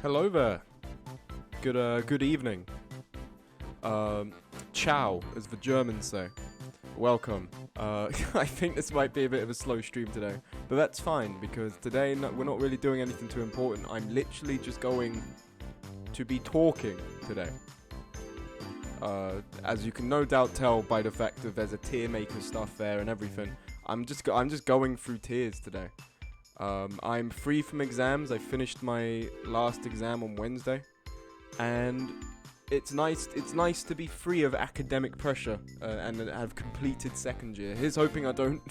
Hello there. Good evening. Ciao, as the Germans say. Welcome. I think this might be a bit of a slow stream today, but that's fine because today we're not really doing anything too important. I'm literally just going to be talking today. As you can no doubt tell by the fact that there's a tier maker stuff there and everything. I'm just going through tiers today. I'm free from exams. I finished my last exam on Wednesday, and it's nice to be free of academic pressure and have completed second year. Here's hoping I don't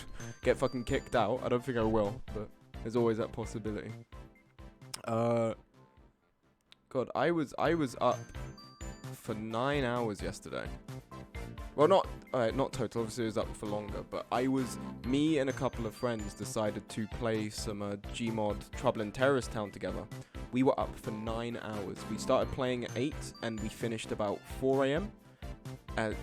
get fucking kicked out. I don't think I will, but there's always that possibility. God, I was up for 9 hours yesterday. Well, not total, obviously it was up for longer, but me and a couple of friends decided to play some Gmod Trouble in Terrorist Town together. We were up for 9 hours. We started playing at 8 and we finished about 4 a.m.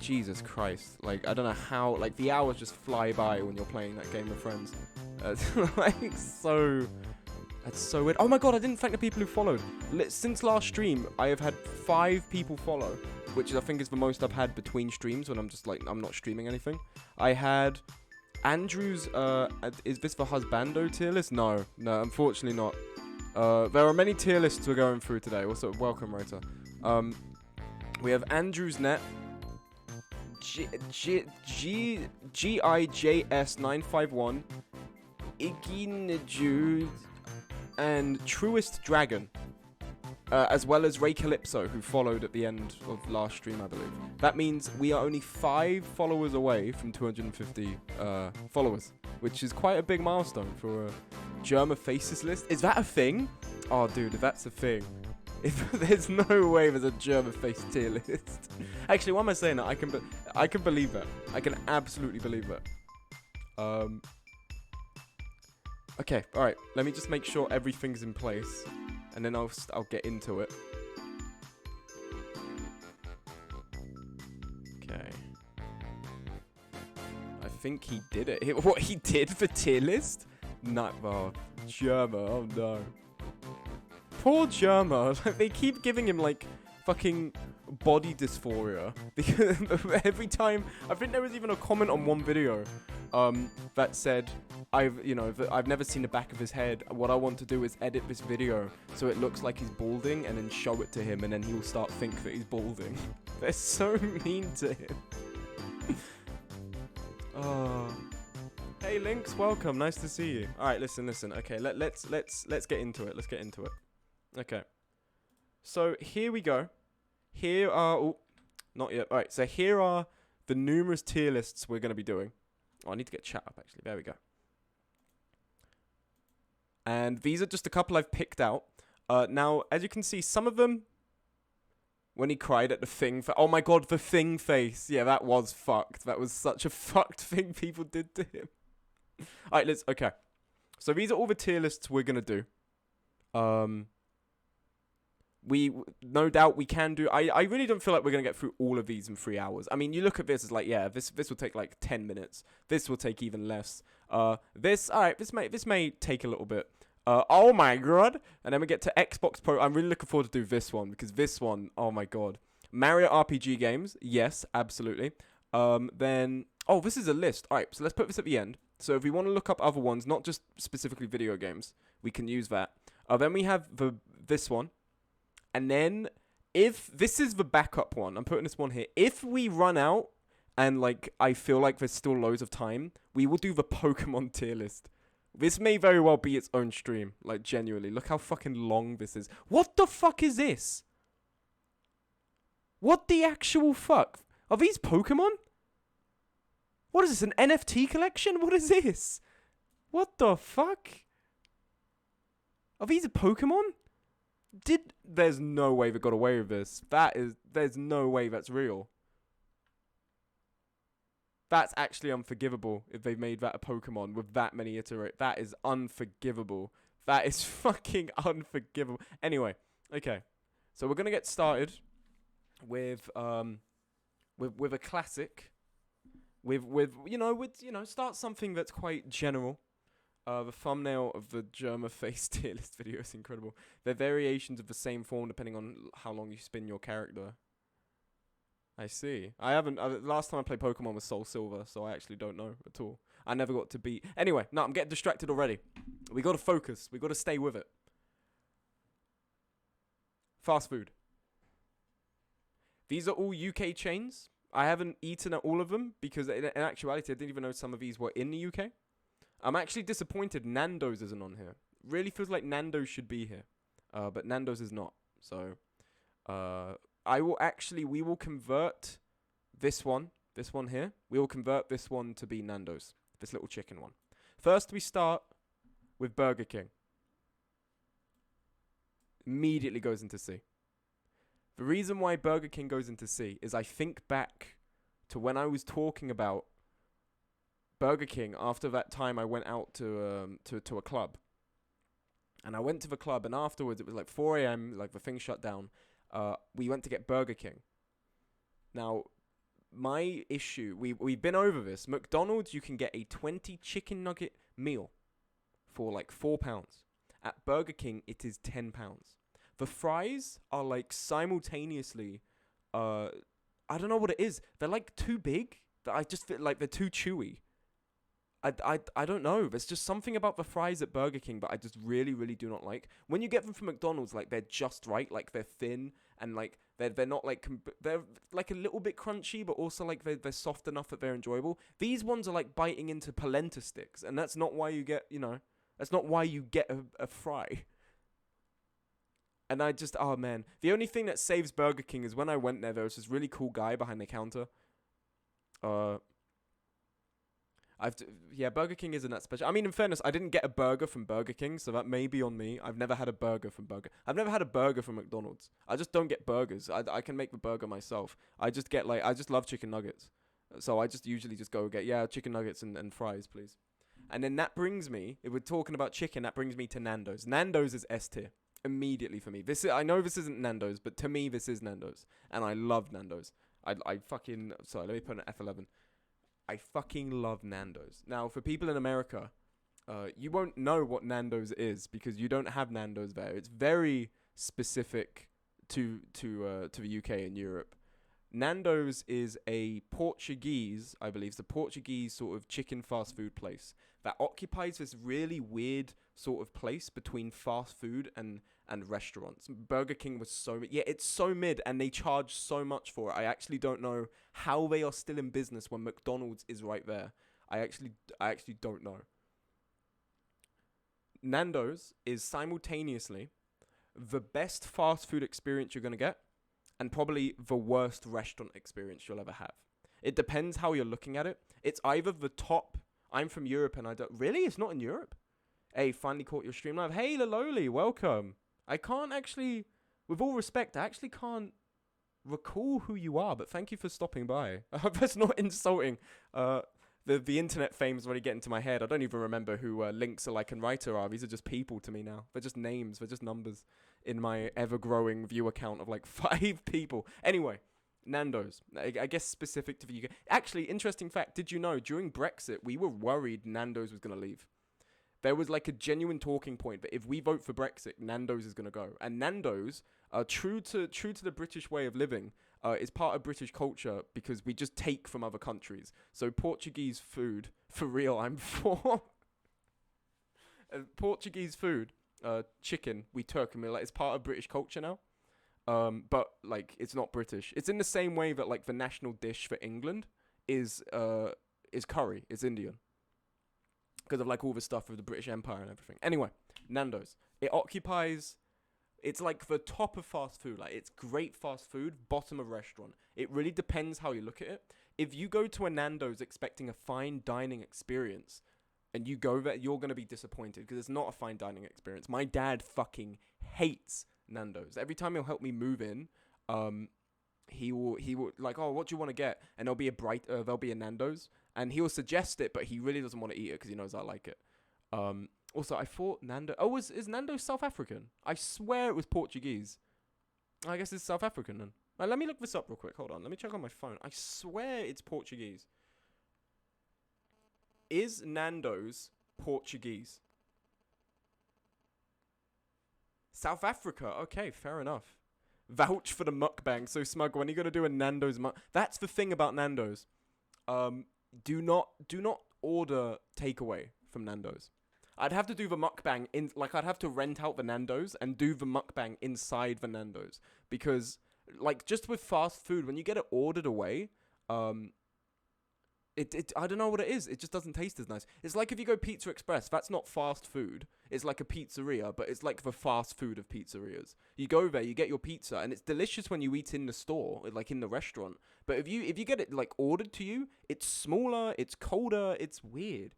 Jesus Christ, like, I don't know how, like, the hours just fly by when you're playing that game with friends. That's so weird. Oh my god, I didn't thank the people who followed. Since last stream, I have had 5 people follow, which I think is the most I've had between streams when I'm just like, I'm not streaming anything. I had Andrew's, is this the Husbando tier list? No, unfortunately not. There are many tier lists we're going through today. Also, welcome, Rota. We have Andrew's Net, GIJS951, Iginaju, and Truest Dragon, as well as Ray Calypso, who followed at the end of last stream, I believe. That means we are only 5 followers away from 250 followers, which is quite a big milestone for a Germa Faces list. Is that a thing? Oh, dude, if that's a thing, there's no way there's a Germa Face tier list. Actually, why am I saying that? I can believe that. I can absolutely believe that. Okay, alright, let me just make sure everything's in place, and then I'll get into it. Okay. I think he did it. What he did for tier list? Oh, Germa, oh no. Poor Germa, like, they keep giving him, like, fucking body dysphoria, because every time, I think there was even a comment on one video, that said, I've never seen the back of his head. What I want to do is edit this video so it looks like he's balding and then show it to him, and then he will start think that he's balding. They're so mean to him. Oh. Hey Lynx, welcome. Nice to see you. All right, listen. Okay, let's get into it. Let's get into it. Okay. So here we go. Here are not yet. All right. So here are the numerous tier lists we're going to be doing. Oh, I need to get chat up actually. There we go. And these are just a couple I've picked out. Now, as you can see, some of them, when he cried at the thing, oh my god, the thing face. Yeah, that was fucked. That was such a fucked thing people did to him. Alright, okay. So these are all the tier lists we're going to do. No doubt we can do, I really don't feel like we're going to get through all of these in 3 hours. I mean, you look at this as like, yeah, this will take like 10 minutes. This will take even less. This may take a little bit. Oh my god. And then we get to Xbox Pro. I'm really looking forward to do this one, because this one, oh my god. Mario RPG games, yes, absolutely. Then, this is a list. Alright, so let's put this at the end. So if we want to look up other ones, not just specifically video games, we can use that. Then we have this one. And then, if this is the backup one, I'm putting this one here. If we run out, and like I feel like there's still loads of time, we will do the Pokemon tier list. This may very well be its own stream. Like, genuinely, look how fucking long this is. What the fuck is this? What the actual fuck? Are these Pokemon? What is this, an NFT collection? What is this? What the fuck? Are these a Pokemon? There's no way they got away with this. There's no way that's real. That's actually unforgivable if they made that a Pokemon with that many iterate. That is unforgivable. That is fucking unforgivable. Anyway, okay. So we're gonna get started with a classic. With start something that's quite general. The thumbnail of the Germa face tier list video is incredible. They're variations of the same form depending on how long you spin your character. I see. I haven't. Last time I played Pokemon was Soul Silver, so I actually don't know at all. I never got to beat. Anyway, no, I'm getting distracted already. We got to focus. We got to stay with it. Fast food. These are all UK chains. I haven't eaten at all of them because in actuality, I didn't even know some of these were in the UK. I'm actually disappointed Nando's isn't on here. Really feels like Nando's should be here. But Nando's is not. So, we will convert this one here. We will convert this one to be Nando's. This little chicken one. First, we start with Burger King. Immediately goes into C. The reason why Burger King goes into C is I think back to when I was talking about Burger King after that time I went out to a club. And I went to the club, and afterwards it was like 4 a.m., like the thing shut down. We went to get Burger King. Now, my issue, we've been over this. McDonald's, you can get a 20 chicken nugget meal for like £4. At Burger King, it is £10. The fries are like simultaneously, I don't know what it is. They're like too big. I just feel like they're too chewy. I don't know. There's just something about the fries at Burger King that I just really, really do not like. When you get them from McDonald's, like they're just right. Like they're thin and like they're not like they're like a little bit crunchy, but also like they're soft enough that they're enjoyable. These ones are like biting into polenta sticks, and that's not why you get that's not why you get a fry. And I just, oh man, the only thing that saves Burger King is when I went there was this really cool guy behind the counter. Burger King isn't that special. I mean, in fairness, I didn't get a burger from Burger King, so that may be on me. I've never had a burger from I've never had a burger from McDonald's. I just don't get burgers. I can make the burger myself. I just love chicken nuggets. So I just usually just go get, chicken nuggets and fries, please. And then that brings me, if we're talking about chicken, that brings me to Nando's. Nando's is S tier. Immediately for me. I know this isn't Nando's, but to me, this is Nando's. And I love Nando's. Sorry, let me put an F11. I fucking love Nando's. Now, for people in America, you won't know what Nando's is because you don't have Nando's there. It's very specific to the UK and Europe. Nando's is a Portuguese, I believe, it's a Portuguese sort of chicken fast food place that occupies this really weird sort of place between fast food and restaurants. Burger King was it's so mid and they charge so much for it. I actually don't know how they are still in business when McDonald's is right there. I actually don't know. Nando's is simultaneously the best fast food experience you're going to get and probably the worst restaurant experience you'll ever have. It depends how you're looking at it. It's either the top. I'm from Europe and I don't... Really? It's not in Europe? Hey, finally caught your stream live. Hey, Laloli, welcome. I can't actually... With all respect, I actually can't recall who you are, but thank you for stopping by. I hope that's not insulting. The internet fame's already getting to my head. I don't even remember who Links, Alike, and Writer are. These are just people to me now. They're just names. They're just numbers in my ever-growing view account of like 5 people. Anyway, Nando's. I guess specific to the UK. Actually, interesting fact. Did you know, during Brexit, we were worried Nando's was going to leave. There was like a genuine talking point that if we vote for Brexit, Nando's is going to go. And Nando's, true to the British way of living, is part of British culture because we just take from other countries. So Portuguese food, for real, I'm for. Portuguese food, chicken, we took, and we're like, it's part of British culture now. But like, it's not British. It's in the same way that like the national dish for England is curry. It's Indian. Because of like all the stuff of the British Empire and everything. Anyway, Nando's. It occupies... It's like the top of fast food. Like, it's great fast food, bottom of restaurant. It really depends how you look at it. If you go to a Nando's expecting a fine dining experience, and you go there, you're going to be disappointed because it's not a fine dining experience. My dad fucking hates Nando's. Every time he'll help me move in, he will like, oh, what do you want to get? And there'll be a Nando's, and he'll suggest it, but he really doesn't want to eat it because he knows I like it. Also, I thought is Nando's South African? I swear it was Portuguese. I guess it's South African then. Let me look this up real quick. Hold on. Let me check on my phone. I swear it's Portuguese. Is Nando's Portuguese. South Africa. Okay, fair enough. Vouch for the mukbang. So Smug, when are you gonna do a Nando's That's the thing about Nando's. Do not order takeaway from Nando's. I'd have to do the mukbang I'd have to rent out the Nando's and do the mukbang inside the Nando's, because like just with fast food, when you get it ordered away, I don't know what it is. It just doesn't taste as nice. It's like if you go Pizza Express, that's not fast food. It's like a pizzeria, but it's like the fast food of pizzerias. You go there, you get your pizza, and it's delicious when you eat in the store, like in the restaurant. But if you get it like ordered to you, it's smaller, it's colder, it's weird.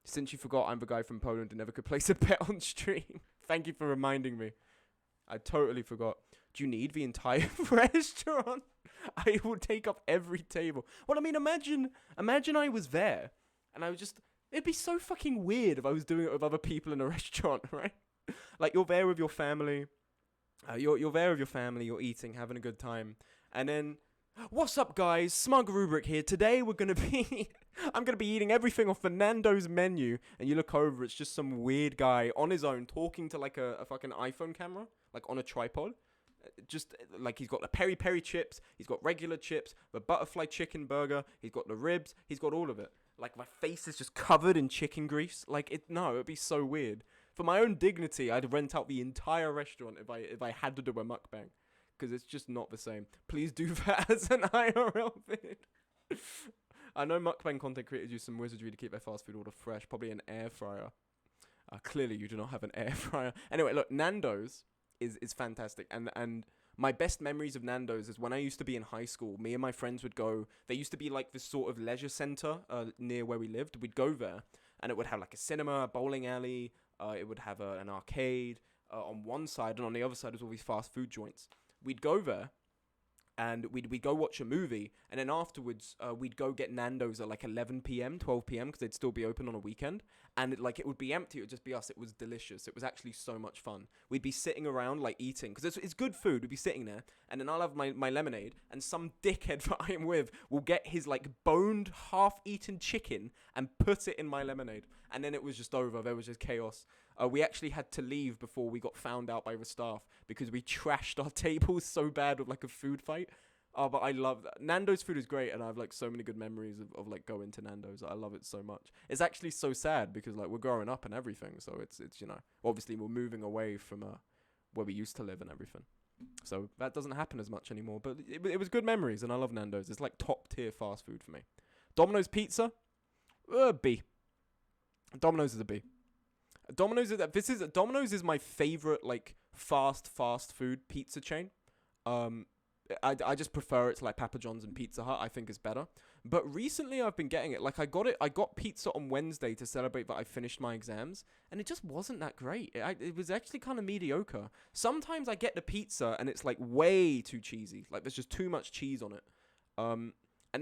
Since you forgot, I'm the guy from Poland who never could place a bet on stream. Thank you for reminding me. I totally forgot. Do you need the entire restaurant? I will take up every table. Well, I mean, imagine I was there, and I was just... It'd be so fucking weird if I was doing it with other people in a restaurant, right? Like, you're there with your family. You're there with your family, you're eating, having a good time. And then... What's up, guys? Smug Rubric here. Today we're gonna be... I'm gonna be eating everything off the Nando's menu. And you look over, it's just some weird guy on his own talking to like a fucking iPhone camera. Like on a tripod. Just like he's got the peri peri chips, he's got regular chips, the butterfly chicken burger, he's got the ribs, he's got all of it. Like my face is just covered in chicken grease. Like it'd be so weird. For my own dignity, I'd rent out the entire restaurant if I had to do a mukbang, because it's just not the same. Please do that as an IRL vid. I know mukbang content creators use some wizardry to keep their fast food order fresh, probably an air fryer. Clearly you do not have an air fryer. Anyway, look, Nando's is fantastic, and my best memories of Nando's is when I used to be in high school. Me and my friends would go. There used to be like this sort of leisure center near where we lived. We'd go there, and it would have like a cinema, a bowling alley. It would have an arcade on one side, and on the other side was all these fast food joints. We'd go there, and we'd go watch a movie, and then afterwards we'd go get Nando's at like 11 p.m., 12 p.m. because they'd still be open on a weekend, and it would be empty. It would just be us. It was delicious. It was actually so much fun. We'd be sitting around like eating, because it's good food. We'd be sitting there, and then I'll have my lemonade, and some dickhead that I am with will get his like boned, half-eaten chicken and put it in my lemonade, and then it was just over. There was just chaos. We actually had to leave before we got found out by the staff because we trashed our tables so bad with like a food fight. But I love that. Nando's food is great, and I have like so many good memories of like going to Nando's. I love it so much. It's actually so sad because like we're growing up and everything, so it's obviously we're moving away from where we used to live and everything. So that doesn't happen as much anymore. But it was good memories, and I love Nando's. It's like top tier fast food for me. Domino's Pizza, B. Domino's is a B. Domino's is my favorite like fast food pizza chain. I just prefer it to like Papa John's and Pizza Hut. I think is better. But recently I've been getting it. Like I got pizza on Wednesday to celebrate that I finished my exams, and it just wasn't that great. It was actually kind of mediocre. Sometimes I get the pizza and it's like way too cheesy. Like there's just too much cheese on it. And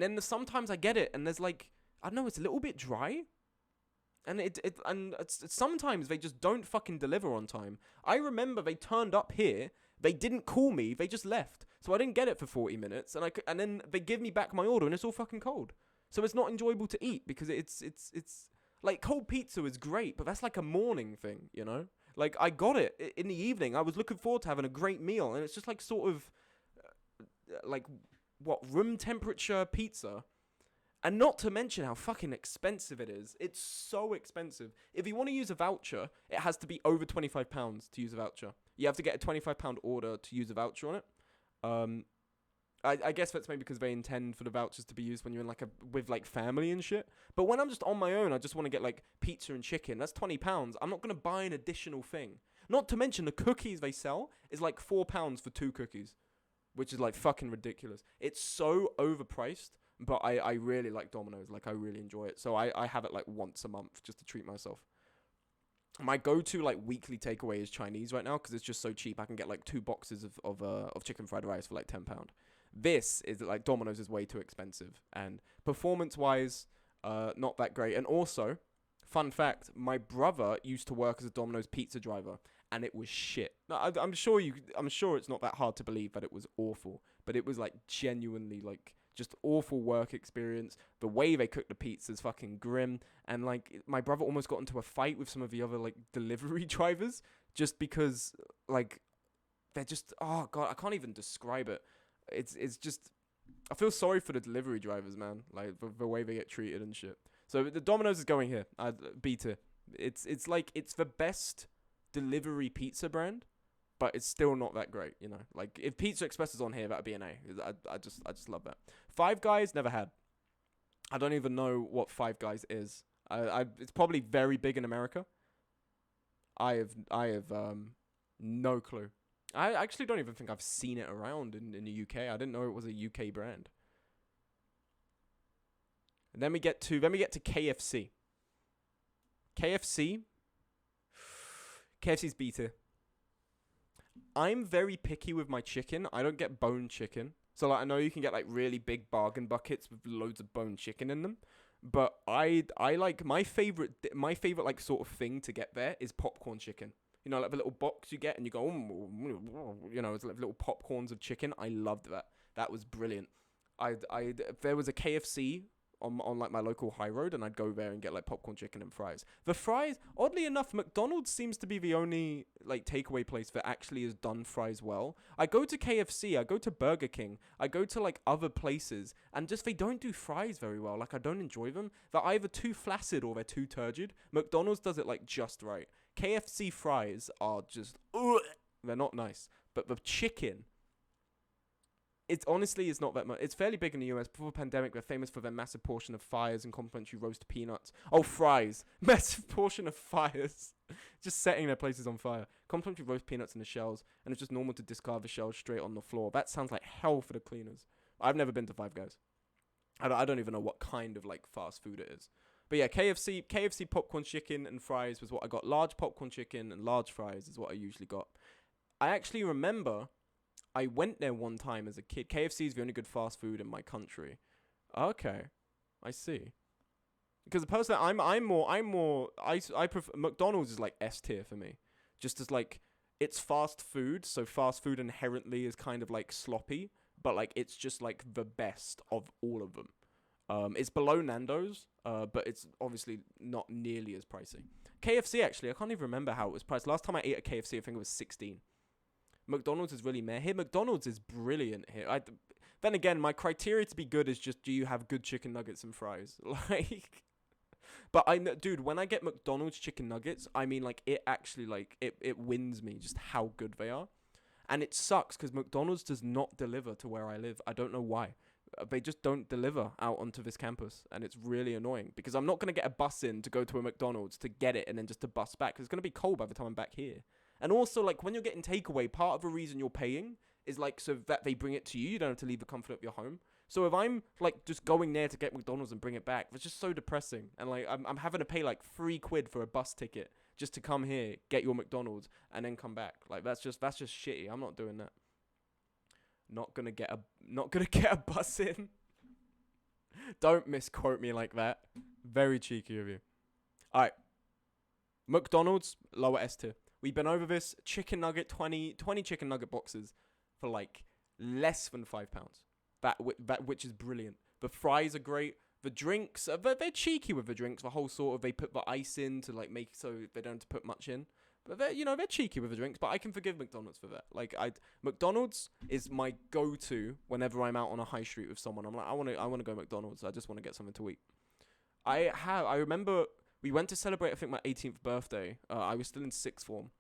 then sometimes I get it and there's like, I don't know, it's a little bit dry. And it's sometimes they just don't fucking deliver on time. I remember they turned up here, they didn't call me, they just left. So I didn't get it for 40 minutes, and then they give me back my order, and it's all fucking cold. So it's not enjoyable to eat because it's like cold pizza is great, but that's like a morning thing, you know? Like I got it in the evening. I was looking forward to having a great meal, and it's just like sort of like room temperature pizza. And not to mention how fucking expensive it is. It's so expensive. If you want to use a voucher, it has to be over £25 to use a voucher. You have to get a £25 order to use a voucher on it. I guess that's maybe because they intend for the vouchers to be used when you're in with family and shit. But when I'm just on my own, I just want to get like pizza and chicken. That's £20. I'm not going to buy an additional thing. Not to mention the cookies they sell is like £4 for 2 cookies, which is like fucking ridiculous. It's so overpriced. But I really like Domino's. Like, I really enjoy it. So I have it, like, once a month just to treat myself. My go-to, like, weekly takeaway is Chinese right now because it's just so cheap. I can get, like, 2 boxes of chicken fried rice for, like, £10. This is, like, Domino's is way too expensive. And performance-wise, not that great. And also, fun fact, my brother used to work as a Domino's pizza driver. And it was shit. I'm sure it's not that hard to believe that it was awful. But it was, like, genuinely, like... just awful work experience. The way they cook the pizza's fucking grim. And like my brother almost got into a fight with some of the other like delivery drivers just because like they're just, oh god, I can't even describe it. It's just, I feel sorry for the delivery drivers, man. Like the way they get treated and shit. So the Domino's is going here. B tier. It's like it's the best delivery pizza brand, but it's still not that great, you know. Like if Pizza Express is on here, that'd be an A. I just love that. Five Guys, never had. I don't even know what Five Guys is. It's probably very big in America. I have no clue. I actually don't even think I've seen it around in the UK. I didn't know it was a UK brand. And then we get to KFC. KFC's B tier. I'm very picky with my chicken. I don't get bone chicken. So like I know you can get like really big bargain buckets with loads of bone chicken in them, but I like my favorite like sort of thing to get there is popcorn chicken. You know, like the little box you get and you go, you know, it's like little popcorns of chicken. I loved that. That was brilliant. If there was a KFC on like my local high road, and I'd go there and get like popcorn chicken and fries. The fries, oddly enough, McDonald's seems to be the only like takeaway place that actually has done fries well. I go to KFC, I go to Burger King, I go to like other places, and just they don't do fries very well. Like I don't enjoy them. They're either too flaccid or they're too turgid. McDonald's does it like just right. KFC fries are just, they're not nice. But the chicken, it's honestly is not that much. It's fairly big in the US. Before the pandemic, they're famous for their massive portion of fires and complimentary roast peanuts. Oh, fries. Massive portion of fires. Just setting their places on fire. Complimentary roast peanuts in the shells. And it's just normal to discard the shells straight on the floor. That sounds like hell for the cleaners. I've never been to Five Guys. I don't even know what kind of like fast food it is. But yeah, KFC popcorn chicken and fries was what I got. Large popcorn chicken and large fries is what I usually got. I actually remember I went there one time as a kid. KFC is the only good fast food in my country. Okay, I see. Because personally, I prefer McDonald's is like S tier for me, just as like it's fast food. So fast food inherently is kind of like sloppy, but like it's just like the best of all of them. It's below Nando's, but it's obviously not nearly as pricey. KFC actually, I can't even remember how it was priced. Last time I ate at KFC, I think it was 16. McDonald's is really meh. Here, McDonald's is brilliant here. Then again, my criteria to be good is just, do you have good chicken nuggets and fries? Like, but dude, when I get McDonald's chicken nuggets, I mean, like, it actually, like, it wins me just how good they are. And it sucks because McDonald's does not deliver to where I live. I don't know why. They just don't deliver out onto this campus, and it's really annoying because I'm not going to get a bus in to go to a McDonald's to get it and then just to bus back because it's going to be cold by the time I'm back here. And also, like, when you're getting takeaway, part of the reason you're paying is, like, so that they bring it to you. You don't have to leave the comfort of your home. So if I'm, like, just going there to get McDonald's and bring it back, it's just so depressing. And, like, I'm having to pay, like, £3 for a bus ticket just to come here, get your McDonald's, and then come back. Like, that's just shitty. I'm not doing that. Not gonna get a bus in. Don't misquote me like that. Very cheeky of you. All right. McDonald's, lower S tier. We've been over this. Chicken nugget, 20 chicken nugget boxes for like less than £5. That which is brilliant. The fries are great. The drinks, they're cheeky with the drinks. The whole sort of, they put the ice in to like make so they don't have to put much in. But they're cheeky with the drinks. But I can forgive McDonald's for that. Like McDonald's is my go-to whenever I'm out on a high street with someone. I'm like, I want to go McDonald's. I just want to get something to eat. I remember we went to celebrate, I think, my 18th birthday. I was still in sixth form.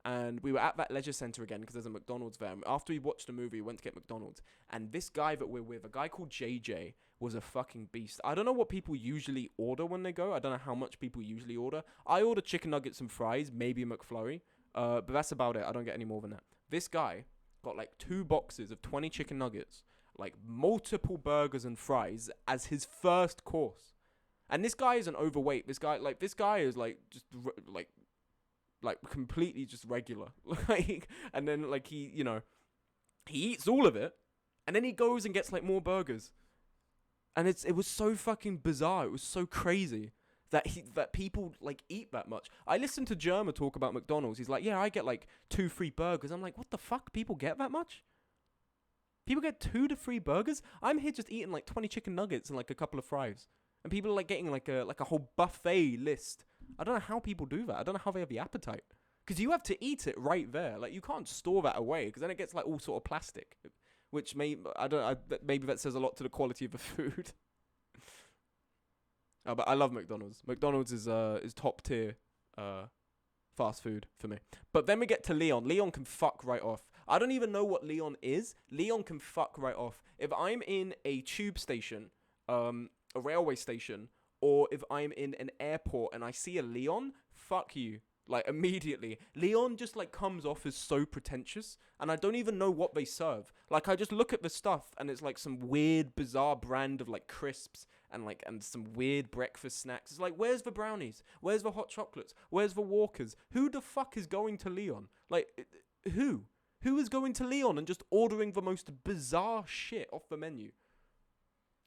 And we were at that leisure centre again because there's a McDonald's there. After we watched the movie, we went to get McDonald's. And this guy that we're with, a guy called JJ, was a fucking beast. I don't know what people usually order when they go. I don't know how much people usually order. I order chicken nuggets and fries, maybe a McFlurry. But that's about it. I don't get any more than that. This guy got like 2 boxes of 20 chicken nuggets, like multiple burgers and fries as his first course. And this guy isn't overweight. This guy is like just like completely just regular. Like, and then like he eats all of it, and then he goes and gets like more burgers. And it was so fucking bizarre. It was so crazy that people like eat that much. I listened to Germa talk about McDonald's. He's like, yeah, I get like 2 free burgers. I'm like, what the fuck? People get that much? People get 2 to 3 burgers. I'm here just eating like 20 chicken nuggets and like a couple of fries. And people are like getting like a whole buffet list. I don't know how people do that. I don't know how they have the appetite. Because you have to eat it right there. Like, you can't store that away because then it gets like all sort of plastic. Which maybe that says a lot to the quality of the food. But I love McDonald's. McDonald's is top tier fast food for me. But then we get to Leon. Leon can fuck right off. I don't even know what Leon is. Leon can fuck right off. If I'm in a tube station, a railway station, or if I'm in an airport and I see a Leon, fuck you. Like, immediately. Leon just, like, comes off as so pretentious, and I don't even know what they serve. Like, I just look at the stuff, and it's, like, some weird, bizarre brand of, like, crisps and some weird breakfast snacks. It's like, where's the brownies? Where's the hot chocolates? Where's the Walkers? Who the fuck is going to Leon? Like, who? Who is going to Leon and just ordering the most bizarre shit off the menu?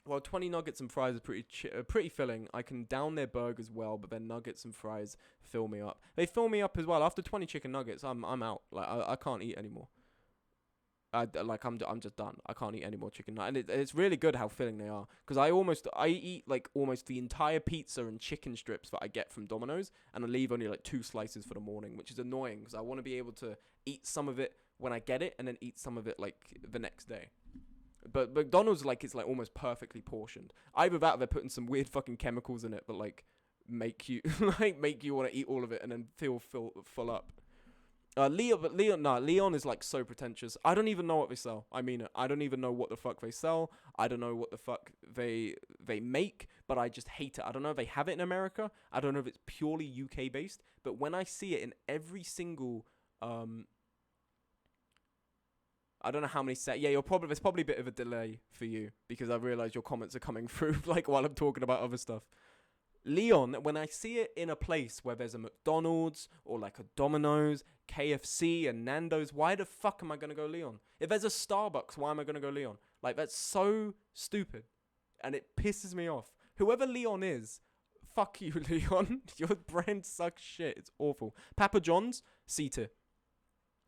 Well, 20 nuggets and fries are pretty filling. I can down their burgers well, but their nuggets and fries fill me up. They fill me up as well. After 20 chicken nuggets, I'm out. Like, I can't eat anymore. I'm just done. I can't eat any more chicken nuggets. And it's really good how filling they are. Because I eat like almost the entire pizza and chicken strips that I get from Domino's, and I leave only like 2 slices for the morning, which is annoying because I want to be able to eat some of it when I get it and then eat some of it like the next day. But McDonald's, like, it's, like, almost perfectly portioned. Either that or they're putting some weird fucking chemicals in it that, like, make you want to eat all of it and then feel full up. Leon is, like, so pretentious. I don't even know what they sell. I mean, I don't even know what the fuck they sell. I don't know what the fuck they make, but I just hate it. I don't know if they have it in America. I don't know if it's purely UK-based. But when I see it in every single... I don't know how many there's probably a bit of a delay for you because I realize your comments are coming through like while I'm talking about other stuff. Leon, when I see it in a place where there's a McDonald's or like a Domino's, KFC and Nando's, why the fuck am I going to go Leon? If there's a Starbucks, why am I going to go Leon? Like, that's so stupid and it pisses me off. Whoever Leon is, fuck you, Leon. Your brand sucks shit. It's awful. Papa John's, C tier.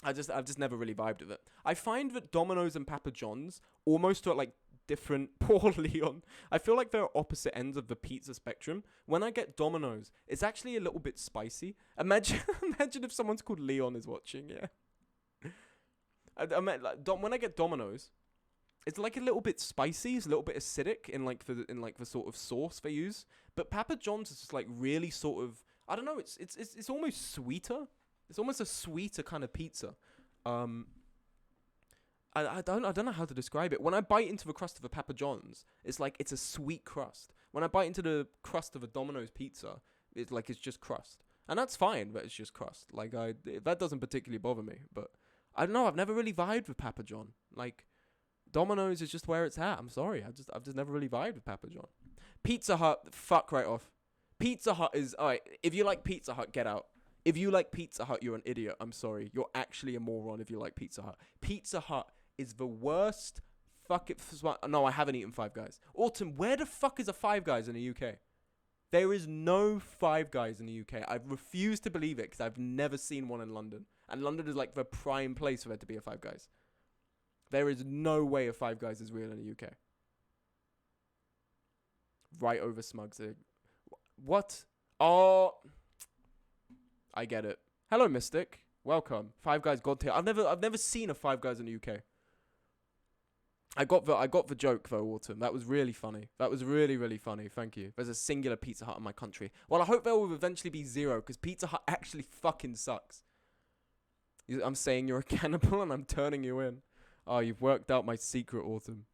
I've just never really vibed with it. I find that Domino's and Papa John's almost are like different. Poor Leon. I feel like they're opposite ends of the pizza spectrum. When I get Domino's, it's actually a little bit spicy. Imagine if someone's called Leon is watching. Yeah. When I get Domino's, it's like a little bit spicy. It's a little bit acidic in the sort of sauce they use. But Papa John's is just like really sort of, I don't know. It's almost sweeter. It's almost a sweeter kind of pizza. I don't know how to describe it. When I bite into the crust of a Papa John's, it's like it's a sweet crust. When I bite into the crust of a Domino's pizza, it's like it's just crust. And that's fine, but it's just crust. Like that doesn't particularly bother me. But I don't know, I've never really vibed with Papa John. Like Domino's is just where it's at. I'm sorry. I've just never really vibed with Papa John. Pizza Hut, fuck right off. Pizza Hut is alright. If you like Pizza Hut, get out. If you like Pizza Hut, you're an idiot. I'm sorry. You're actually a moron if you like Pizza Hut. Pizza Hut is the worst. Fuck it. No, I haven't eaten Five Guys. Autumn, where the fuck is a Five Guys in the UK? There is no Five Guys in the UK. I refuse to believe it because I've never seen one in London. And London is like the prime place for there to be a Five Guys. There is no way a Five Guys is real in the UK. Right over Smugs. What? Oh... I get it. Hello, Mystic. Welcome. Five Guys God tier. I've never seen a Five Guys in the UK. I got the joke though, Autumn. That was really funny. That was really, really funny. Thank you. There's a singular Pizza Hut in my country. Well, I hope there will eventually be 0 because Pizza Hut actually fucking sucks. I'm saying you're a cannibal and I'm turning you in. Oh, you've worked out my secret, Autumn.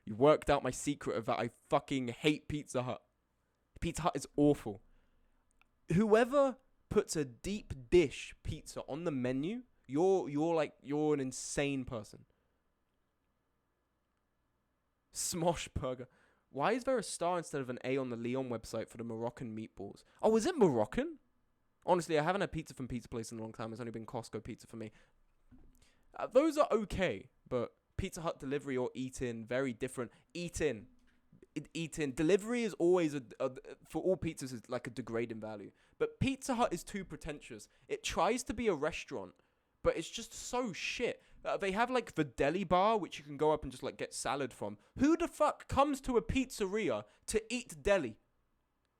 You worked out my secret of that I fucking hate Pizza Hut. Pizza Hut is awful. Whoever puts a deep dish pizza on the menu, you're an insane person. Smosh Burger. Why is there a star instead of an A on the Leon website for the Moroccan meatballs? Oh, is it Moroccan? Honestly, I haven't had pizza from Pizza Place in a long time. It's only been Costco pizza for me. Those are okay, but Pizza Hut delivery or eat-in, very different. Eat-in. Delivery is always for all pizzas is like a degrading value, but Pizza Hut is too pretentious. It tries to be a restaurant, but it's just so shit. They have like the deli bar, which you can go up and just like get salad from. Who the fuck comes to a pizzeria to eat deli?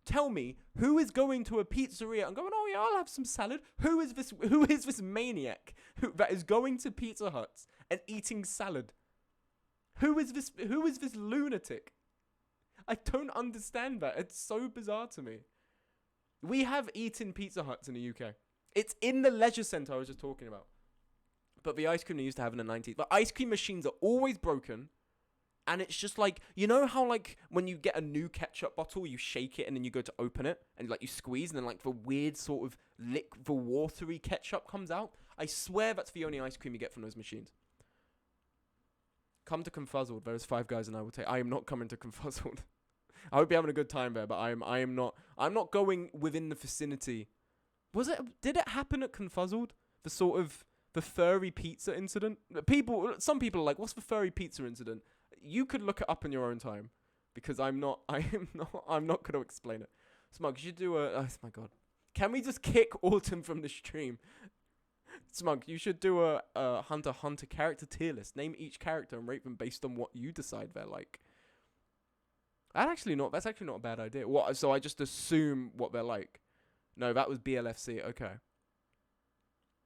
Tell me, who is going to a pizzeria and going, oh yeah, I'll have some salad? Who is this maniac that is going to Pizza Hut and eating salad? Who is this lunatic? I don't understand that. It's so bizarre to me. We have eaten Pizza Huts in the UK. It's in the leisure centre I was just talking about. But the ice cream they used to have in the 90s, the ice cream machines are always broken. And it's just like, you know how like when you get a new ketchup bottle, you shake it and then you go to open it and like you squeeze and then like the weird sort of the watery ketchup comes out? I swear that's the only ice cream you get from those machines. Come to Confuzzled. There's 5 guys and I will take. I am not coming to Confuzzled. I hope you're having a good time there, but I am not. I'm not going within the vicinity. Did it happen at Confuzzled? The furry pizza incident? Some people are like, what's the furry pizza incident? You could look it up in your own time, because I'm not going to explain it. Smug, you should do oh my god. Can we just kick Autumn from the stream? Smug, you should do a Hunter x Hunter character tier list. Name each character and rate them based on what you decide they're like. That's actually not a bad idea. What? So I just assume what they're like. No, that was BLFC. Okay.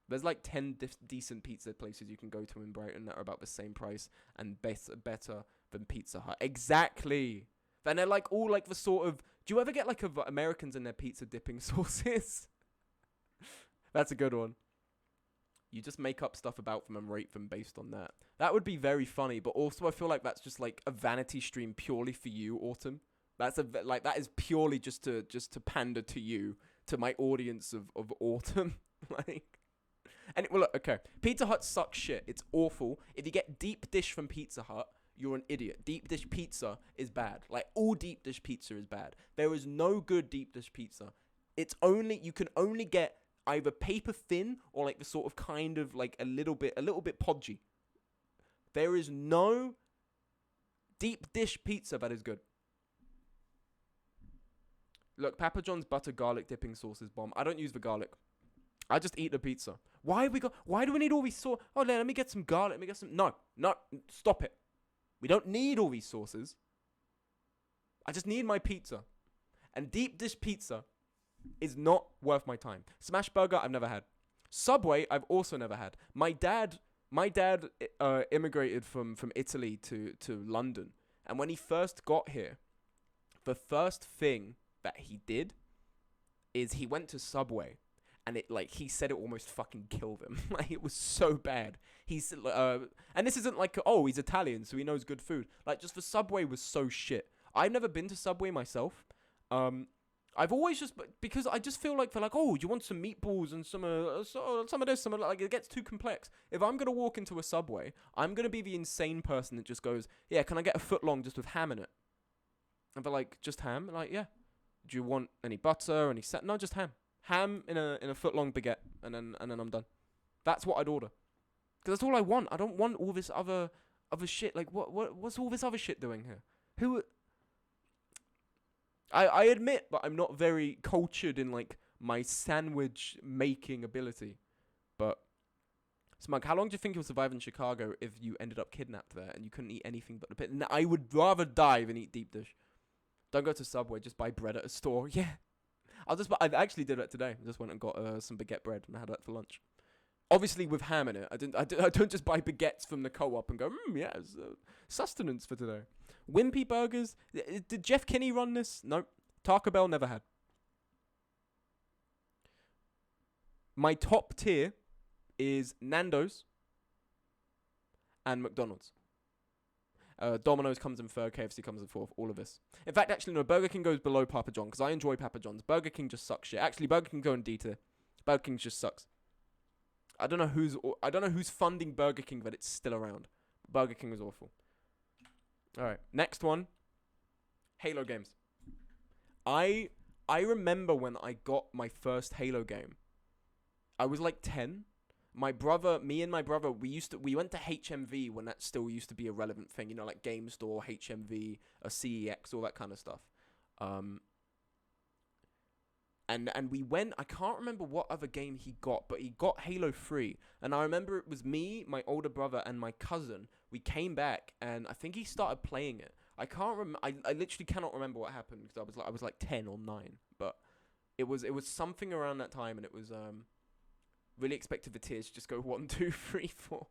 There's like 10 decent pizza places you can go to in Brighton that are about the same price and better than Pizza Hut. Exactly. Then they're like all like the sort of... Do you ever get like Americans in their pizza dipping sauces? That's a good one. You just make up stuff about them and rate them based on that. That would be very funny, but also I feel like that's just like a vanity stream purely for you, Autumn. That is purely just to pander to you, to my audience of Autumn. Like... And well, look, okay. Pizza Hut sucks shit. It's awful. If you get deep dish from Pizza Hut, you're an idiot. Deep dish pizza is bad. Like, all deep dish pizza is bad. There is no good deep dish pizza. You can only get either paper thin or like the sort of kind of like a little bit podgy. There is no deep dish pizza that is good. Look, Papa John's butter garlic dipping sauce is bomb. I don't use the garlic. I just eat the pizza. Why do we need all these sauce? Oh, let me get some garlic. Let me get some... No, stop it. We don't need all these sauces. I just need my pizza. And deep dish pizza is not worth my time. Smash Burger, I've never had. Subway, I've also never had. My dad immigrated from Italy to London. And when he first got here, the first thing that he did is he went to Subway. And he said it almost fucking killed him. Like, it was so bad. And this isn't like, oh, he's Italian, so he knows good food. Like, just the Subway was so shit. I've never been to Subway myself. I've always just, because I just feel like they're like, oh, do you want some meatballs and some of this, like, it gets too complex. If I'm going to walk into a Subway, I'm going to be the insane person that just goes, yeah, can I get a foot long just with ham in it? And they're like, just ham? And like, yeah. Do you want any butter, any No, just ham. Ham in a foot long baguette, and then I'm done. That's what I'd order, because that's all I want. I don't want all this other shit. Like what's all this other shit doing here? I admit that I'm not very cultured in like my sandwich making ability, but Smug, how long do you think you'll survive in Chicago if you ended up kidnapped there and you couldn't eat anything but the pit? I would rather die than eat deep dish. Don't go to Subway. Just buy bread at a store. Yeah. I actually did that today. I just went and got some baguette bread and I had that for lunch. Obviously with ham in it. I don't just buy baguettes from the co-op and go, yeah, it's sustenance for today. Wimpy Burgers. Did Jeff Kinney run this? Nope. Taco Bell never had. My top tier is Nando's and McDonald's. Domino's comes in third, KFC comes in fourth, all of this. In fact, actually, no, Burger King goes below Papa John, because I enjoy Papa John's. Burger King just sucks shit. Actually, Burger King go in D tier. Burger King just sucks. I don't know who's funding Burger King, but it's still around. Burger King is awful. Alright, next one. Halo games. I remember when I got my first Halo game. I was like 10. Me and my brother, we went to HMV when that still used to be a relevant thing, like Game Store, HMV, CEX, all that kind of stuff. And we went. I can't remember what other game he got, but he got Halo 3. And I remember it was me, my older brother, and my cousin. We came back, and I think he started playing it. I can't remember. I literally cannot remember what happened because I was like 10 or 9, but it was something around that time, and it was really expected the tiers to just go 1, 2, 3, 4.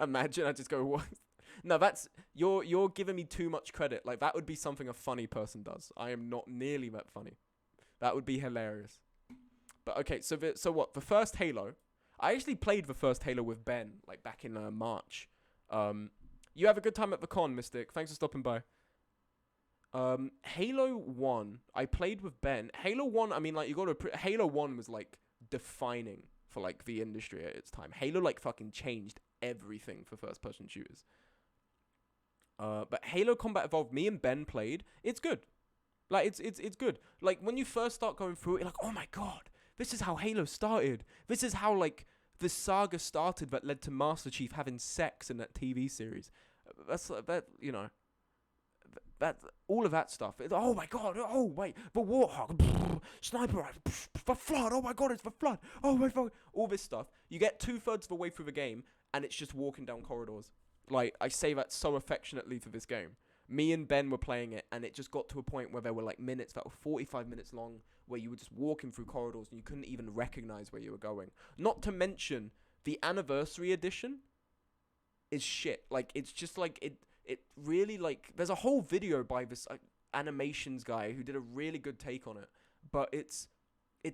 Imagine I just go 1. No, that's you're giving me too much credit. Like that would be something a funny person does. I am not nearly that funny. That would be hilarious. But okay, so what? The first Halo, I actually played the first Halo with Ben, like back in March. You have a good time at the con, Mystic. Thanks for stopping by. Halo 1, I played with Ben. Halo 1, I mean, like, Halo 1 was, like, defining for, like, the industry at its time. Halo, like, fucking changed everything for first-person shooters. But Halo Combat Evolved, me and Ben played. It's good. Like, it's good. Like, when you first start going through it, you're like, oh my god, this is how Halo started. This is how, like, the saga started that led to Master Chief having sex in that TV series. That, you know, that all of that stuff. Oh my god, oh wait, the Warthog, sniper rifle, the Flood, oh my god, it's the Flood. Oh my god, all this stuff. You get 2/3 of the way through the game, and it's just walking down corridors. Like, I say that so affectionately for this game. Me and Ben were playing it, and it just got to a point where there were, like, minutes that were 45 minutes long, where you were just walking through corridors, and you couldn't even recognize where you were going. Not to mention, the Anniversary Edition is shit. Like, it's just, like, it really, like, there's a whole video by this animations guy who did a really good take on it, but it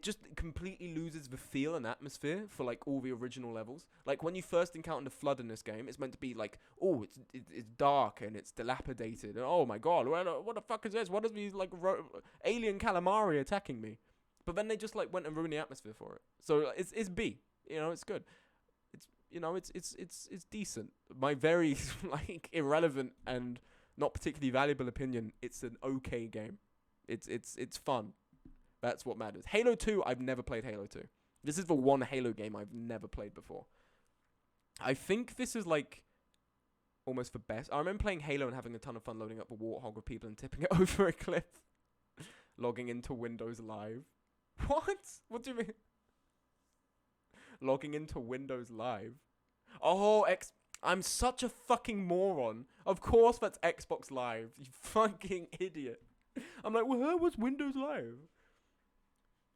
just completely loses the feel and atmosphere for, like, all the original levels. Like, when you first encounter the Flood in this game, it's meant to be like, oh, it's dark and it's dilapidated, and oh my god, what the fuck is this? What is these, like, alien calamari attacking me? But then they just, like, went and ruined the atmosphere for it. So it's B, you know, it's good. You know, it's decent. My very, like, irrelevant and not particularly valuable opinion, it's an okay game. It's fun. That's what matters. Halo 2, I've never played Halo 2. This is the one Halo game I've never played before. I think this is, like, almost the best. I remember playing Halo and having a ton of fun loading up a Warthog with people and tipping it over a cliff. Logging into Windows Live. What? What do you mean? Logging into Windows Live. Oh, I'm such a fucking moron. Of course that's Xbox Live. You fucking idiot. I'm like, well, what's Windows Live?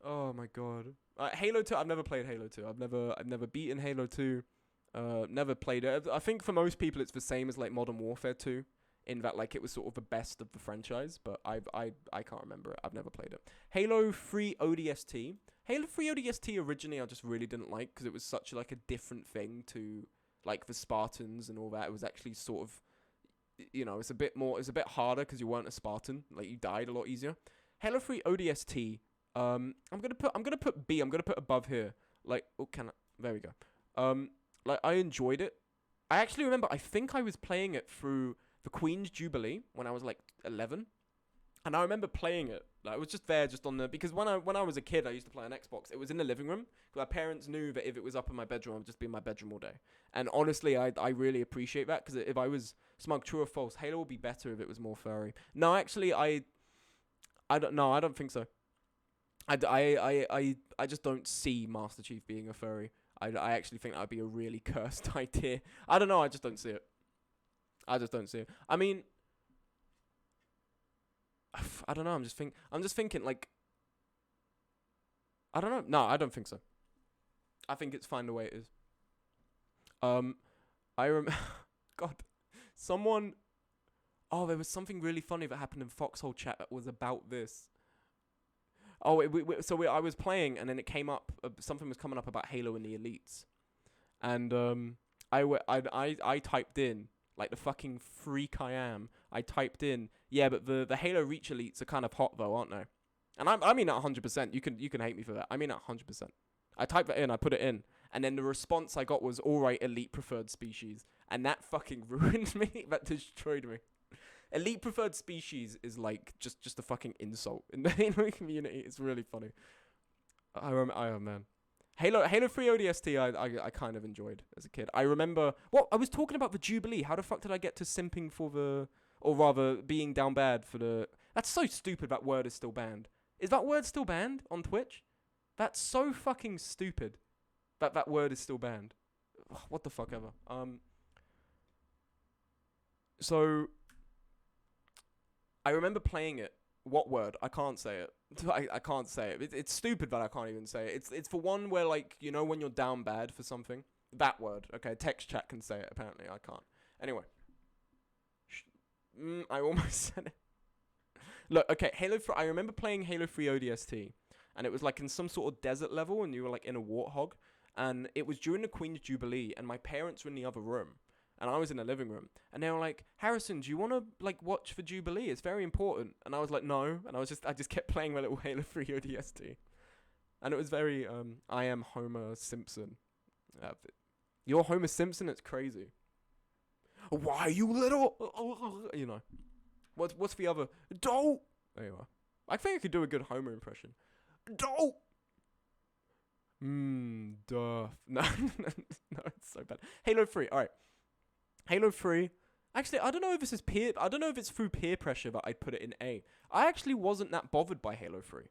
Oh my god. Halo 2, I've never played Halo 2. I've never beaten Halo 2. Never played it. I think for most people it's the same as, like, Modern Warfare 2, in that, like, it was sort of the best of the franchise, but I can't remember it. I've never played it. Halo 3 ODST. Halo 3 ODST originally I just really didn't like because it was such, like, a different thing to, like, the Spartans and all that. It was actually sort of, you know, it's a bit harder because you weren't a Spartan. Like, you died a lot easier. Halo 3 ODST, I'm gonna put B. I'm gonna put above here. Like, oh, there we go. Like, I enjoyed it. I actually remember, I think I was playing it through the Queen's Jubilee when I was, like, 11. And I remember playing it. Like, it was just there, just on the... Because when I was a kid, I used to play on Xbox. It was in the living room. My parents knew that if it was up in my bedroom, I would just be in my bedroom all day. And honestly, I really appreciate that. Because if I was smug, true or false, Halo would be better if it was more furry. No, actually, I don't think so. I just don't see Master Chief being a furry. I actually think that would be a really cursed idea. I don't know. I just don't see it. I mean... I don't know. I'm just thinking, like, I don't know. No, I don't think so. I think it's fine the way it is. God, someone. Oh, there was something really funny that happened in Foxhole chat that was about this. Oh, I was playing and then it came up. Something was coming up about Halo and the Elites, and I typed in. Like the fucking freak I am. I typed in, yeah, but the Halo Reach Elites are kind of hot though, aren't they? And I mean that 100%. You can hate me for that. I mean that 100%. I typed that in, I put it in, and then the response I got was, alright, Elite Preferred Species. And that fucking ruined me. That destroyed me. Elite Preferred Species is like just a fucking insult in the Halo community. It's really funny. Oh man. Halo 3 ODST I kind of enjoyed as a kid. I remember... What? I was talking about the Jubilee. How the fuck did I get to simping for the... Or rather, being down bad for the... That's so stupid that word is still banned. Is that word still banned on Twitch? That's so fucking stupid. That word is still banned. What the fuck ever. So I remember playing it. What word? I can't say it. I can't say it. It's stupid that I can't even say it. It's for one where, like, you know, when you're down bad for something. That word. Okay, text chat can say it. Apparently, I can't. Anyway. I almost said it. Look, okay, Halo 3. I remember playing Halo 3 ODST, and it was like in some sort of desert level, and you were like in a warthog, and it was during the Queen's Jubilee, and my parents were in the other room. And I was in the living room, and they were like, "Harrison, do you want to like watch for Jubilee? It's very important." And I was like, "No," and I just kept playing my little Halo 3 ODST, and it was very I am Homer Simpson. You're Homer Simpson. It's crazy. Why you little? You know, what's the other? Don't. There you are. I think I could do a good Homer impression. Don't. Duh. No, no, it's so bad. Halo 3. All right. Halo 3. Actually, I don't know if this is peer. I don't know if it's through peer pressure that I'd put it in A. I actually wasn't that bothered by Halo 3.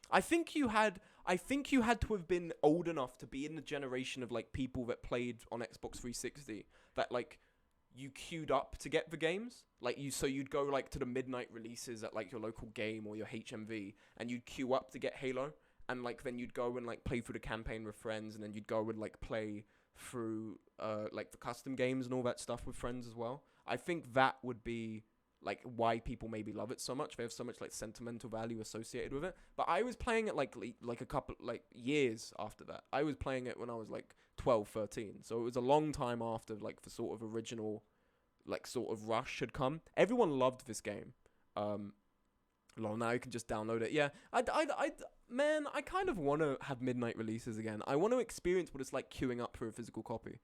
I think you had to have been old enough to be in the generation of like people that played on Xbox 360 that like you queued up to get the games. Like so you'd go like to the midnight releases at like your local game or your HMV, and you'd queue up to get Halo, and like then you'd go and like play through the campaign with friends, and then you'd go and like play through like the custom games and all that stuff with friends as well. I think that would be like why people maybe love it so much. They have so much like sentimental value associated with it. But I was playing it like a couple like years after that. I was playing it when I was like 12, 13. So it was a long time after like the sort of original like sort of rush had come. Everyone loved this game. Well, now you can just download it. Yeah, man, I kind of want to have midnight releases again. I want to experience what it's like queuing up for a physical copy,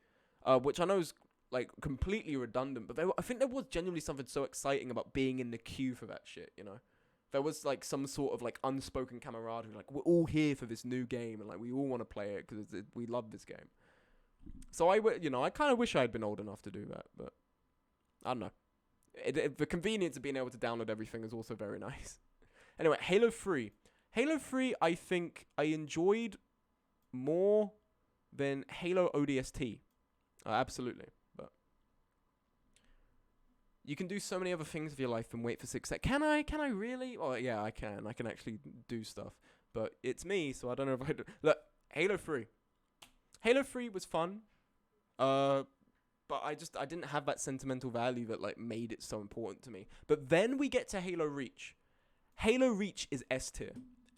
which I know is like completely redundant, but I think there was genuinely something so exciting about being in the queue for that shit, you know? There was like some sort of like unspoken camaraderie, like we're all here for this new game, and like we all want to play it because we love this game. So I kind of wish I had been old enough to do that, but I don't know. The convenience of being able to download everything is also very nice. Anyway, Halo 3. Halo 3, I think I enjoyed more than Halo ODST. Absolutely. But you can do so many other things with your life and wait for 6 seconds. Can I really? Oh, yeah, I can. I can actually do stuff. But it's me, so I don't know if I do. Look, Halo 3. Halo 3 was fun. But I didn't have that sentimental value that like made it so important to me. But then we get to Halo Reach. Halo Reach is S tier.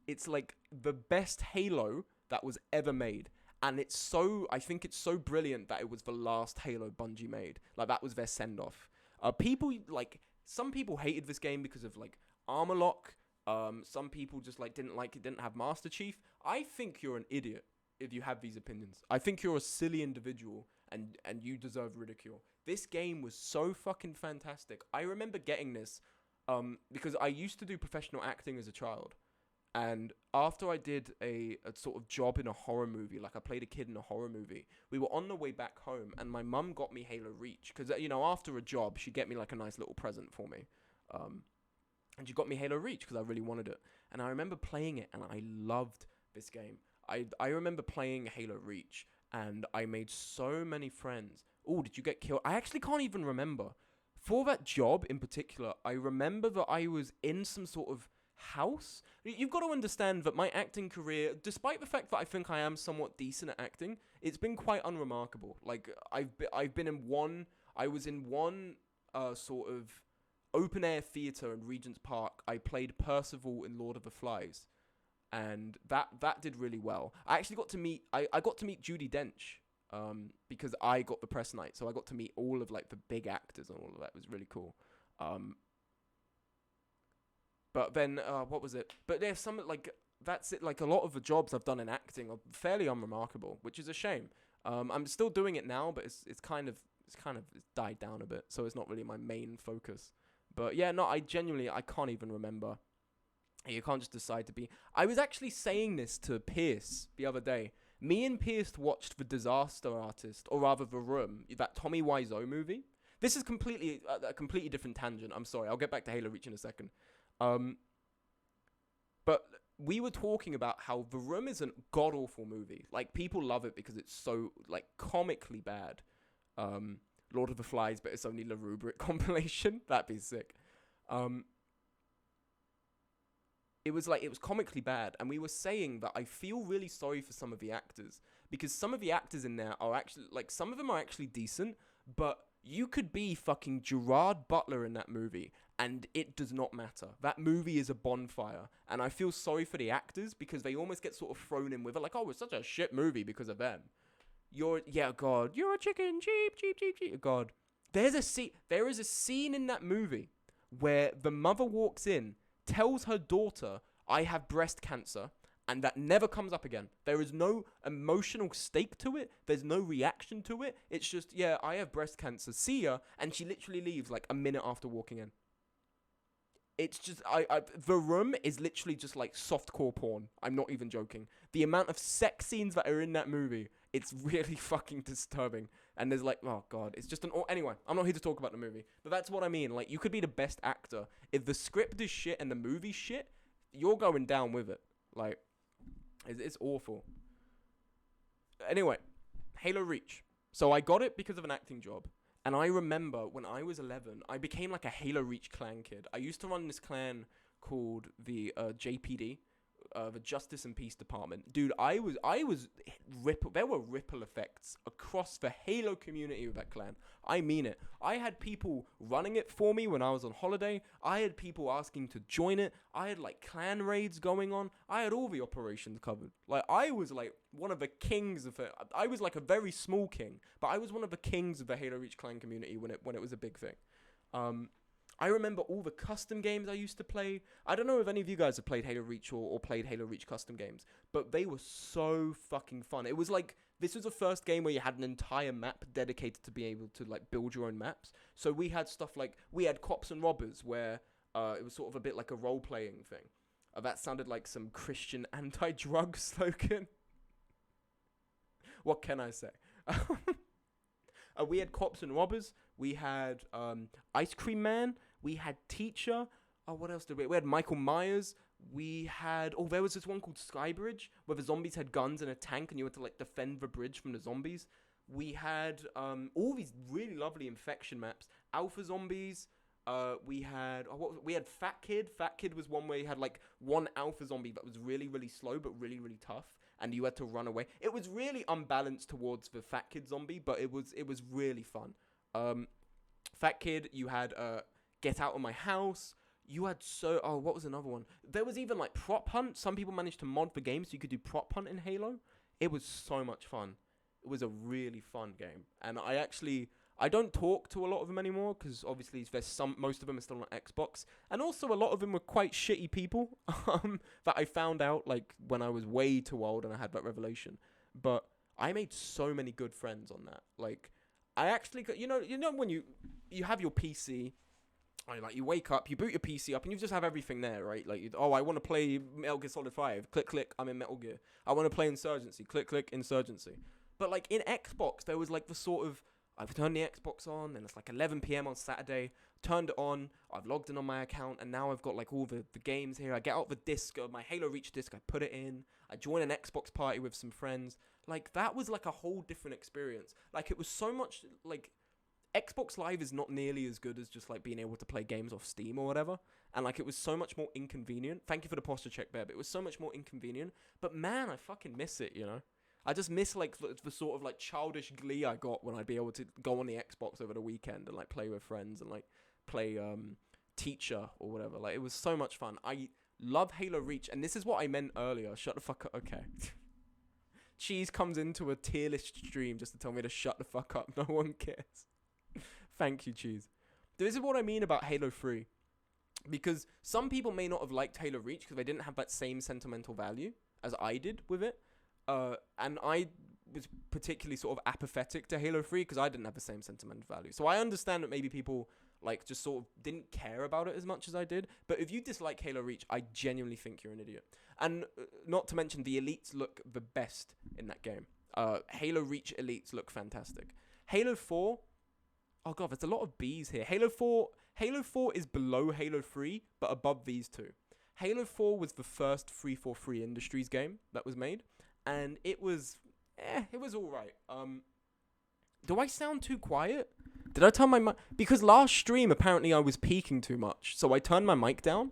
It's like the best Halo that was ever made. And I think it's so brilliant that it was the last Halo Bungie made. Like that was their send off. Some people hated this game because of like armor lock. Some people just like didn't like it, didn't have Master Chief. I think you're an idiot if you have these opinions. I think you're a silly individual. And you deserve ridicule. This game was so fucking fantastic. I remember getting this because I used to do professional acting as a child. And after I did a sort of job in a horror movie, like I played a kid in a horror movie, we were on the way back home, and my mum got me Halo Reach. Because, you know, after a job, she'd get me like a nice little present for me. And she got me Halo Reach because I really wanted it. And I remember playing it, and I loved this game. I remember playing Halo Reach, and I made so many friends. Oh, did you get killed? I actually can't even remember. For that job in particular, I remember that I was in some sort of house. You've got to understand that my acting career, despite the fact that I think I am somewhat decent at acting, it's been quite unremarkable. Like, I've been in one... I was in one sort of open-air theatre in Regent's Park. I played Percival in Lord of the Flies. And that did really well. I actually got to meet I got to meet Judi Dench because I got the press night, so I got to meet all of like the big actors and all of that. It was really cool. But then what was it? But there's some like that's it. Like a lot of the jobs I've done in acting are fairly unremarkable, which is a shame. I'm still doing it now, but it's kind of died down a bit, so it's not really my main focus. But yeah, no, I can't even remember. You can't just decide to be... I was actually saying this to Pierce the other day. Me and Pierce watched The Disaster Artist, or rather The Room, that Tommy Wiseau movie. This is a completely different tangent. I'm sorry. I'll get back to Halo Reach in a second. But we were talking about how The Room is a god awful movie. Like, people love it because it's so like comically bad. Lord of the Flies, but it's only La Rubric compilation. That'd be sick. It was comically bad, and we were saying that I feel really sorry for some of the actors, because some of the actors in there are actually, like, some of them are actually decent, but you could be fucking Gerard Butler in that movie, and it does not matter. That movie is a bonfire, and I feel sorry for the actors because they almost get sort of thrown in with it, like, oh, it's such a shit movie because of them. You're a chicken, cheap. God. There is a scene in that movie where the mother walks in, tells her daughter, I have breast cancer, and that never comes up again. There is no emotional stake to it. There's no reaction to it. It's just, yeah, I have breast cancer. See ya. And she literally leaves like a minute after walking in. It's just, The Room is literally just like softcore porn. I'm not even joking. The amount of sex scenes that are in that movie, it's really fucking disturbing. And there's like, oh god, it's just anyway, I'm not here to talk about the movie. But that's what I mean. Like, you could be the best actor. If the script is shit and the movie's shit, you're going down with it. Like, it's awful. Anyway, Halo Reach. So I got it because of an acting job. And I remember when I was 11, I became like a Halo Reach clan kid. I used to run this clan called the JPD, the Justice and Peace Department. Dude, there were ripple effects across the Halo community with that clan. I mean it. I had people running it for me when I was on holiday. I had people asking to join it. I had like clan raids going on. I had all the operations covered. Like, I was like one of the kings of it. I was like a very small king, but I was one of the kings of the Halo Reach clan community when it was a big thing. I remember all the custom games I used to play. I don't know if any of you guys have played Halo Reach or played Halo Reach custom games, but they were so fucking fun. It was like, this was the first game where you had an entire map dedicated to being able to like build your own maps. So we had stuff like, we had Cops and Robbers, where it was sort of a bit like a role-playing thing. That sounded like some Christian anti-drug slogan. What can I say? We had Cops and Robbers. We had Ice Cream Man. We had Teacher. Oh, what else did we? We had Michael Myers. We had, there was this one called Skybridge, where the zombies had guns and a tank, and you had to like defend the bridge from the zombies. We had all these really lovely infection maps. Alpha Zombies. We had Fat Kid. Fat Kid was one where you had like one alpha zombie that was really, really slow but really, really tough, and you had to run away. It was really unbalanced towards the Fat Kid zombie, but it was really fun. Fat Kid, you had Get Out of My House. You had what was another one? There was even like Prop Hunt. Some people managed to mod the game so you could do Prop Hunt in Halo. It was so much fun. It was a really fun game, and I don't talk to a lot of them anymore because obviously most of them are still on Xbox, and also a lot of them were quite shitty people that I found out like when I was way too old and I had that revelation. But I made so many good friends on that. Like, I actually, you know when you have your PC, like you wake up, you boot your PC up, and you just have everything there, right? Like, I want to play Metal Gear Solid 5, click, I'm in Metal Gear. I want to play Insurgency, click, Insurgency. But like in Xbox, there was like the sort of, I've turned the Xbox on, and it's like 11 p.m. on Saturday, turned it on, I've logged in on my account, and now I've got like all the games here. I get out the disc, my Halo Reach disc, I put it in, I join an Xbox party with some friends. Like, that was like a whole different experience. Like, it was so much, like, Xbox Live is not nearly as good as just like being able to play games off Steam or whatever. And like, it was so much more inconvenient. Thank you for the posture check, babe. It was so much more inconvenient. But man, I fucking miss it, you know? I just miss like the sort of like childish glee I got when I'd be able to go on the Xbox over the weekend and like play with friends and like play Teacher or whatever. Like, it was so much fun. I love Halo Reach, and this is what I meant earlier. Shut the fuck up. Okay. Cheese comes into a tier list stream just to tell me to shut the fuck up. No one cares. Thank you, Cheese. This is what I mean about Halo 3. Because some people may not have liked Halo Reach because they didn't have that same sentimental value as I did with it. And I was particularly sort of apathetic to Halo 3 because I didn't have the same sentimental value. So I understand that maybe people like just sort of didn't care about it as much as I did. But if you dislike Halo Reach, I genuinely think you're an idiot. And not to mention, the elites look the best in that game. Halo Reach elites look fantastic. Halo 4... Oh god, there's a lot of B's here. Halo 4 is below Halo 3, but above these two. Halo 4 was the first 343 Industries game that was made, and it was alright. Do I sound too quiet? Did I turn my mic? Because last stream, apparently I was peaking too much, so I turned my mic down.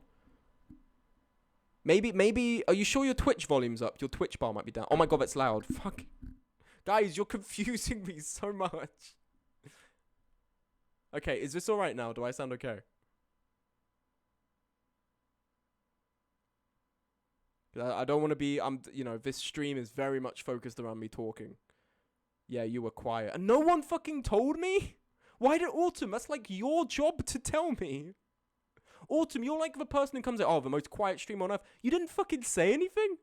Maybe, are you sure your Twitch volume's up? Your Twitch bar might be down. Oh my god, that's loud. Fuck. Guys, you're confusing me so much. Okay, is this alright now? Do I sound okay? I don't want to be, this stream is very much focused around me talking. Yeah, you were quiet. And no one fucking told me? Why did Autumn? That's like your job to tell me. Autumn, you're like the person who comes out, oh, the most quiet stream on earth. You didn't fucking say anything?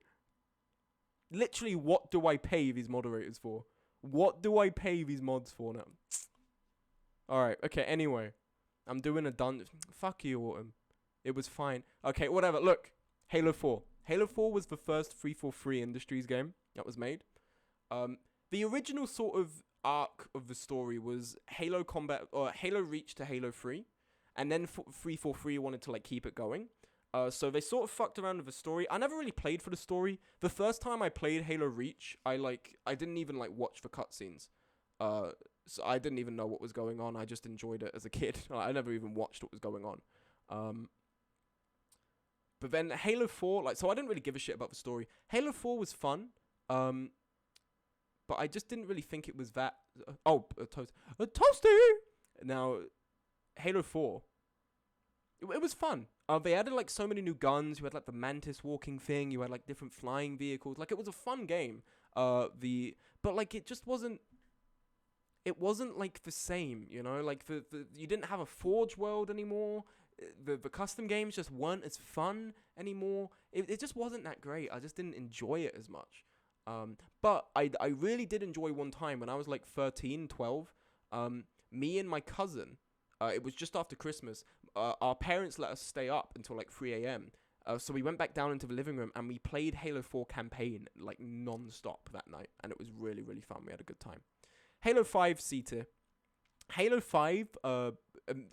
Literally, what do I pay these moderators for? What do I pay these mods for now? Alright, okay, anyway. I'm doing a done. Fuck you, Autumn. It was fine. Okay, whatever. Look, Halo 4. Halo 4 was the first 343 Industries game that was made. The original sort of arc of the story was Halo Combat, or Halo Reach to Halo 3. And then 343 wanted to, like, keep it going. So they sort of fucked around with the story. I never really played for the story. The first time I played Halo Reach, I didn't even, like, watch the cutscenes. So I didn't even know what was going on. I just enjoyed it as a kid. I never even watched what was going on. But then Halo 4, so I didn't really give a shit about the story. Halo 4 was fun. But I just didn't really think it was that... a toasty! Now, Halo 4... It was fun. They added, like, so many new guns. You had, like, the Mantis walking thing. You had, like, different flying vehicles. Like, it was a fun game. But, like, it just wasn't... It wasn't, like, the same, you know? Like, you didn't have a Forge world anymore. The custom games just weren't as fun anymore. It just wasn't that great. I just didn't enjoy it as much. But I really did enjoy one time when I was, like, 13, 12. Me and my cousin... it was just after Christmas. Our parents let us stay up until like 3 a.m. So we went back down into the living room and we played Halo 4 campaign like non-stop that night. And it was really, really fun. We had a good time. Halo 5 C tier. Halo 5,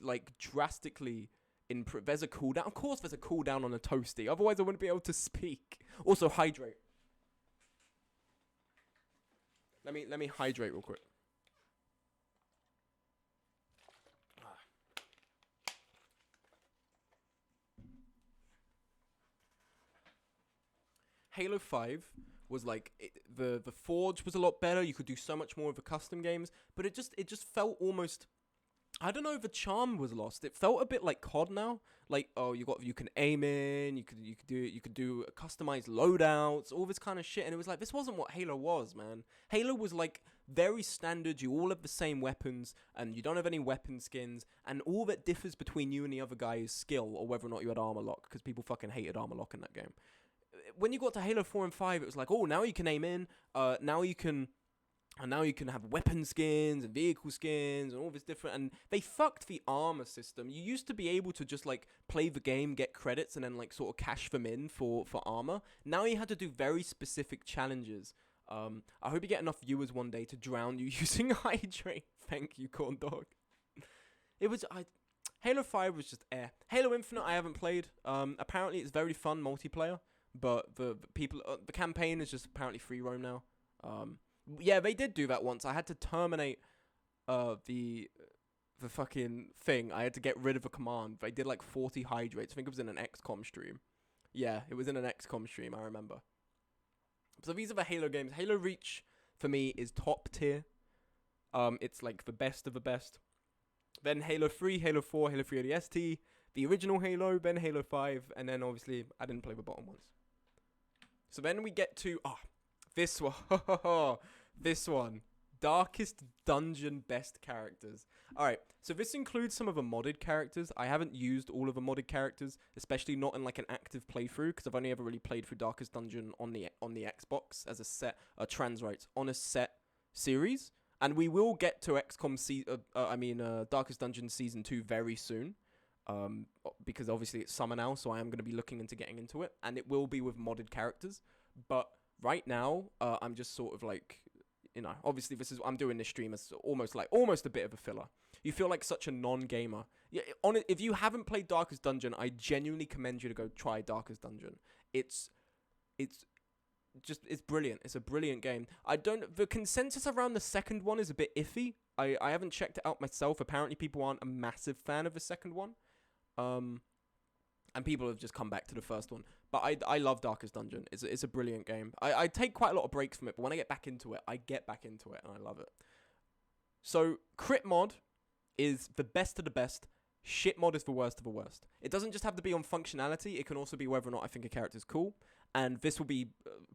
like drastically improved. There's a cooldown. Of course there's a cooldown on a toasty. Otherwise I wouldn't be able to speak. Also, hydrate. Let me hydrate real quick. Halo 5 was like the Forge was a lot better. You could do so much more of the custom games, but it just felt almost, I don't know if the charm was lost. It felt a bit like COD now. Like, oh, you can aim in, you could do customized loadouts, all this kind of shit, and it was like this wasn't what Halo was, man. Halo was like very standard. You all have the same weapons, and you don't have any weapon skins, and all that differs between you and the other guy is skill or whether or not you had armor lock, because people fucking hated armor lock in that game. When you got to Halo 4 and 5, it was like, oh, now you can aim in, now you can have weapon skins and vehicle skins and all this different, and they fucked the armor system. You used to be able to just, like, play the game, get credits, and then, like, sort of cash them in for armor. Now you had to do very specific challenges. I hope you get enough viewers one day to drown you using Hydrate. Thank you, Corn Dog. Halo 5 was just air. Halo Infinite I haven't played. Apparently it's very fun multiplayer. But the campaign is just apparently free roam now. Yeah, they did do that once. I had to terminate the fucking thing. I had to get rid of a command. They did like 40 hydrates. I think it was in an XCOM stream. Yeah, it was in an XCOM stream, I remember. So these are the Halo games. Halo Reach, for me, is top tier. It's like the best of the best. Then Halo 3, Halo 4, Halo 3 ODST, the original Halo, then Halo 5, and then obviously I didn't play the bottom ones. So then we get to, this one. This one. Darkest Dungeon best characters. Alright, so this includes some of the modded characters. I haven't used all of the modded characters, especially not in like an active playthrough, because I've only ever really played through Darkest Dungeon on the Xbox as a set, on a set series. And we will get to Darkest Dungeon Season 2 very soon. Because obviously it's summer now, so I am going to be looking into getting into it, and it will be with modded characters. But right now, I'm just sort of like, obviously I'm doing this stream as almost a bit of a filler. You feel like such a non-gamer. Yeah, if you haven't played Darkest Dungeon, I genuinely commend you to go try Darkest Dungeon. It's brilliant. It's a brilliant game. The consensus around the second one is a bit iffy. I haven't checked it out myself. Apparently people aren't a massive fan of the second one. And people have just come back to the first one. But I love Darkest Dungeon. It's a brilliant game. I take quite a lot of breaks from it, but when I get back into it, and I love it. So, Crit Mod is the best of the best. Shit Mod is the worst of the worst. It doesn't just have to be on functionality. It can also be whether or not I think a character is cool. And this will be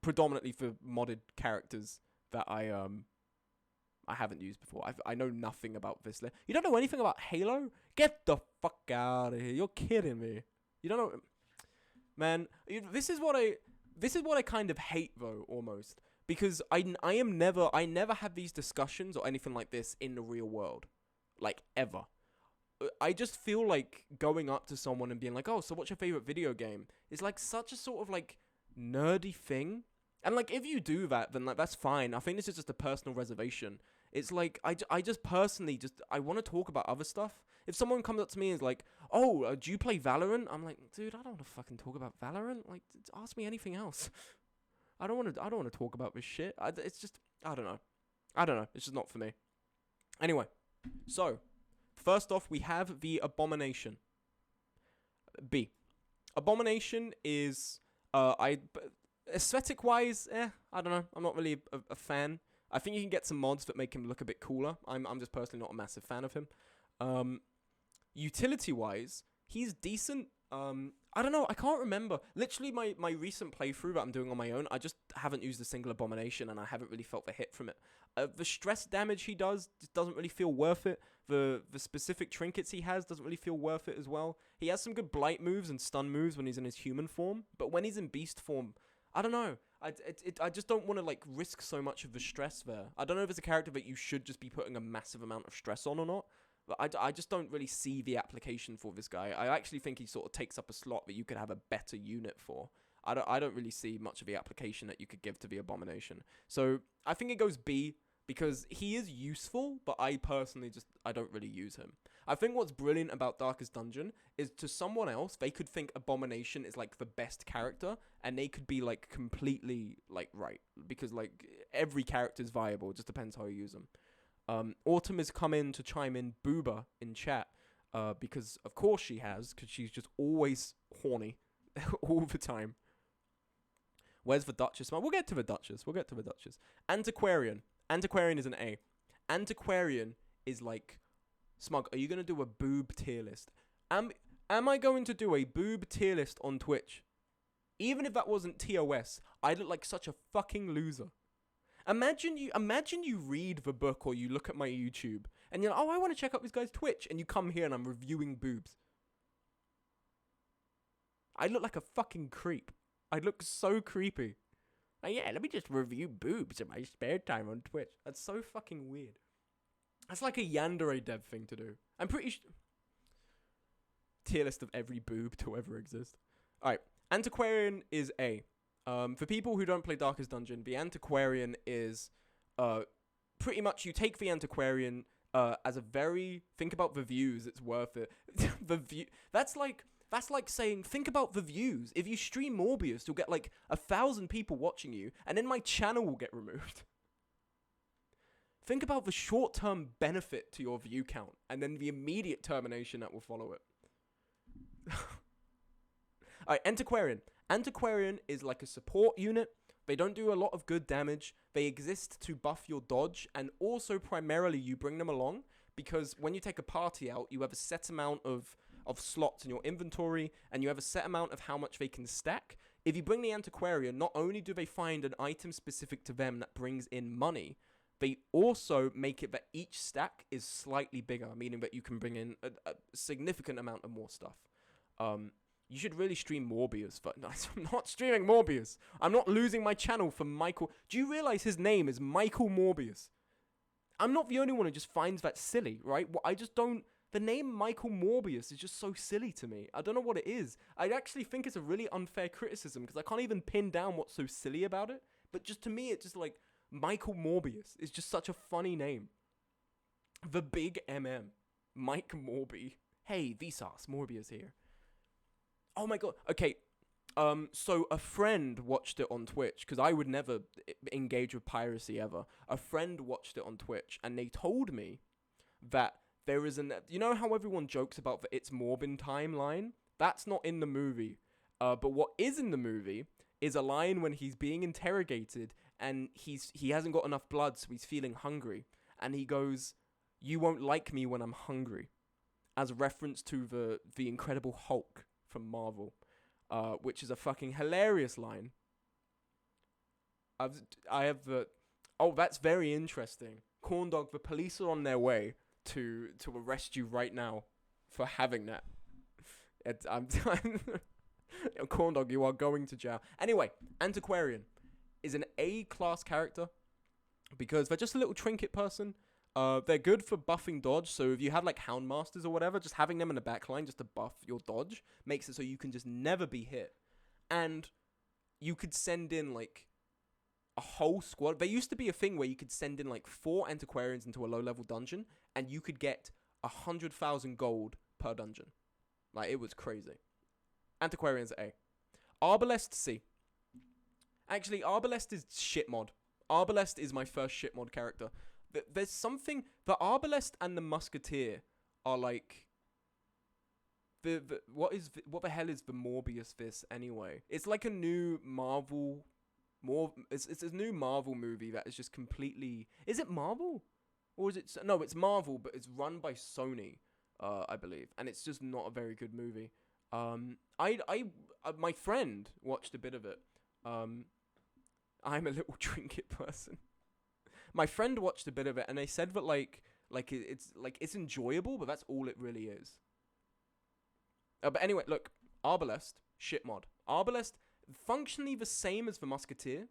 predominantly for modded characters that I haven't used before. I know nothing about this. You don't know anything about Halo? Get the fuck out of here. You're kidding me. You don't know, man. This is what I kind of hate though, almost, because I never have these discussions or anything like this in the real world, like ever. I just feel like going up to someone and being like, "Oh, so what's your favorite video game?" is like such a sort of like nerdy thing. And like if you do that, then like that's fine. I think this is just a personal reservation. It's like I just personally I want to talk about other stuff. If someone comes up to me and is like, "Oh, do you play Valorant?" I'm like, "Dude, I don't want to fucking talk about Valorant. Like, ask me anything else. I don't want to talk about this shit. It's just I don't know. It's just not for me." Anyway, so first off, we have the Abomination. B. Abomination is aesthetic wise, I don't know. I'm not really a fan. I think you can get some mods that make him look a bit cooler. I'm just personally not a massive fan of him. Utility wise, he's decent. I don't know. I can't remember. Literally, my recent playthrough that I'm doing on my own, I just haven't used a single Abomination, and I haven't really felt the hit from it. The stress damage he does just doesn't really feel worth it. The specific trinkets he has doesn't really feel worth it as well. He has some good blight moves and stun moves when he's in his human form, but when he's in beast form, I don't know. I just don't want to like risk so much of the stress there. I don't know if it's a character that you should just be putting a massive amount of stress on or not. But I just don't really see the application for this guy. I actually think he sort of takes up a slot that you could have a better unit for. I don't really see much of the application that you could give to the Abomination. So I think it goes B because he is useful, but I personally I don't really use him. I think what's brilliant about Darkest Dungeon is to someone else, they could think Abomination is like the best character and they could be like completely like right because like every character is viable. It just depends how you use them. Autumn has come in to chime in booba in chat because of course she has, because she's just always horny all the time. Where's the Duchess? We'll get to the Duchess. Antiquarian. Antiquarian is an A. Antiquarian is like, Smug, are you going to do a boob tier list? Am I going to do a boob tier list on Twitch? Even if that wasn't TOS, I'd look like such a fucking loser. Imagine you read the book or you look at my YouTube and you're like, oh, I want to check out this guy's Twitch, and you come here and I'm reviewing boobs. I look like a fucking creep. I look so creepy. Oh, yeah, let me just review boobs in my spare time on Twitch. That's so fucking weird. That's like a Yandere dev thing to do. I'm pretty sure. Tier list of every boob to ever exist. Alright, Antiquarian is A. For people who don't play Darkest Dungeon, the Antiquarian is pretty much you take the Antiquarian as a very, think about the views, it's worth it. That's like saying, think about the views. If you stream Morbius, you'll get like 1,000 people watching you, and then my channel will get removed. Think about the short-term benefit to your view count, and then the immediate termination that will follow it. Alright, Antiquarian. Antiquarian is like a support unit. They don't do a lot of good damage. They exist to buff your dodge, and also primarily you bring them along because when you take a party out, you have a set amount of slots in your inventory, and you have a set amount of how much they can stack. If you bring the Antiquarian, not only do they find an item specific to them that brings in money, they also make it that each stack is slightly bigger, meaning that you can bring in a significant amount of more stuff. You should really stream Morbius, but I'm not streaming Morbius. I'm not losing my channel for Michael. Do you realize his name is Michael Morbius? I'm not the only one who just finds that silly, right? I just don't. The name Michael Morbius is just so silly to me. I don't know what it is. I actually think it's a really unfair criticism because I can't even pin down what's so silly about it. But just to me, it's just like, Michael Morbius is just such a funny name. The Big MM. Mike Morby. Hey, Vsauce, Morbius here. Oh my god. Okay. So a friend watched it on Twitch, because I would never engage with piracy ever. A friend watched it on Twitch, and they told me that there is you know how everyone jokes about the It's Morbin timeline? That's not in the movie. But what is in the movie is a line when he's being interrogated, and he hasn't got enough blood, so he's feeling hungry. And he goes, "You won't like me when I'm hungry," as a reference to the Incredible Hulk from Marvel, which is a fucking hilarious line. I have the... Oh, that's very interesting. Corndog, the police are on their way to arrest you right now for having that. Corndog, you are going to jail. Anyway, Antiquarian is an A-class character because they're just a little trinket person. They're good for buffing dodge, so if you have like Houndmasters or whatever, just having them in the backline just to buff your dodge makes it so you can just never be hit. And you could send in like a whole squad. There used to be a thing where you could send in like 4 Antiquarians into a low-level dungeon, and you could get 100,000 gold per dungeon. Like, it was crazy. Antiquarians A. Arbalest C. Actually, Arbalest is shit mod. Arbalest is my first shit mod character. There's something... The Arbalest and the Musketeer are like... What the hell is the Morbius this anyway? It's like a new Marvel... It's a new Marvel movie that is just completely... Is it Marvel? Or is it... No, it's Marvel, but it's run by Sony, I believe. And it's just not a very good movie. My friend watched a bit of it. I'm a little trinket person. My friend watched a bit of it, and they said that it's enjoyable, but that's all it really is. But anyway, look, Arbalest, shit mod. Arbalest, functionally the same as the Musketeer,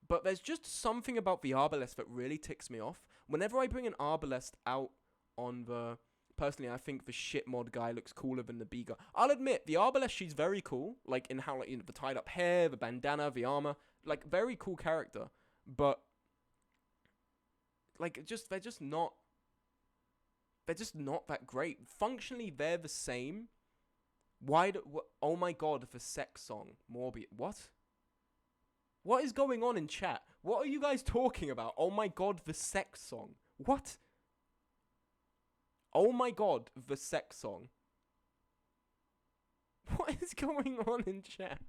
but there's just something about the Arbalest that really ticks me off. Whenever I bring an Arbalest out on the... Personally, I think the shit mod guy looks cooler than the B guy. I'll admit, the Arbalest, she's very cool. Like, in how, like, you know, the tied up hair, the bandana, the armor. Like, very cool character. But, like, they're just not that great. Functionally, they're the same. Oh my god, the sex song. Morbius. What? What is going on in chat? What are you guys talking about? Oh my god, the sex song. What? Oh my god, the sex song. What is going on in chat?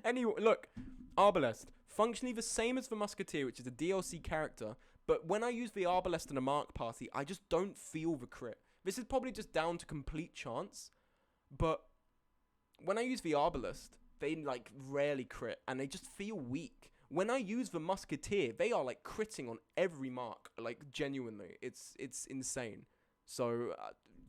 Anyway, look, Arbalest, functionally the same as the Musketeer, which is a DLC character, but when I use the Arbalest in a Mark party, I just don't feel the crit. This is probably just down to complete chance, but when I use the Arbalest, they like rarely crit, and they just feel weak. When I use the Musketeer, they are like critting on every mark, like genuinely. It's insane. So,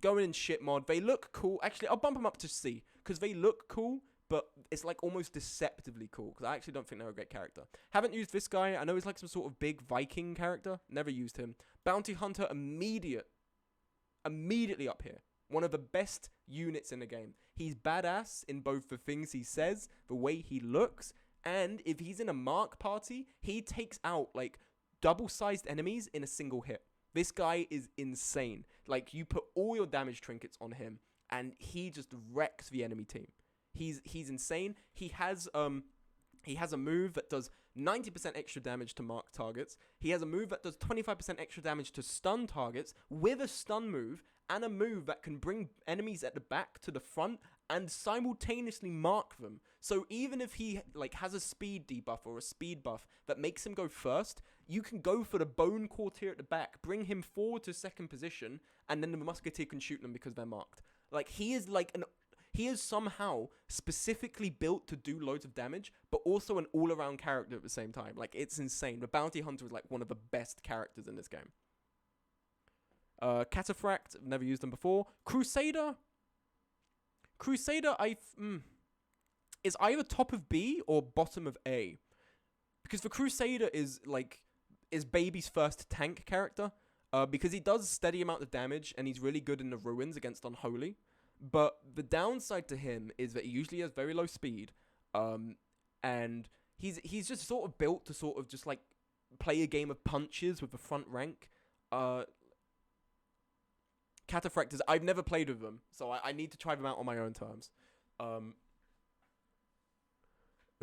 going in shit mod, they look cool. Actually, I'll bump them up to C, because they look cool, but it's like almost deceptively cool, because I actually don't think they're a great character. Haven't used this guy. I know he's like some sort of big Viking character. Never used him. Bounty Hunter, immediately up here. One of the best units in the game. He's badass in both the things he says, the way he looks, and if he's in a Mark party, he takes out, like, double-sized enemies in a single hit. This guy is insane. Like, you put all your damage trinkets on him, and he just wrecks the enemy team. He's insane. He has a move that does 90% extra damage to mark targets. He has a move that does 25% extra damage to stun targets with a stun move, and a move that can bring enemies at the back to the front and simultaneously mark them. So even if he like has a speed debuff or a speed buff that makes him go first, you can go for the Bone Courtier at the back, bring him forward to second position, and then the Musketeer can shoot them because they're marked. Like, he is somehow specifically built to do loads of damage, but also an all-around character at the same time. Like, it's insane. The Bounty Hunter is like one of the best characters in this game. Cataphract, I've never used them before. Crusader is either top of B or bottom of A. Because the Crusader is Baby's first tank character. Because he does a steady amount of damage, and he's really good in the ruins against Unholy. But the downside to him is that he usually has very low speed, and he's just sort of built to sort of just like play a game of punches with the front rank. Cataphractors, I've never played with them, so I need to try them out on my own terms.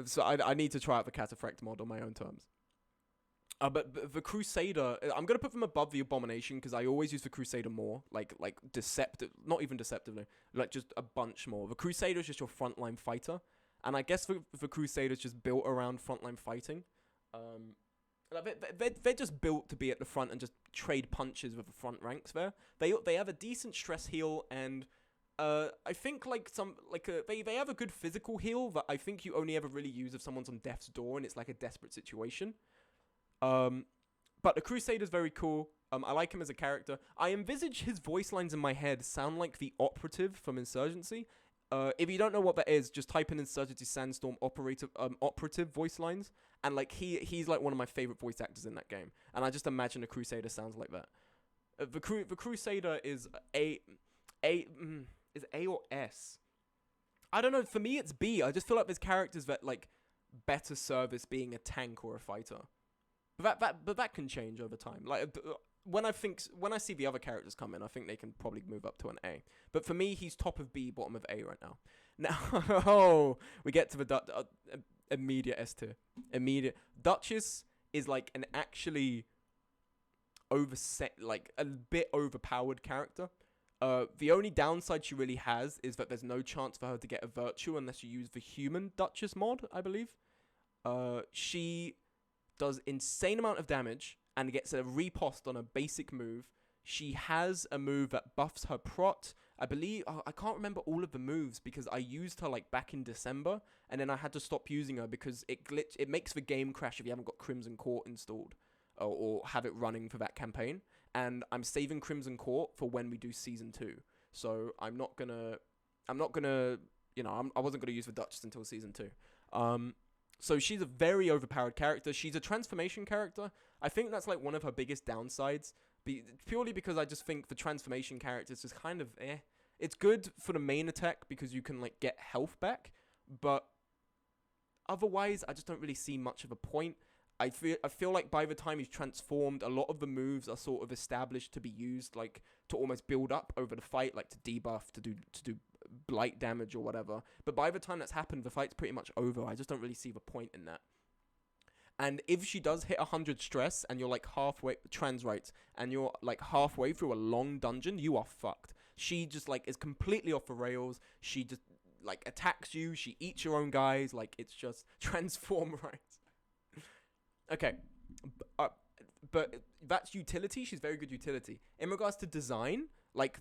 So I need to try out the Cataphract mod on my own terms. But the Crusader, I'm gonna put them above the Abomination because I always use the Crusader more, like deceptive, not even deceptively, like just a bunch more. The Crusader is just your frontline fighter, and I guess the Crusader is just built around frontline fighting. They're just built to be at the front and just trade punches with the front ranks. They have a decent stress heal, and I think they have a good physical heal that I think you only ever really use if someone's on death's door and it's like a desperate situation. But the Crusader's very cool. I like him as a character. I envisage his voice lines in my head sound like the operative from Insurgency. If you don't know what that is, just type in Insurgency Sandstorm operative voice lines, and like he's like one of my favorite voice actors in that game. And I just imagine the Crusader sounds like that. The Crusader is is A or S. I don't know. For me, it's B. I just feel like there's characters that like better service being a tank or a fighter. But that can change over time. Like when I see the other characters come in, I think they can probably move up to an A. But for me, he's top of B, bottom of A right now. Now, we get to the immediate S tier. Immediate Duchess is like an actually a bit overpowered character. The only downside she really has is that there's no chance for her to get a virtue unless you use the human Duchess mod, I believe. She does insane amount of damage and gets a riposte on a basic move. She has a move that buffs her prot. I believe, I can't remember all of the moves because I used her like back in December and then I had to stop using her because it makes the game crash if you haven't got Crimson Court installed or have it running for that campaign. And I'm saving Crimson Court for when we do Season 2. So I wasn't gonna use the Duchess until Season 2. So she's a very overpowered character. She's a transformation character. I think that's like one of her biggest downsides. Purely because I just think the transformation characters is kind of eh. It's good for the main attack because you can like get health back. But otherwise, I just don't really see much of a point. I feel like by the time he's transformed, a lot of the moves are sort of established to be used like to almost build up over the fight, like to debuff, to do blight damage or whatever. But by the time that's happened, the fight's pretty much over. I just don't really see the point in that. And if she does hit 100 stress and you're like halfway trans rights and you're like halfway through a long dungeon, you are fucked. She just like is completely off the rails. She just like attacks you. She eats your own guys. Like it's just transform rights. Okay, but that's utility. She's very good utility. In regards to design, like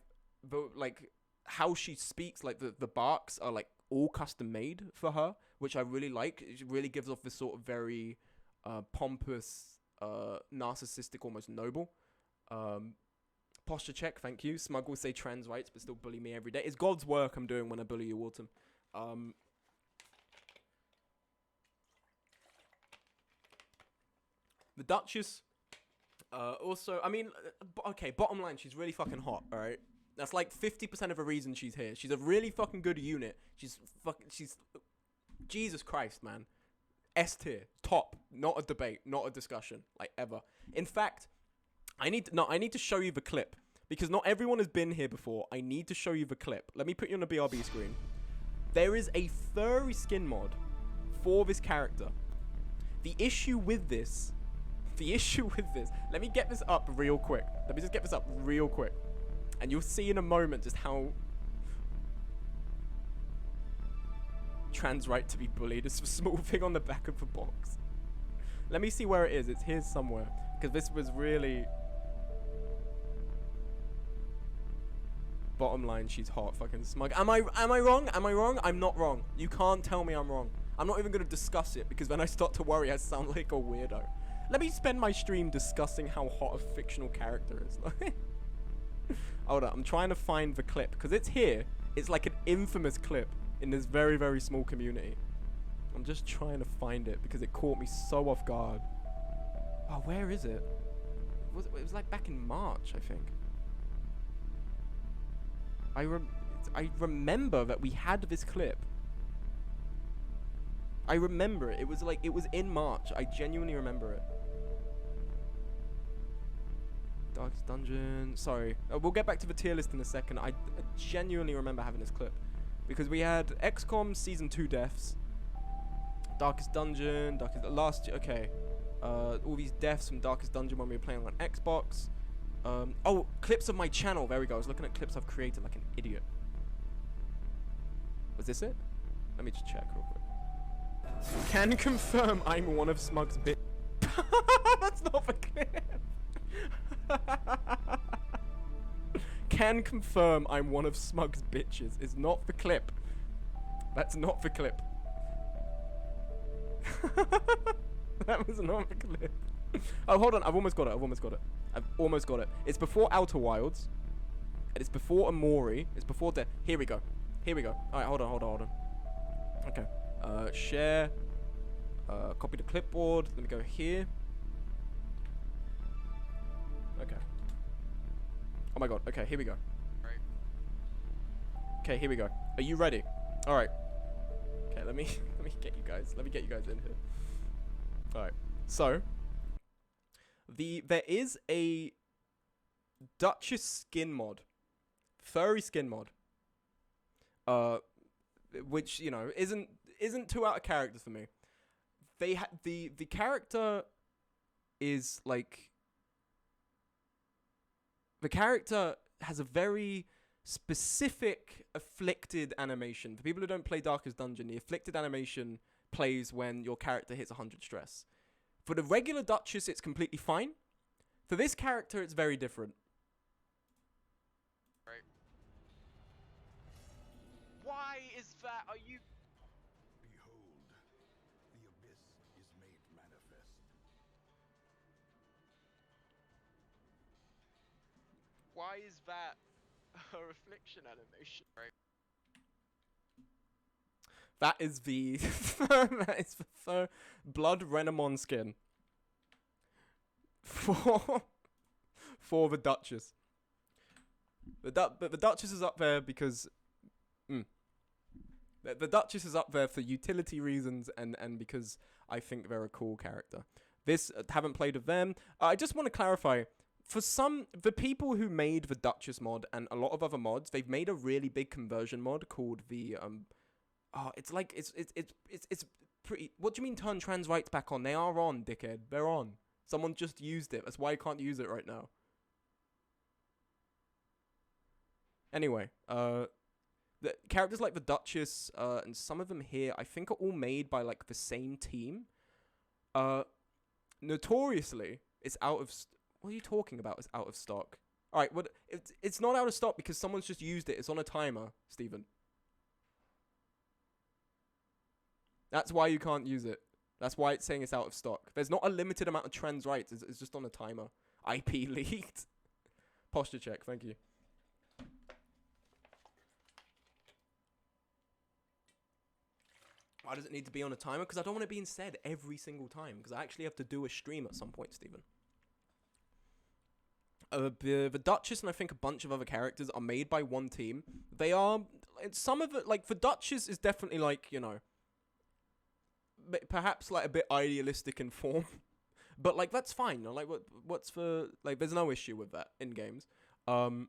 how she speaks, like the barks are like all custom made for her, which I really like. It really gives off this sort of very pompous, narcissistic, almost noble. Posture check, thank you. Smug will say trans rights, but still bully me every day. It's God's work I'm doing when I bully you, Autumn. The Duchess, also, I mean, okay, bottom line, she's really fucking hot, alright? That's like 50% of the reason she's here. She's a really fucking good unit. She's Jesus Christ, man. S tier, top, not a debate, not a discussion, like ever. In fact, I need to show you the clip because not everyone has been here before. I need to show you the clip. Let me put you on the BRB screen. There is a furry skin mod for this character. The issue with this, let me get this up real quick. Let me just get this up real quick. And you'll see in a moment just how trans right to be bullied. It's a small thing on the back of the box. Let me see where it is. It's here somewhere. Because this was really... Bottom line, she's hot. Fucking smug. Am I wrong? Am I wrong? I'm not wrong. You can't tell me I'm wrong. I'm not even going to discuss it because when I start to worry, I sound like a weirdo. Let me spend my stream discussing how hot a fictional character is. Hold on, I'm trying to find the clip because it's here. It's like an infamous clip in this very, very small community. I'm just trying to find it because it caught me so off guard. Oh, where is it? It was like back in March, I think. I remember that we had this clip. I remember it. It was in March. I genuinely remember it. Darkest Dungeon. Sorry. We'll get back to the tier list in a second. I genuinely remember having this clip. Because we had XCOM Season 2 deaths. Darkest Dungeon. Okay. All these deaths from Darkest Dungeon when we were playing on Xbox. Oh, clips of my channel. There we go. I was looking at clips I've created like an idiot. Was this it? Let me just check real quick. Can confirm I'm one of Smug's bit. That's not the clip. Can confirm I'm one of Smug's bitches is not the clip. That's not the clip. That was not the clip. Oh, hold on. I've almost got it. It's before Outer Wilds. And it's before Amori. It's before Death. Here we go. Alright, hold on. Okay. Share. Copy the clipboard. Let me go here. Okay. Oh my god. Okay, here we go. Right. Okay, here we go. Are you ready? Alright. Okay, let me get you guys. Let me get you guys in here. Alright. So there is a Duchess skin mod. Furry skin mod. Which, you know, isn't too out of character for me. The character is like, the character has a very specific afflicted animation. For people who don't play Darkest Dungeon, the afflicted animation plays when your character hits 100 stress. For the regular Duchess, it's completely fine. For this character, it's very different. Right. Why is that? Are you? Behold, the abyss is made manifest. Why is that a reflection animation? Right. That is the Blood Renamon skin for the Duchess. But the Duchess is up there because the Duchess is up there for utility reasons and because I think they're a cool character. This haven't played with them. I just want to clarify. For the people who made the Duchess mod and a lot of other mods, they've made a really big conversion mod called the it's pretty. What do you mean turn trans rights back on? They are on, dickhead. They're on. Someone just used it. That's why I can't use it right now. Anyway, the characters like the Duchess and some of them here, I think, are all made by like the same team. Notoriously, it's out of. What are you talking about? It's out of stock. All right, what? It's not out of stock because someone's just used it. It's on a timer, Steven. That's why you can't use it. That's why it's saying it's out of stock. There's not a limited amount of trans rights. It's just on a timer. IP leaked. Posture check. Thank you. Why does it need to be on a timer? Because I don't want it being said every single time. Because I actually have to do a stream at some point, Steven. The Duchess and I think a bunch of other characters are made by one team. They are... Some of it... Like, the Duchess is definitely like, you know... Perhaps like a bit idealistic in form, but like that's fine. Like what's for like? There's no issue with that in games. But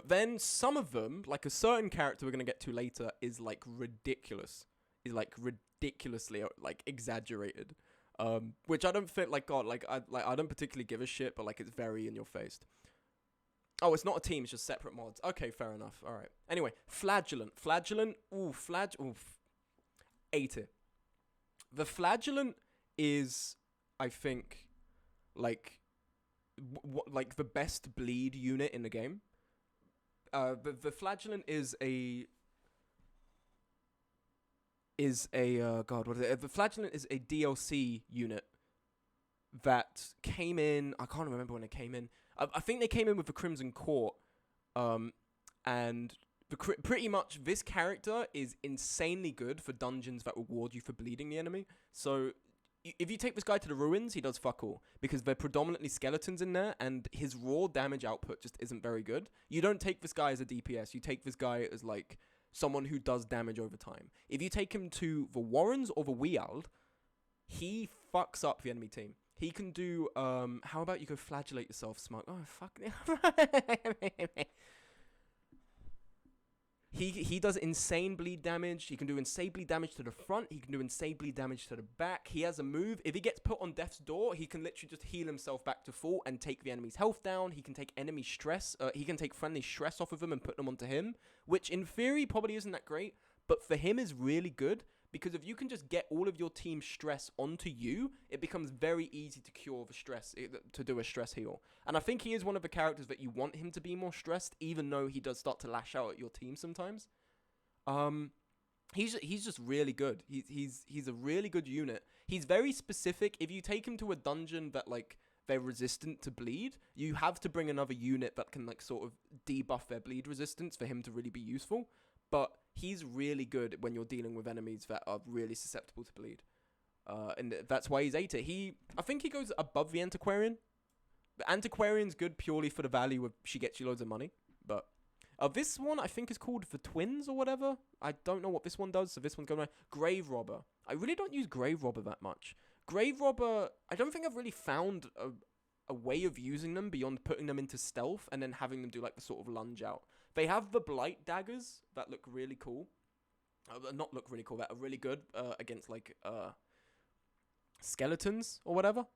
then some of them, like a certain character we're gonna get to later, is like ridiculous. Is like ridiculously like exaggerated. Which I don't think like God. I don't particularly give a shit, but like it's very in your face. Oh, it's not a team. It's just separate mods. Okay, fair enough. All right. Anyway, Flagellant. Ooh, ate it. The Flagellant is, I think, like, like the best bleed unit in the game. The Flagellant is a God, what is it? The Flagellant is a DLC unit that came in. I can't remember when it came in. I think they came in with the Crimson Court, and. Pretty much, this character is insanely good for dungeons that reward you for bleeding the enemy. So, if you take this guy to the ruins, he does fuck all. Because they're predominantly skeletons in there, and his raw damage output just isn't very good. You don't take this guy as a DPS, you take this guy as, like, someone who does damage over time. If you take him to the Warrens or the Weald, he fucks up the enemy team. He can do, how about you go flagellate yourself, Smug? Oh, fuck. He does insane bleed damage. He can do insane bleed damage to the front. He can do insane bleed damage to the back. He has a move. If he gets put on death's door, he can literally just heal himself back to full and take the enemy's health down. He can take enemy stress. He can take friendly stress off of them and put them onto him, which in theory probably isn't that great, but for him is really good. Because if you can just get all of your team's stress onto you, it becomes very easy to cure the stress, to do a stress heal. And I think he is one of the characters that you want him to be more stressed, even though he does start to lash out at your team sometimes. He's just really good. He's a really good unit. He's very specific. If you take him to a dungeon that like they're resistant to bleed, you have to bring another unit that can like sort of debuff their bleed resistance for him to really be useful. But he's really good when you're dealing with enemies that are really susceptible to bleed. And that's why he's 80. I think he goes above the Antiquarian. The Antiquarian's good purely for the value of she gets you loads of money. But this one I think is called the Twins or whatever. I don't know what this one does, so this one's going on. Grave Robber. I really don't use Grave Robber that much. Grave Robber, I don't think I've really found a way of using them beyond putting them into stealth and then having them do like the sort of lunge out. They have the Blight daggers that look really cool. Not look really cool, that are really good against like skeletons or whatever.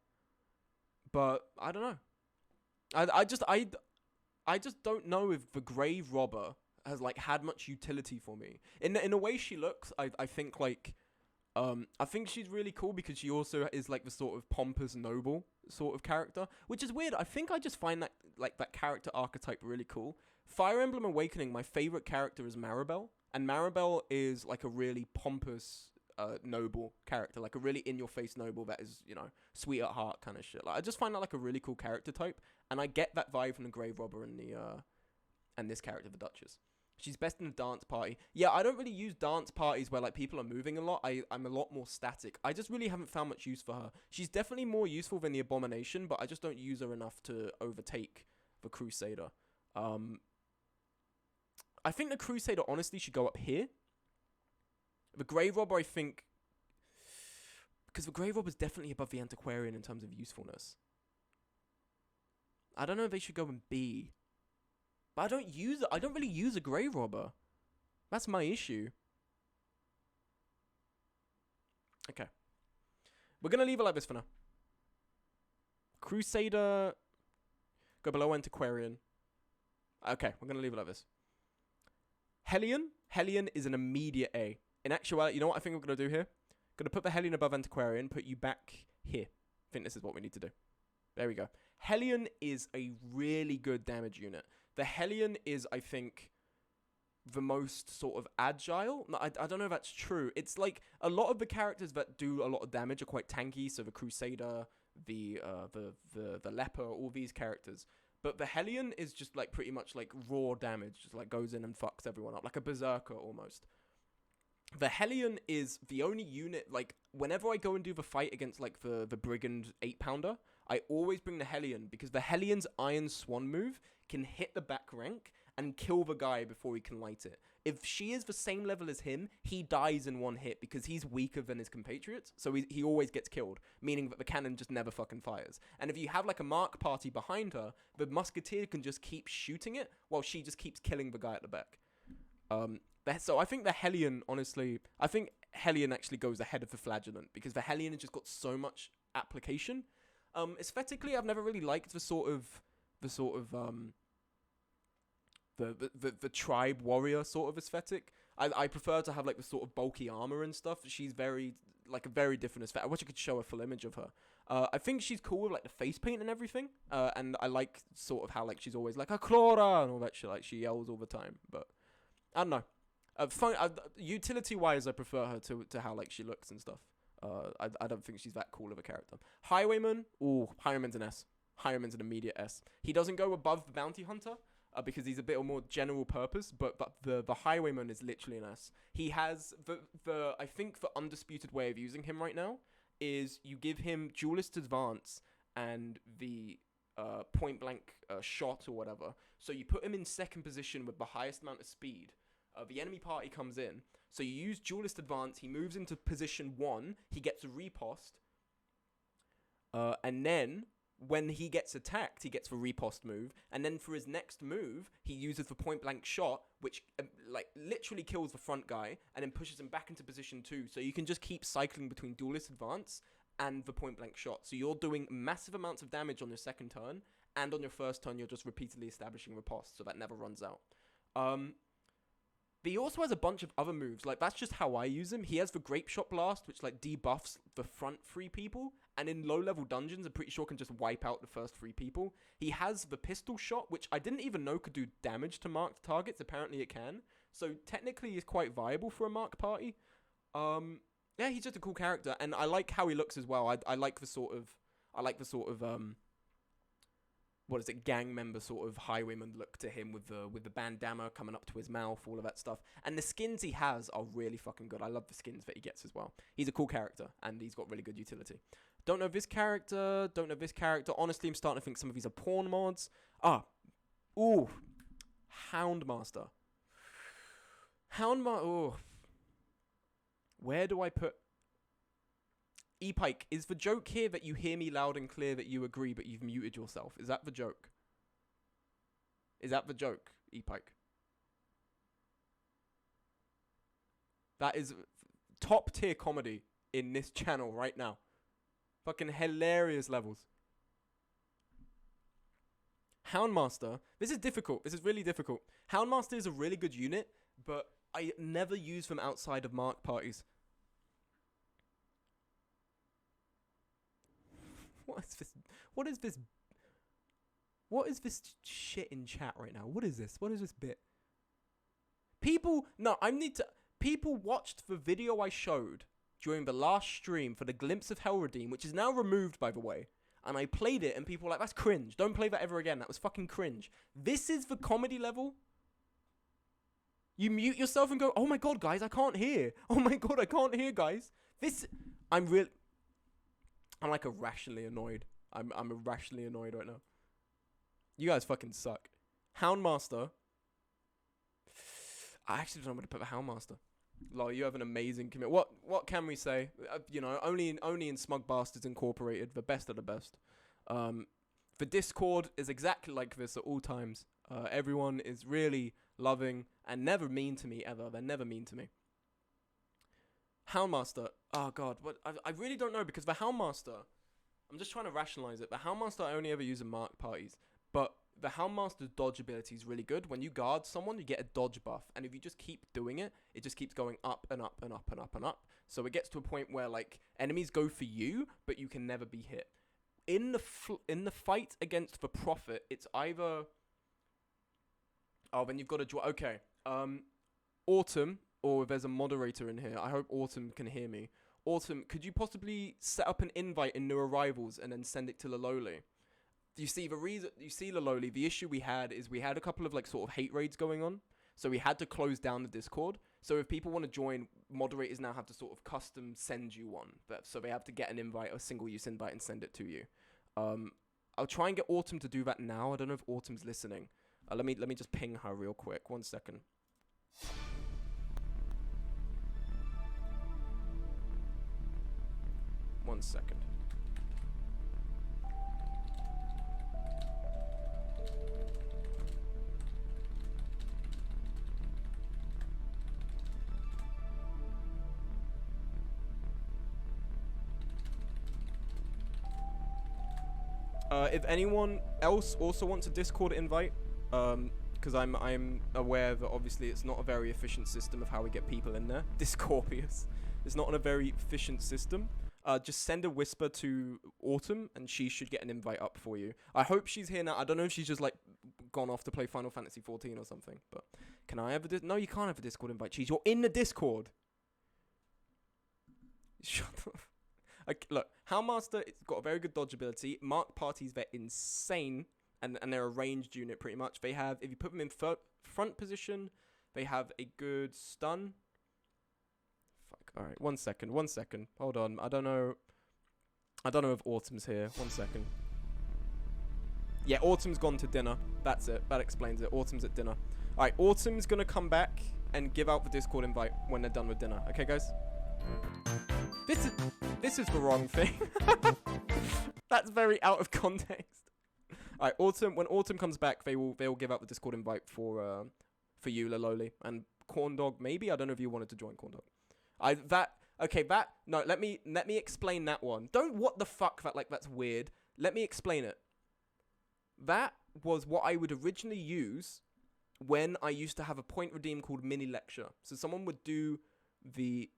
But I don't know. I just don't know if the Grave Robber has like had much utility for me. In the way she looks, I think like I think she's really cool because she also is like the sort of pompous noble sort of character, which is weird. I think I just find that like that character archetype really cool. Fire Emblem Awakening, my favorite character is Maribel, and Maribel is like a really pompous noble character, like a really in-your-face noble that is, you know, sweet at heart kind of shit. Like I just find that like a really cool character type, and I get that vibe from the Grave Robber and this character, the Duchess. She's best in a dance party. Yeah, I don't really use dance parties where like people are moving a lot. I'm a lot more static. I just really haven't found much use for her. She's definitely more useful than the Abomination, but I just don't use her enough to overtake the Crusader. I think the Crusader honestly should go up here. The Grave Robber, I think, because the Grave Robber is definitely above the Antiquarian in terms of usefulness. I don't know if they should go in B. But I don't really use a Grave Robber. That's my issue. Okay. We're going to leave it like this for now. Crusader. Go below Antiquarian. Okay, we're going to leave it like this. Hellion. Hellion is an immediate A. In actuality, you know what I think we're going to do here? Going to put the Hellion above Antiquarian, put you back here. I think this is what we need to do. There we go. Hellion is a really good damage unit. The Hellion is, I think, the most sort of agile. I don't know if that's true. It's like a lot of the characters that do a lot of damage are quite tanky. So the Crusader, the Leper, all these characters. But the Hellion is just like pretty much like raw damage. Just like goes in and fucks everyone up. Like a Berserker almost. The Hellion is the only unit, like, whenever I go and do the fight against, like, the Brigand 8-pounder, I always bring the Hellion, because the Hellion's Iron Swan move can hit the back rank and kill the guy before he can light it. If she is the same level as him, he dies in one hit, because he's weaker than his compatriots, so he always gets killed, meaning that the cannon just never fucking fires. And if you have, like, a mark party behind her, the Musketeer can just keep shooting it, while she just keeps killing the guy at the back. So I think the Hellion, honestly, I think Hellion actually goes ahead of the Flagellant because the Hellion has just got so much application. Aesthetically, I've never really liked the tribe warrior sort of aesthetic. I prefer to have like the sort of bulky armor and stuff. She's very like a very different aesthetic. I wish I could show a full image of her. I think she's cool with like the face paint and everything. And I like sort of how like she's always like a Clora and all that shit. Like she yells all the time, but I don't know. Utility-wise, I prefer her to how like she looks and stuff. I don't think she's that cool of a character. Highwayman, Highwayman's an S. Highwayman's an immediate S. He doesn't go above the Bounty Hunter because he's a bit more general purpose, but the Highwayman is literally an S. He has I think the undisputed way of using him right now is you give him Duelist Advance and the point blank shot or whatever. So you put him in second position with the highest amount of speed. The enemy party comes in, so you use Duelist Advance, he moves into position 1, he gets a riposte, And then when he gets attacked, he gets the riposte move, and then for his next move, he uses the point blank shot, which like literally kills the front guy, and then pushes him back into position 2. So you can just keep cycling between duelist advance and the point blank shot. So you're doing massive amounts of damage on your second turn, and on your first turn, you're just repeatedly establishing riposte, so that never runs out. But he also has a bunch of other moves. Like, that's just how I use him. He has the Grape Shot Blast, which, like, debuffs the front 3 people. And in low-level dungeons, I'm pretty sure can just wipe out the first 3 people. He has the Pistol Shot, which I didn't even know could do damage to marked targets. Apparently it can. So, technically, he's quite viable for a mark party. Yeah, he's just a cool character. And I like how he looks as well. I like the sort of... what is it, gang member sort of highwayman look to him with the bandana coming up to his mouth, all of that stuff. And the skins he has are really fucking good. I love the skins that he gets as well. He's a cool character, and he's got really good utility. Don't know this character. Honestly, I'm starting to think some of these are porn mods. Houndmaster. Where do I put... E-Pike, is the joke here that you hear me loud and clear that you agree, but you've muted yourself? Is that the joke? E-Pike? That is top tier comedy in this channel right now. Fucking hilarious levels. Houndmaster. This is difficult. This is really difficult. Houndmaster is a really good unit, but I never use them outside of mark parties. What is this shit in chat right now? What is this bit? People watched the video I showed during the last stream for the Glimpse of Helredeem, which is now removed, by the way. And I played it, and people were like, that's cringe. Don't play that ever again. That was fucking cringe. This is the comedy level? You mute yourself and go, oh my god, guys, I can't hear. Oh my god, I can't hear, guys. I'm like irrationally annoyed. I'm irrationally annoyed right now. You guys fucking suck. Houndmaster. I actually don't know where to put the Houndmaster. Lol, you have an amazing commit. What can we say? Only in Smug Bastards Incorporated, the best of the best. The Discord is exactly like this at all times. Everyone is really loving and never mean to me ever. They're never mean to me. Houndmaster. Oh god, I really don't know, because the Houndmaster, I'm just trying to rationalize it. The Houndmaster I only ever use in mark parties, but the Houndmaster's dodge ability is really good. When you guard someone, you get a dodge buff, and if you just keep doing it, it just keeps going up and up and up and up and up. So it gets to a point where like enemies go for you, but you can never be hit. In the fight against the Prophet, it's either then you've got to draw. Okay, Autumn. Or there's a moderator in here. I hope Autumn can hear me. Autumn, could you possibly set up an invite in new arrivals and then send it to Lololi? You see, Lololi, the issue we had is we had a couple of like sort of hate raids going on. So we had to close down the Discord. So if people want to join, moderators now have to sort of custom send you one. So they have to get an invite, a single use invite, and send it to you. I'll try and get Autumn to do that now. I don't know if Autumn's listening. Let me just ping her real quick. 1 second. One second. If anyone else also wants a Discord invite, because I'm aware that obviously it's not a very efficient system of how we get people in there. Discorpius. It's not a very efficient system. Just send a whisper to Autumn, and she should get an invite up for you. I hope she's here now. I don't know if she's just, like, gone off to play Final Fantasy 14 or something. But can I have a... No, you can't have a Discord invite, Cheese. You're in the Discord. Shut up. Okay, look, Houndmaster, it's got a very good dodge ability. Mark parties, they're insane, and they're a ranged unit, pretty much. They have... If you put them in front position, they have a good stun. All right, 1 second. Hold on. I don't know if Autumn's here. 1 second. Yeah, Autumn's gone to dinner. That's it. That explains it. Autumn's at dinner. All right, Autumn's going to come back and give out the Discord invite when they're done with dinner. Okay, guys? This is the wrong thing. That's very out of context. All right, Autumn. When Autumn comes back, they'll give out the Discord invite for you, Laloli, and Corn Dog. Maybe I don't know if you wanted to join Corn Dog. No. Let me explain that one. Don't what the fuck that that's weird. Let me explain it. That was what I would originally use when I used to have a point redeem called mini lecture. So someone would do the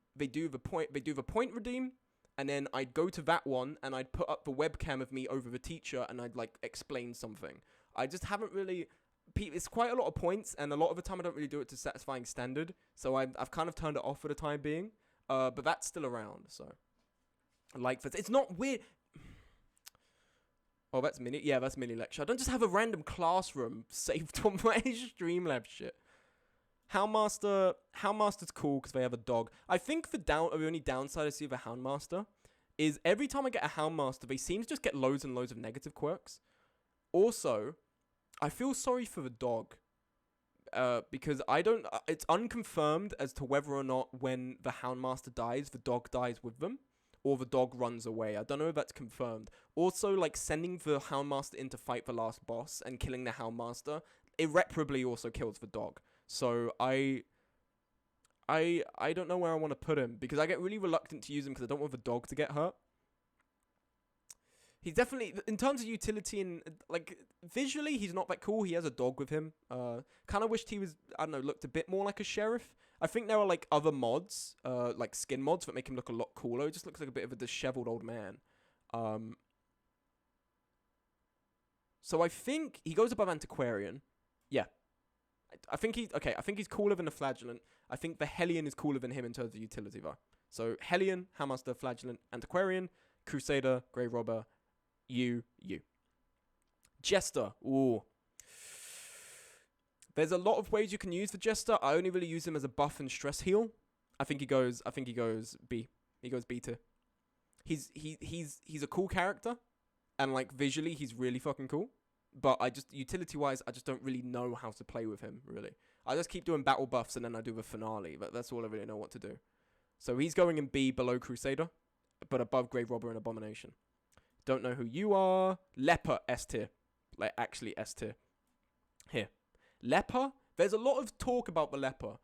point redeem, and then I'd go to that one and I'd put up the webcam of me over the teacher and I'd like explain something. I just haven't really. It's quite a lot of points, and a lot of the time I don't really do it to satisfying standard. So I've kind of turned it off for the time being. But that's still around. So like it's not weird. Oh, that's mini. Yeah, that's mini lecture. I don't just have a random classroom saved on my Streamlabs shit. Houndmaster's cool because they have a dog. I think the only downside I see of a Houndmaster is every time I get a Houndmaster, they seem to just get loads and loads of negative quirks. Also, I feel sorry for the dog. Because I don't. It's unconfirmed as to whether or not when the Houndmaster dies, the dog dies with them, or the dog runs away. I don't know if that's confirmed. Also, like sending the Houndmaster in to fight the last boss and killing the Houndmaster irreparably also kills the dog. So I don't know where I want to put him because I get really reluctant to use him because I don't want the dog to get hurt. He's definitely, in terms of utility and, like, visually, he's not that cool. He has a dog with him. Kind of wished he was, I don't know, looked a bit more like a sheriff. I think there are, like, other mods, like skin mods that make him look a lot cooler. He just looks like a bit of a disheveled old man. So I think he goes above Antiquarian. Yeah. I think he's cooler than the Flagellant. I think the Hellion is cooler than him in terms of utility, though. So, Hellion, Houndmaster, Flagellant, Antiquarian, Crusader, Grey Robber, you. Jester. Ooh. There's a lot of ways you can use the Jester. I only really use him as a buff and stress heal. I think he goes B. He goes B tier. He's a cool character, and like visually he's really fucking cool. But utility wise, I just don't really know how to play with him, really. I just keep doing battle buffs and then I do the finale, but that's all I really know what to do. So he's going in B below Crusader, but above Grave Robber and Abomination. Don't know who you are. Leper, S tier. Like, actually S tier. Here. Leper, there's a lot of talk about the Leper,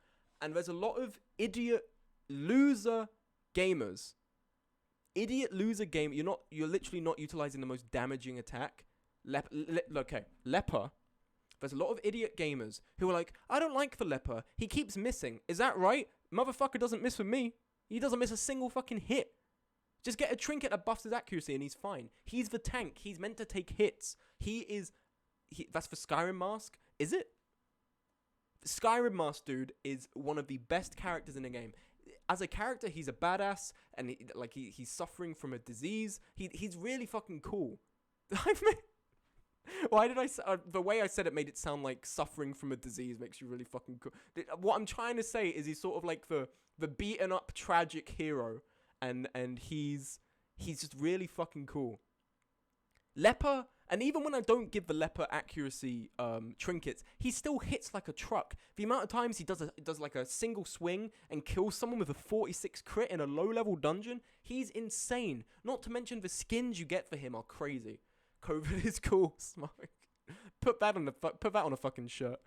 and there's a lot of idiot loser gamers. Idiot loser game. You're literally not utilizing the most damaging attack. Leper. There's a lot of idiot gamers who are like, I don't like the Leper. He keeps missing. Is that right? Motherfucker doesn't miss with me. He doesn't miss a single fucking hit. Just get a trinket that buffs his accuracy and he's fine. He's the tank. He's meant to take hits. That's for Skyrim Mask. Is it? Skyrim Mask, dude, is one of the best characters in the game. As a character, he's a badass, and he's suffering from a disease. He's really fucking cool. Why did I say... the way I said it made it sound like suffering from a disease makes you really fucking cool. What I'm trying to say is he's sort of like the beaten up tragic hero, and he's just really fucking cool. Leper, and even when I don't give the Leper accuracy trinkets, he still hits like a truck. The amount of times he does like a single swing and kills someone with a 46 crit in a low-level dungeon, he's insane. Not to mention the skins you get for him are crazy. COVID is cool, Smoke. Put that on a fucking shirt.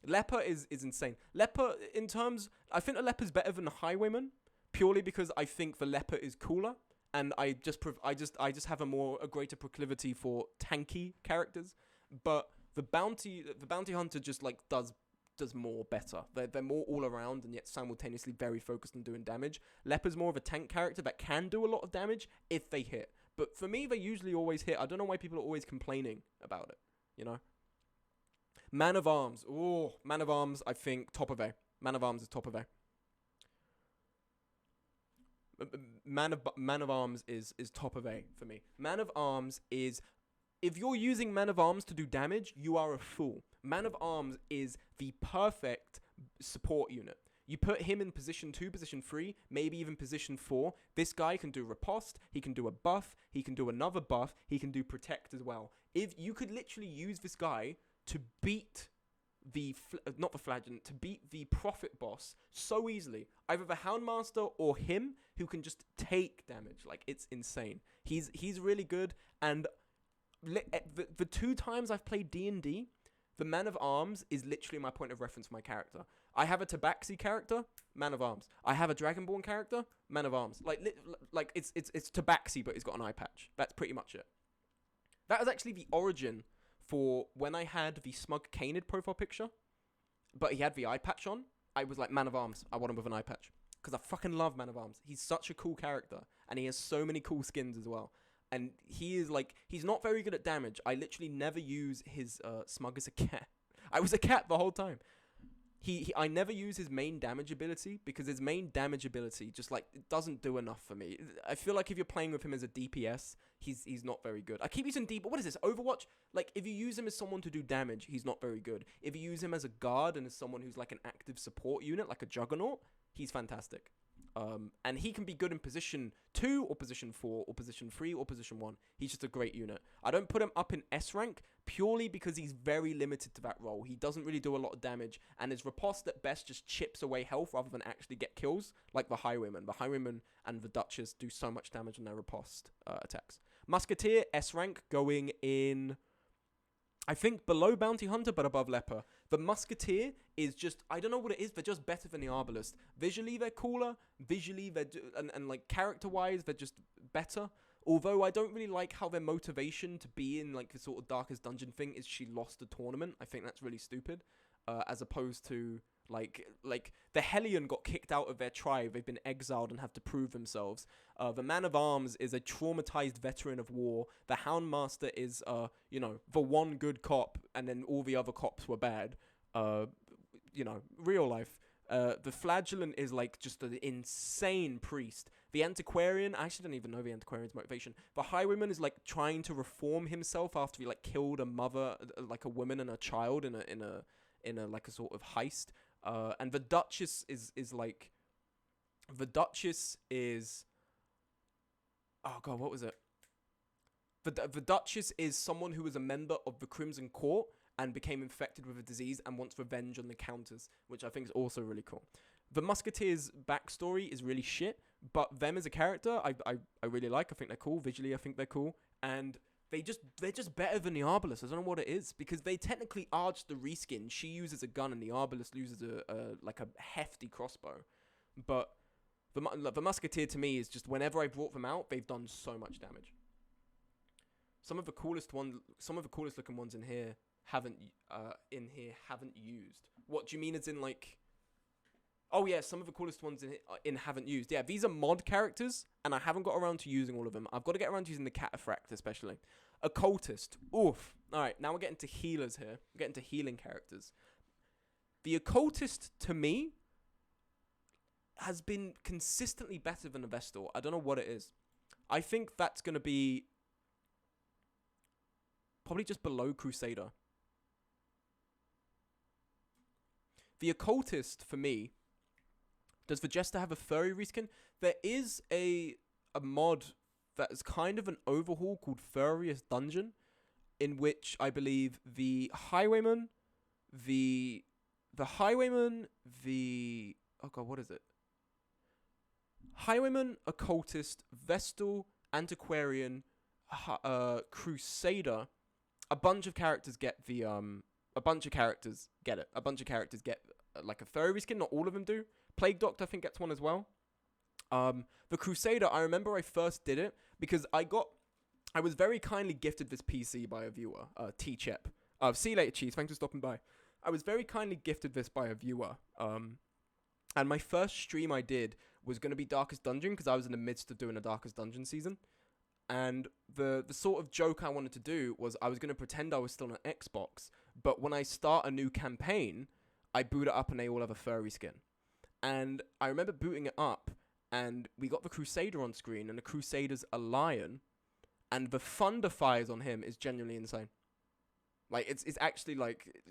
Leper is insane. Leper, in terms, I think the Leper's better than the Highwayman, purely because I think the Leper is cooler. And I just have a greater proclivity for tanky characters, but the bounty hunter just like does more better. They're more all around and yet simultaneously very focused on doing damage. Leper's more of a tank character that can do a lot of damage if they hit. But for me, they usually always hit. I don't know why people are always complaining about it. You know. Man of Arms. Ooh, Man of Arms. I think top of A. Man of Arms is top of A. Man of Arms is top of A for me. Man of Arms is... If you're using Man of Arms to do damage, you are a fool. Man of Arms is the perfect support unit. You put him in position 2, position 3, maybe even position 4. This guy can do riposte, he can do a buff, he can do another buff, he can do protect as well. If you could literally use this guy to beat not the Flagellant, to beat the Prophet boss so easily. Either the Houndmaster or him, who can just take damage. Like, it's insane. He's really good, and the 2 times I've played D&D, the Man of Arms is literally my point of reference for my character. I have a Tabaxi character, Man of Arms. I have a Dragonborn character, Man of Arms. Like it's Tabaxi, but he's got an eye patch. That's pretty much it. That was actually the origin for when I had the Smug Canid profile picture, but he had the eye patch on. I was like, Man of Arms, I want him with an eye patch. Because I fucking love Man of Arms. He's such a cool character, and he has so many cool skins as well. And he is like, he's not very good at damage. I literally never use his Smug as a cat. I was a cat the whole time. I never use his main damage ability, because his main damage ability just like it doesn't do enough for me. I feel like if you're playing with him as a DPS, he's not very good. I keep using what is this, Overwatch? Like, if you use him as someone to do damage, he's not very good. If you use him as a guard and as someone who's like an active support unit, like a Juggernaut, he's fantastic. And he can be good in position 2 or position 4 or position 3 or position 1. He's just a great unit. I don't put him up in S rank purely because he's very limited to that role. He doesn't really do a lot of damage, and his riposte at best just chips away health rather than actually get kills, like the Highwayman. The Highwayman and the Duchess do so much damage on their riposte attacks. Musketeer, S rank, going in, I think, below Bounty Hunter, but above Leper. The Musketeer is just, I don't know what it is, they're just better than the Arbalest. Visually, they're cooler. Visually, and like, character-wise, they're just better. Although, I don't really like how their motivation to be in, like, the sort of Darkest Dungeon thing is she lost a tournament. I think that's really stupid. As opposed to, like the Hellion got kicked out of their tribe. They've been exiled and have to prove themselves. The Man of Arms is a traumatized veteran of war. The Houndmaster is, the one good cop, and then all the other cops were bad. Real life. The Flagellant is like just an insane priest. The Antiquarian, I actually don't even know the Antiquarian's motivation. The Highwayman is like trying to reform himself after he like killed a mother, like a woman and a child in a like a sort of heist. And the Duchess is like, oh god, what was it? The Duchess is someone who was a member of the Crimson Court and became infected with a disease and wants revenge on the Countess, which I think is also really cool. The Musketeer's backstory is really shit, but them as a character, I really like. I think they're cool. Visually, I think they're cool. And they're just better than the Arbalest. I don't know what it is, because they technically are just the reskin. She uses a gun and the Arbalest uses a hefty crossbow. But the Musketeer to me is just, whenever I brought them out, they've done so much damage. Some of the coolest looking ones in here haven't used. What do you mean as in like? Oh yeah, some of the coolest ones in haven't used. Yeah, these are mod characters, and I haven't got around to using all of them. I've got to get around to using the Cataphract especially. Occultist. Oof. All right, now we're getting to healers here. We're getting to healing characters. The Occultist, to me, has been consistently better than the Vestal. I don't know what it is. I think that's going to be probably just below Crusader. The Occultist, for me, does the Jester have a furry reskin? There is a mod that is kind of an overhaul called Furriest Dungeon, in which I believe the Highwayman, oh god, what is it? Highwayman, Occultist, Vestal, Antiquarian, Crusader. A bunch of characters get it. A bunch of characters get like a furry skin. Not all of them do. Plague Doctor, I think, gets one as well. The Crusader, I remember I first did it because I was very kindly gifted this PC by a viewer, T-Chep. See you later, Cheese. Thanks for stopping by. I was very kindly gifted this by a viewer. And my first stream I did was going to be Darkest Dungeon, because I was in the midst of doing a Darkest Dungeon season. And the sort of joke I wanted to do was I was going to pretend I was still on an Xbox, but when I start a new campaign, I boot it up and they all have a furry skin. And I remember booting it up, and we got the Crusader on screen, and the Crusader's a lion, and the thunder fires on him is genuinely insane. Like, it's actually like,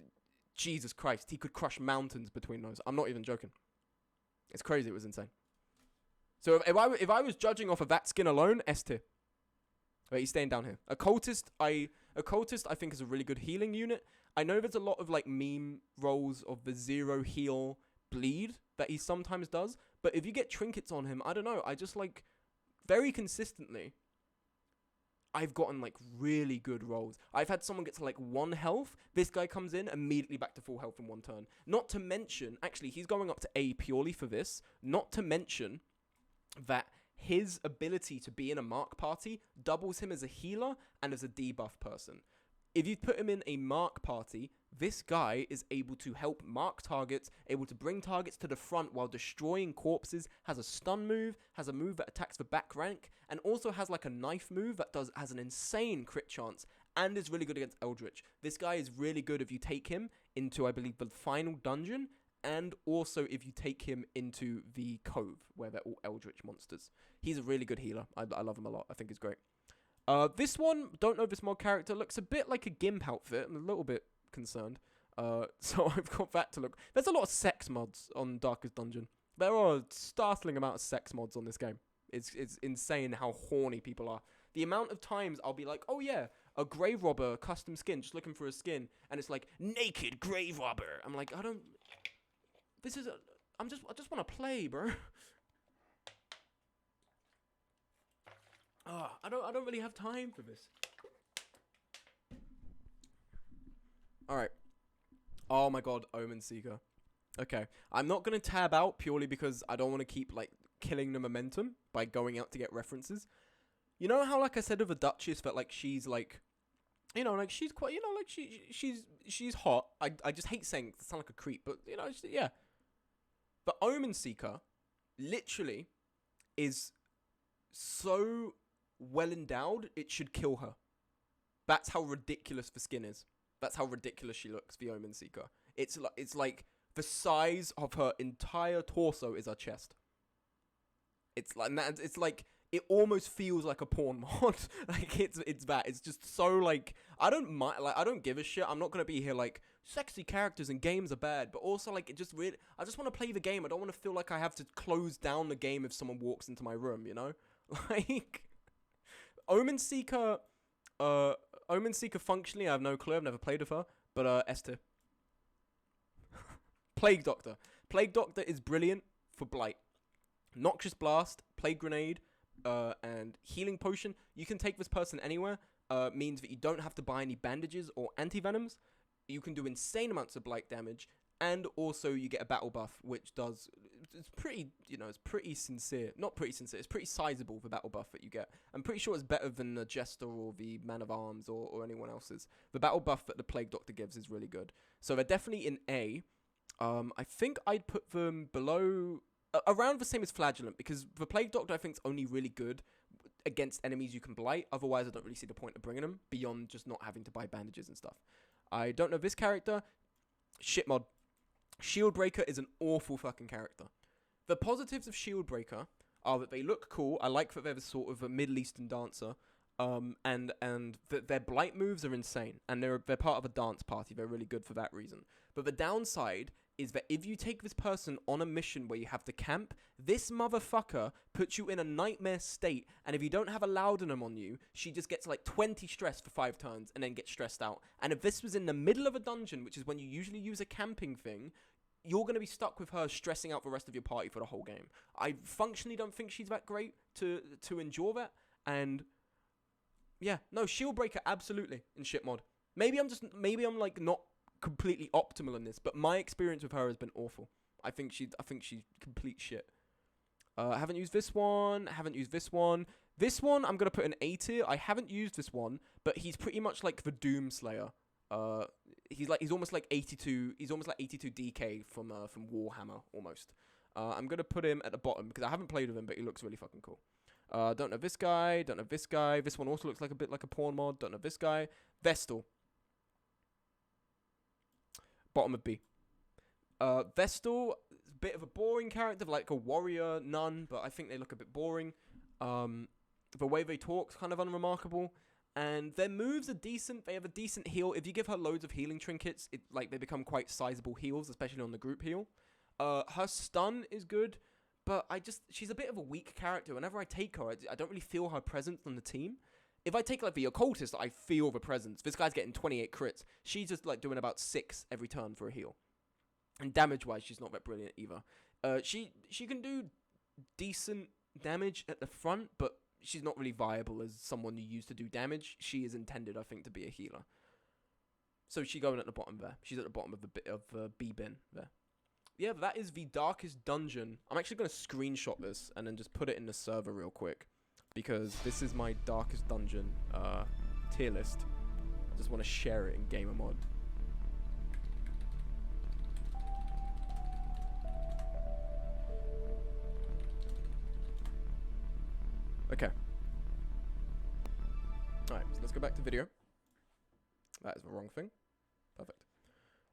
Jesus Christ, he could crush mountains between those. I'm not even joking. It's crazy, it was insane. So if I was judging off of that skin alone, S tier. Wait, he's staying down here. Occultist, I think, is a really good healing unit. I know there's a lot of like meme rolls of the 0 heal bleed that he sometimes does, but if you get trinkets on him, I don't know, I just like very consistently I've gotten like really good rolls. I've had someone get to like 1 health. This guy comes in immediately back to full health in 1 turn. Not to mention, actually, he's going up to A purely for this. Not to mention that his ability to be in a mark party doubles him as a healer and as a debuff person. If you put him in a mark party, this guy is able to help mark targets, able to bring targets to the front while destroying corpses, has a stun move, has a move that attacks the back rank, and also has like a knife move that has an insane crit chance, and is really good against Eldritch. This guy is really good if you take him into, I believe, the final dungeon, and also if you take him into the Cove, where they're all Eldritch monsters. He's a really good healer. I love him a lot. I think he's great. This one, don't know this mod character, looks a bit like a GIMP outfit. I'm a little bit concerned. So I've got that to look. There's a lot of sex mods on Darkest Dungeon. There are a startling amount of sex mods on this game. It's insane how horny people are. The amount of times I'll be like, oh yeah, a grave robber custom skin, just looking for a skin, and it's like naked grave robber. I'm like, I just want to play, bro. I don't really have time for this. Alright. Oh my god, Omen Seeker. Okay. I'm not going to tab out purely because I don't want to keep, like, killing the momentum by going out to get references. You know how, like I said of the Duchess, that, like, she's, like, you know, like, she's quite, you know, like, she's hot. I just hate saying it, I sound like a creep, but, you know, yeah. But Omen Seeker, literally, is so well endowed, it should kill her. That's how ridiculous the skin is. That's how ridiculous she looks, the Omen Seeker. It's like the size of her entire torso is her chest. It's like it almost feels like a porn mod. Like it's that. It's just so like I don't give a shit. I'm not gonna be here like sexy characters and games are bad, but also like I just want to play the game. I don't want to feel like I have to close down the game if someone walks into my room, you know? Like Omen Seeker functionally, I have no clue. I've never played with her, but S tier. Plague Doctor. Plague Doctor is brilliant for Blight. Noxious Blast, Plague Grenade, and Healing Potion. You can take this person anywhere. Means that you don't have to buy any bandages or anti-venoms. You can do insane amounts of Blight damage. And also you get a battle buff, which does, it's pretty, you know, it's pretty sincere. Not pretty sincere, it's pretty sizable, the battle buff that you get. I'm pretty sure it's better than the Jester or the Man of Arms or anyone else's. The battle buff that the Plague Doctor gives is really good. So they're definitely in A. I think I'd put them below, around the same as Flagellant, because the Plague Doctor I think is only really good against enemies you can blight. Otherwise I don't really see the point of bringing them, beyond just not having to buy bandages and stuff. I don't know this character. Shit mod. Shieldbreaker is an awful fucking character. The positives of Shieldbreaker are that they look cool. I like that they're sort of a Middle Eastern dancer. And their blight moves are insane. And they're part of a dance party. They're really good for that reason. But the downside is that if you take this person on a mission where you have to camp, this motherfucker puts you in a nightmare state, and if you don't have a Laudanum on you, she just gets like 20 stress for 5 turns and then gets stressed out. And if this was in the middle of a dungeon, which is when you usually use a camping thing, you're going to be stuck with her stressing out the rest of your party for the whole game. I functionally don't think she's that great to endure that, and yeah, no, Shieldbreaker absolutely in shit mod. Maybe I'm like not completely optimal in this, but my experience with her has been awful. I think she's complete shit. I haven't used this one. This one I'm gonna put in A tier. I haven't used this one, but he's pretty much like the Doomslayer. He's almost like 82. He's almost like 82 DK from Warhammer almost. I'm gonna put him at the bottom because I haven't played with him, but he looks really fucking cool. Don't know this guy. Don't know this guy. This one also looks like a bit like a porn mod. Don't know this guy. Vestal. Bottom of B. Vestal, bit of a boring character, like a warrior nun, but I think they look a bit boring. The way they talk's kind of unremarkable, and their moves are decent. They have a decent heal. If you give her loads of healing trinkets, they become quite sizable heals, especially on the group heal. Her stun is good, but she's a bit of a weak character. Whenever I take her, I don't really feel her presence on the team. If I take like the occultist, I feel the presence. This guy's getting 28 crits. She's just like doing about 6 every turn for a heal. And damage-wise, she's not that brilliant either. She can do decent damage at the front, but she's not really viable as someone you use to do damage. She is intended, I think, to be a healer. So she's going at the bottom there. She's at the bottom of the B bin there. Yeah, that is the darkest dungeon. I'm actually going to screenshot this and then just put it in the server real quick, because this is my darkest dungeon tier list. I just want to share it in Gamer Mod. Okay. Alright, so let's go back to video. That is the wrong thing. Perfect.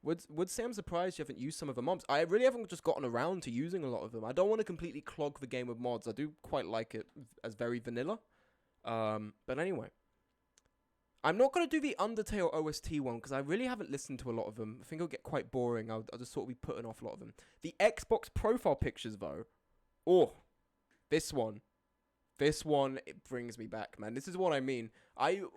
Would say I'm surprised you haven't used some of the mobs. I really haven't just gotten around to using a lot of them. I don't want to completely clog the game with mods. I do quite like it as very vanilla. But anyway. I'm not going to do the Undertale OST one, because I really haven't listened to a lot of them. I think it'll get quite boring. I'll just sort of be putting off a lot of them. The Xbox profile pictures, though. Oh, this one. This one, it brings me back, man. This is what I mean.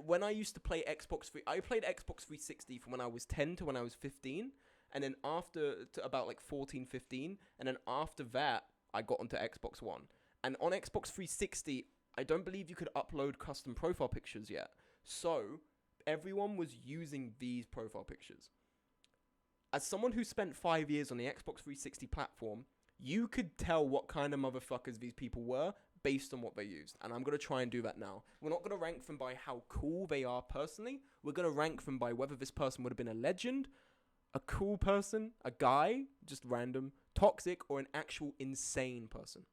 When I used to play I played Xbox 360 from when I was 10 to when I was 15. And then after, to about like 14, 15. And then after that, I got onto Xbox One. And on Xbox 360, I don't believe you could upload custom profile pictures yet. So, everyone was using these profile pictures. As someone who spent 5 years on the Xbox 360 platform, you could tell what kind of motherfuckers these people were based on what they used. And I'm going to try and do that now. We're not going to rank them by how cool they are personally. We're going to rank them by whether this person would have been a legend, a cool person, a guy, just random, toxic, or an actual insane person.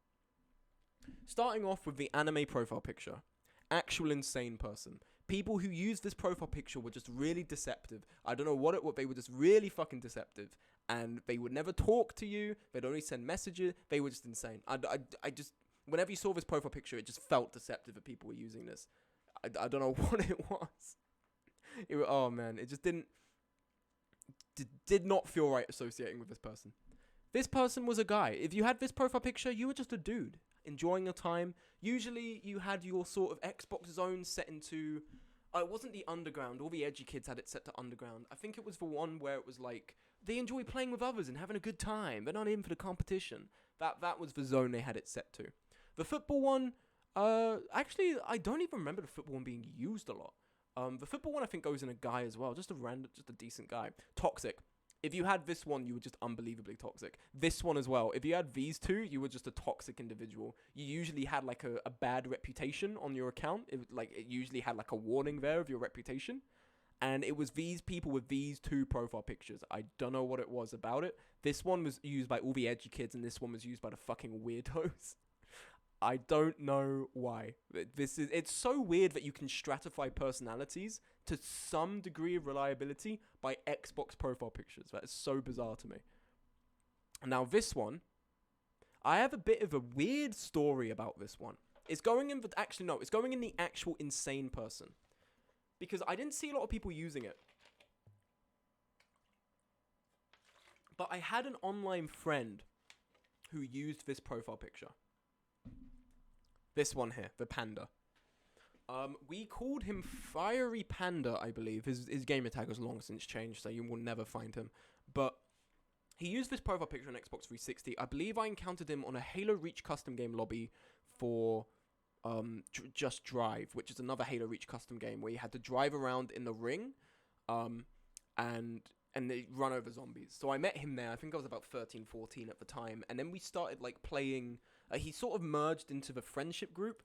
Starting off with the anime profile picture. Actual insane person. People who used this profile picture were just really deceptive. I don't know what they were just really fucking deceptive. And they would never talk to you. They'd only send messages. They were just insane. I just... Whenever you saw this profile picture, it just felt deceptive that people were using this. I don't know what it was. Oh, man. It just did not feel right associating with this person. This person was a guy. If you had this profile picture, you were just a dude enjoying your time. Usually, you had your sort of Xbox zone set into... it wasn't the underground. All the edgy kids had it set to underground. I think it was the one where it was like, they enjoy playing with others and having a good time. They're not in for the competition. That was the zone they had it set to. The football one, actually, I don't even remember the football one being used a lot. The football one, I think, goes in a guy as well. Just a decent guy. Toxic. If you had this one, you were just unbelievably toxic. This one as well. If you had these two, you were just a toxic individual. You usually had like a bad reputation on your account. It usually had like a warning there of your reputation. And it was these people with these two profile pictures. I don't know what it was about it. This one was used by all the edgy kids, and this one was used by the fucking weirdos. I don't know why. It's so weird that you can stratify personalities to some degree of reliability by Xbox profile pictures. That is so bizarre to me. Now this one, I have a bit of a weird story about this one. It's going in it's going in the actual insane person. Because I didn't see a lot of people using it. But I had an online friend who used this profile picture. This one here, the panda. We called him Fiery Panda, I believe. His gamer tag has long since changed, so you will never find him. But he used this profile picture on Xbox 360. I believe I encountered him on a Halo Reach custom game lobby for Just Drive, which is another Halo Reach custom game where you had to drive around in the ring and they run over zombies. So I met him there. I think I was about 13, 14 at the time. And then we started like playing... he sort of merged into the friendship group.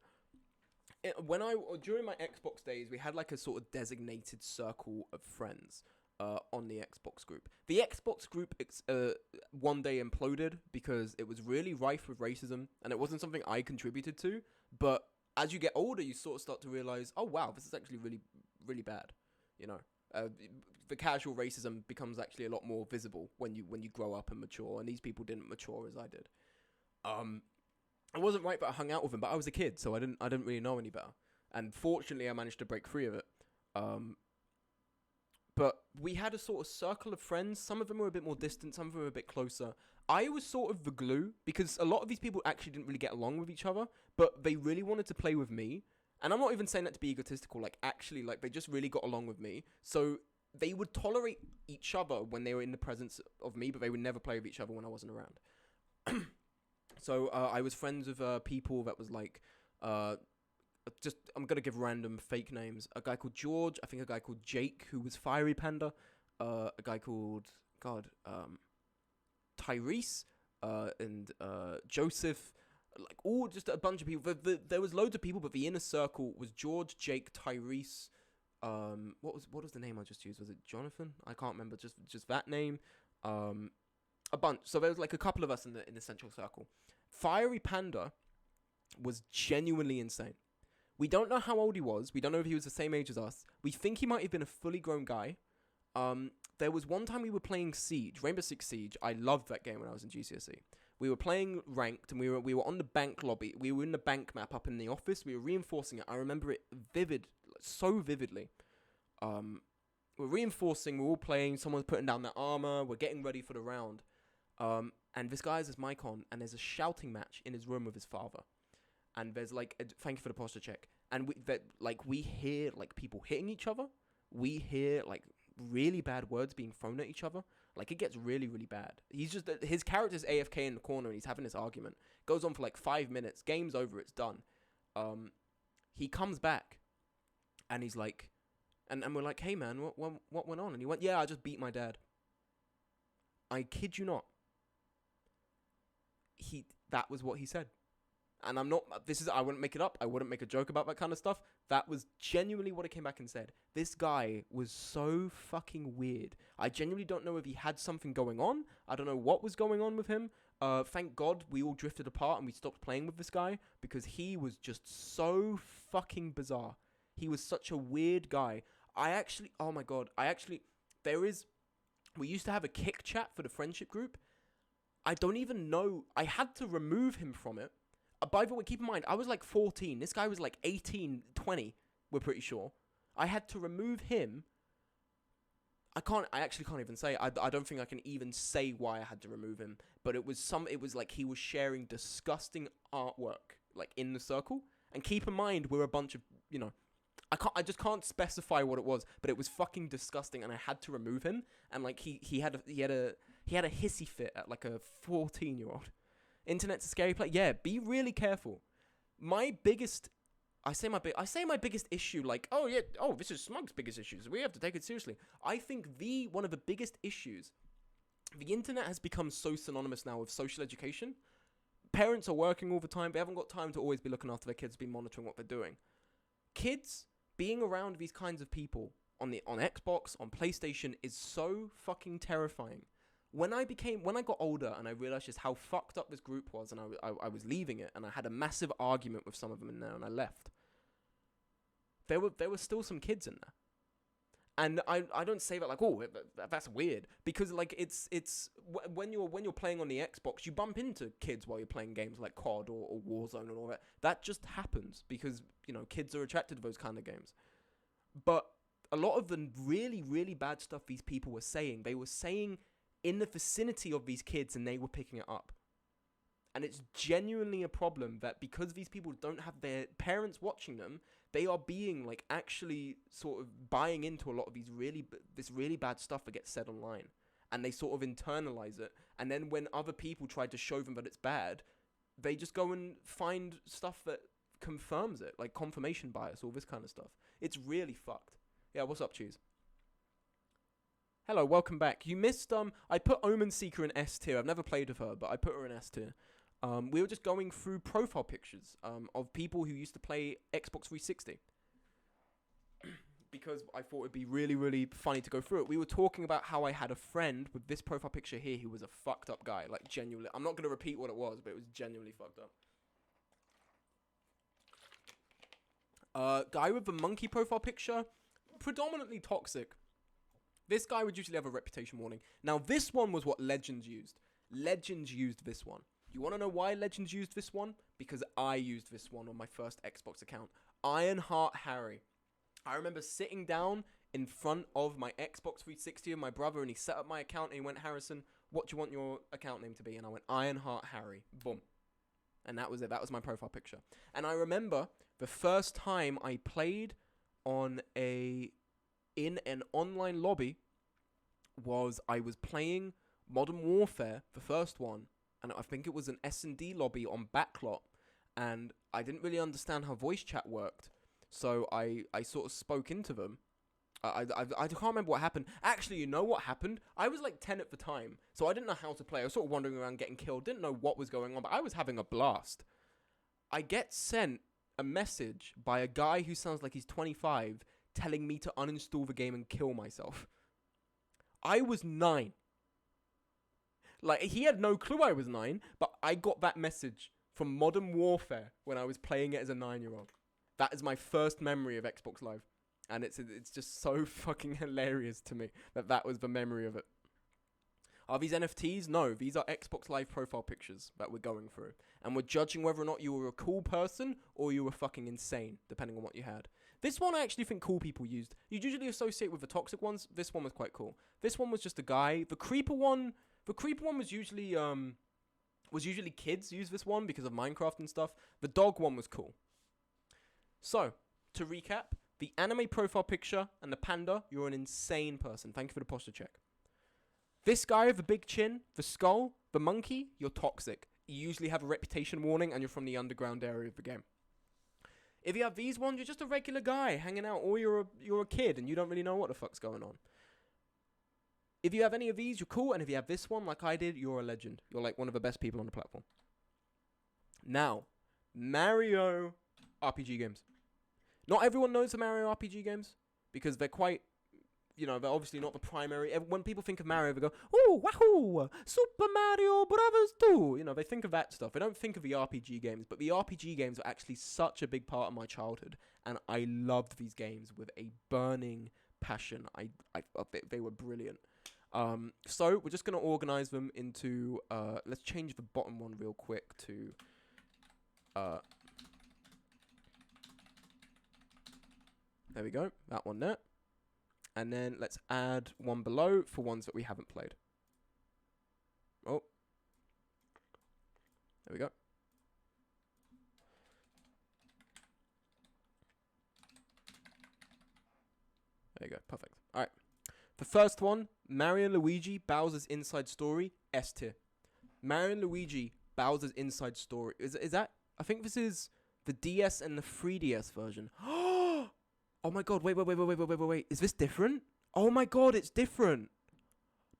During my Xbox days, we had like a sort of designated circle of friends on the Xbox group. The Xbox group one day imploded because it was really rife with racism, and it wasn't something I contributed to. But as you get older, you sort of start to realize, oh wow, this is actually really, really bad. You know, the casual racism becomes actually a lot more visible when you grow up and mature, and these people didn't mature as I did. I wasn't right, but I hung out with them. But I was a kid, so I didn't really know any better. And fortunately, I managed to break free of it. But we had a sort of circle of friends. Some of them were a bit more distant. Some of them were a bit closer. I was sort of the glue, because a lot of these people actually didn't really get along with each other. But they really wanted to play with me. And I'm not even saying that to be egotistical. Like, actually, like, they just really got along with me. So they would tolerate each other when they were in the presence of me, but they would never play with each other when I wasn't around. So I was friends with people that was like, just, I'm going to give random fake names. A guy called George, I think a guy called Jake, who was Fiery Panda, a guy called, Tyrese, and Joseph, like, all just a bunch of people. There was loads of people, but the inner circle was George, Jake, Tyrese, what was the name I just used? Was it Jonathan? I can't remember, just that name. A bunch. So there was like a couple of us in the central circle. Fiery Panda was genuinely insane. We don't know how old he was. We don't know if he was the same age as us. We think he might have been a fully grown guy. There was one time we were playing Siege, Rainbow Six Siege. I loved that game when I was in GCSE. We were playing ranked, and we were on the bank lobby. We were in the bank map up in the office. We were reinforcing it. I remember it so vividly. We're reinforcing. We're all playing. Someone's putting down their armor. We're getting ready for the round. And this guy has his mic on, and there's a shouting match in his room with his father. And there's like, thank you for the posture check. And we hear like people hitting each other. We hear like really bad words being thrown at each other. Like, it gets really, really bad. His character's AFK in the corner, and he's having this argument. Goes on for like 5 minutes. Game's over. It's done. He comes back, and he's like, and we're like, hey man, what went on? And he went, yeah, I just beat my dad. I kid you not. That was what he said. And I wouldn't make it up. I wouldn't make a joke about that kind of stuff. That was genuinely what he came back and said. This guy was so fucking weird. I genuinely don't know if he had something going on. I don't know what was going on with him. Thank God we all drifted apart and we stopped playing with this guy, because he was just so fucking bizarre. He was such a weird guy. Oh my God. We used to have a kick chat for the friendship group. I don't even know. I had to remove him from it. By the way, keep in mind, I was like 14. This guy was like 18, 20, we're pretty sure. I had to remove him. I actually can't even say. I don't think I can even say why I had to remove him. But it was like he was sharing disgusting artwork, like, in the circle. And keep in mind, we're a bunch of, I just can't specify what it was, but it was fucking disgusting, and I had to remove him. And like he had a hissy fit at like a 14-year-old. Internet's a scary place. Yeah, be really careful. I say my biggest issue, like, this is Smug's biggest issues. We have to take it seriously. I think one of the biggest issues, the internet has become so synonymous now with social education. Parents are working all the time. They haven't got time to always be looking after their kids, be monitoring what they're doing. Kids being around these kinds of people on Xbox, on PlayStation, is so fucking terrifying. When I got older and I realized just how fucked up this group was, and I was leaving it, and I had a massive argument with some of them in there, and I left. There were still some kids in there, and I don't say that like, oh, that's weird, because like it's when you're playing on the Xbox, you bump into kids while you're playing games like COD or Warzone and all that. That just happens because kids are attracted to those kind of games. But a lot of the really, really bad stuff these people were saying, they were saying in the vicinity of these kids, and they were picking it up. And it's genuinely a problem that because these people don't have their parents watching them, they are being like actually sort of buying into a lot of this really bad stuff that gets said online. And they sort of internalize it. And then when other people try to show them that it's bad, they just go and find stuff that confirms it, like confirmation bias, all this kind of stuff. It's really fucked. Yeah, what's up, Cheese? Hello, welcome back. You missed, I put Omen Seeker in S tier. I've never played with her, but I put her in S tier. We were just going through profile pictures of people who used to play Xbox 360. Because I thought it'd be really, really funny to go through it. We were talking about how I had a friend with this profile picture here who was a fucked up guy. Like, genuinely. I'm not going to repeat what it was, but it was genuinely fucked up. Guy with the monkey profile picture, predominantly toxic. This guy would usually have a reputation warning. Now, this one was what Legends used. Legends used this one. You want to know why Legends used this one? Because I used this one on my first Xbox account. Ironheart Harry. I remember sitting down in front of my Xbox 360 with my brother, and he set up my account, and he went, Harrison, what do you want your account name to be? And I went, Ironheart Harry. Boom. And that was it. That was my profile picture. And I remember the first time I played in an online lobby was I was playing Modern Warfare, the first one, and I think it was an S&D lobby on Backlot, and I didn't really understand how voice chat worked, so I sort of spoke into them. I can't remember what happened. Actually, you know what happened? I was like 10 at the time, so I didn't know how to play. I was sort of wandering around getting killed, didn't know what was going on, but I was having a blast. I get sent a message by a guy who sounds like he's 25 telling me to uninstall the game and kill myself. I was 9. Like, he had no clue I was 9, but I got that message from Modern Warfare when I was playing it as a 9-year-old. That is my first memory of Xbox Live. And it's just so fucking hilarious to me that was the memory of it. Are these NFTs? No, these are Xbox Live profile pictures that we're going through. And we're judging whether or not you were a cool person or you were fucking insane, depending on what you had. This one I actually think cool people used. You usually associate with the toxic ones. This one was quite cool. This one was just a guy. The creeper one was usually kids use this one because of Minecraft and stuff. The dog one was cool. So, to recap, the anime profile picture and the panda, you're an insane person. Thank you for the posture check. This guy with the big chin, the skull, the monkey, you're toxic. You usually have a reputation warning and you're from the underground area of the game. If you have these ones, you're just a regular guy hanging out, or you're a kid and you don't really know what the fuck's going on. If you have any of these, you're cool, and if you have this one, like I did, you're a legend. You're like one of the best people on the platform. Now, Mario RPG games. Not everyone knows the Mario RPG games, because they're quite, they're obviously not the primary. When people think of Mario, they go, "Oh, wahoo! Super Mario Brothers 2!" They think of that stuff. They don't think of the RPG games, but the RPG games are actually such a big part of my childhood, and I loved these games with a burning passion. They were brilliant. So we're just going to organize them into, let's change the bottom one real quick to, there we go, that one there. And then let's add one below for ones that we haven't played. Oh. There we go. There you go, perfect. All right. The first one, Mario & Luigi Bowser's Inside Story, S tier. Mario & Luigi Bowser's Inside Story. Is that? I think this is the DS and the 3DS version. Oh my god, wait. Is this different? Oh my god, it's different.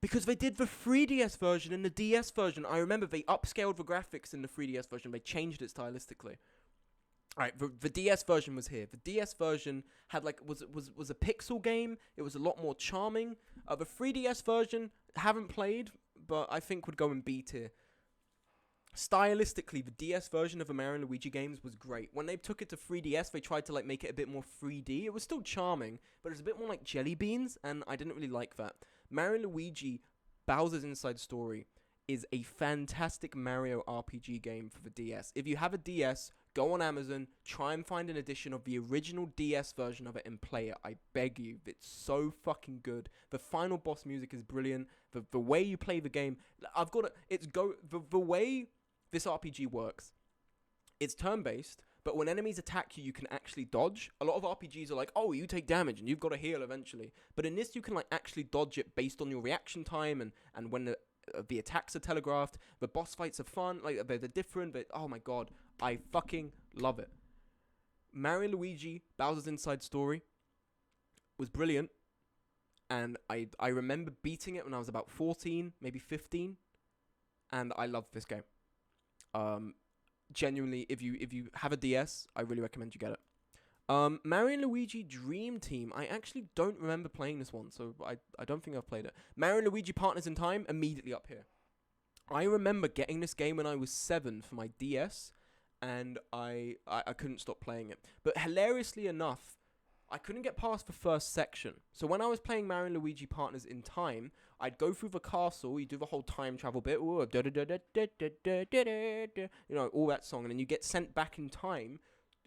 Because they did the 3DS version and the DS version. I remember they upscaled the graphics in the 3DS version. They changed it stylistically. Alright, the DS version was here. The DS version had was a pixel game. It was a lot more charming. The 3DS version, haven't played, but I think would go in B tier. Stylistically, the DS version of the Mario & Luigi games was great. When they took it to 3DS, they tried to make it a bit more 3D. It was still charming, but it was a bit more like jelly beans, and I didn't really like that. Mario & Luigi Bowser's Inside Story is a fantastic Mario RPG game for the DS. If you have a DS, go on Amazon, try and find an edition of the original DS version of it and play it. I beg you. It's so fucking good. The final boss music is brilliant. The way you play the game, the way this RPG works, it's turn-based, but when enemies attack you, you can actually dodge. A lot of RPGs are like, oh, you take damage and you've got to heal eventually. But in this, you can actually dodge it based on your reaction time and when the attacks are telegraphed. The boss fights are fun. They're different, but oh my god, I fucking love it. Mario & Luigi Bowser's Inside Story was brilliant, and I remember beating it when I was about 14, maybe 15, and I loved this game. Genuinely, if you have a DS, I really recommend you get it. Mario & Luigi Dream Team. I actually don't remember playing this one, so I don't think I've played it. Mario & Luigi Partners in Time, immediately up here. I remember getting this game when I was 7 for my DS, and I couldn't stop playing it. But hilariously enough, I couldn't get past the first section. So when I was playing Mario & Luigi Partners in Time, I'd go through the castle, you do the whole time travel bit, all that song, and then you get sent back in time,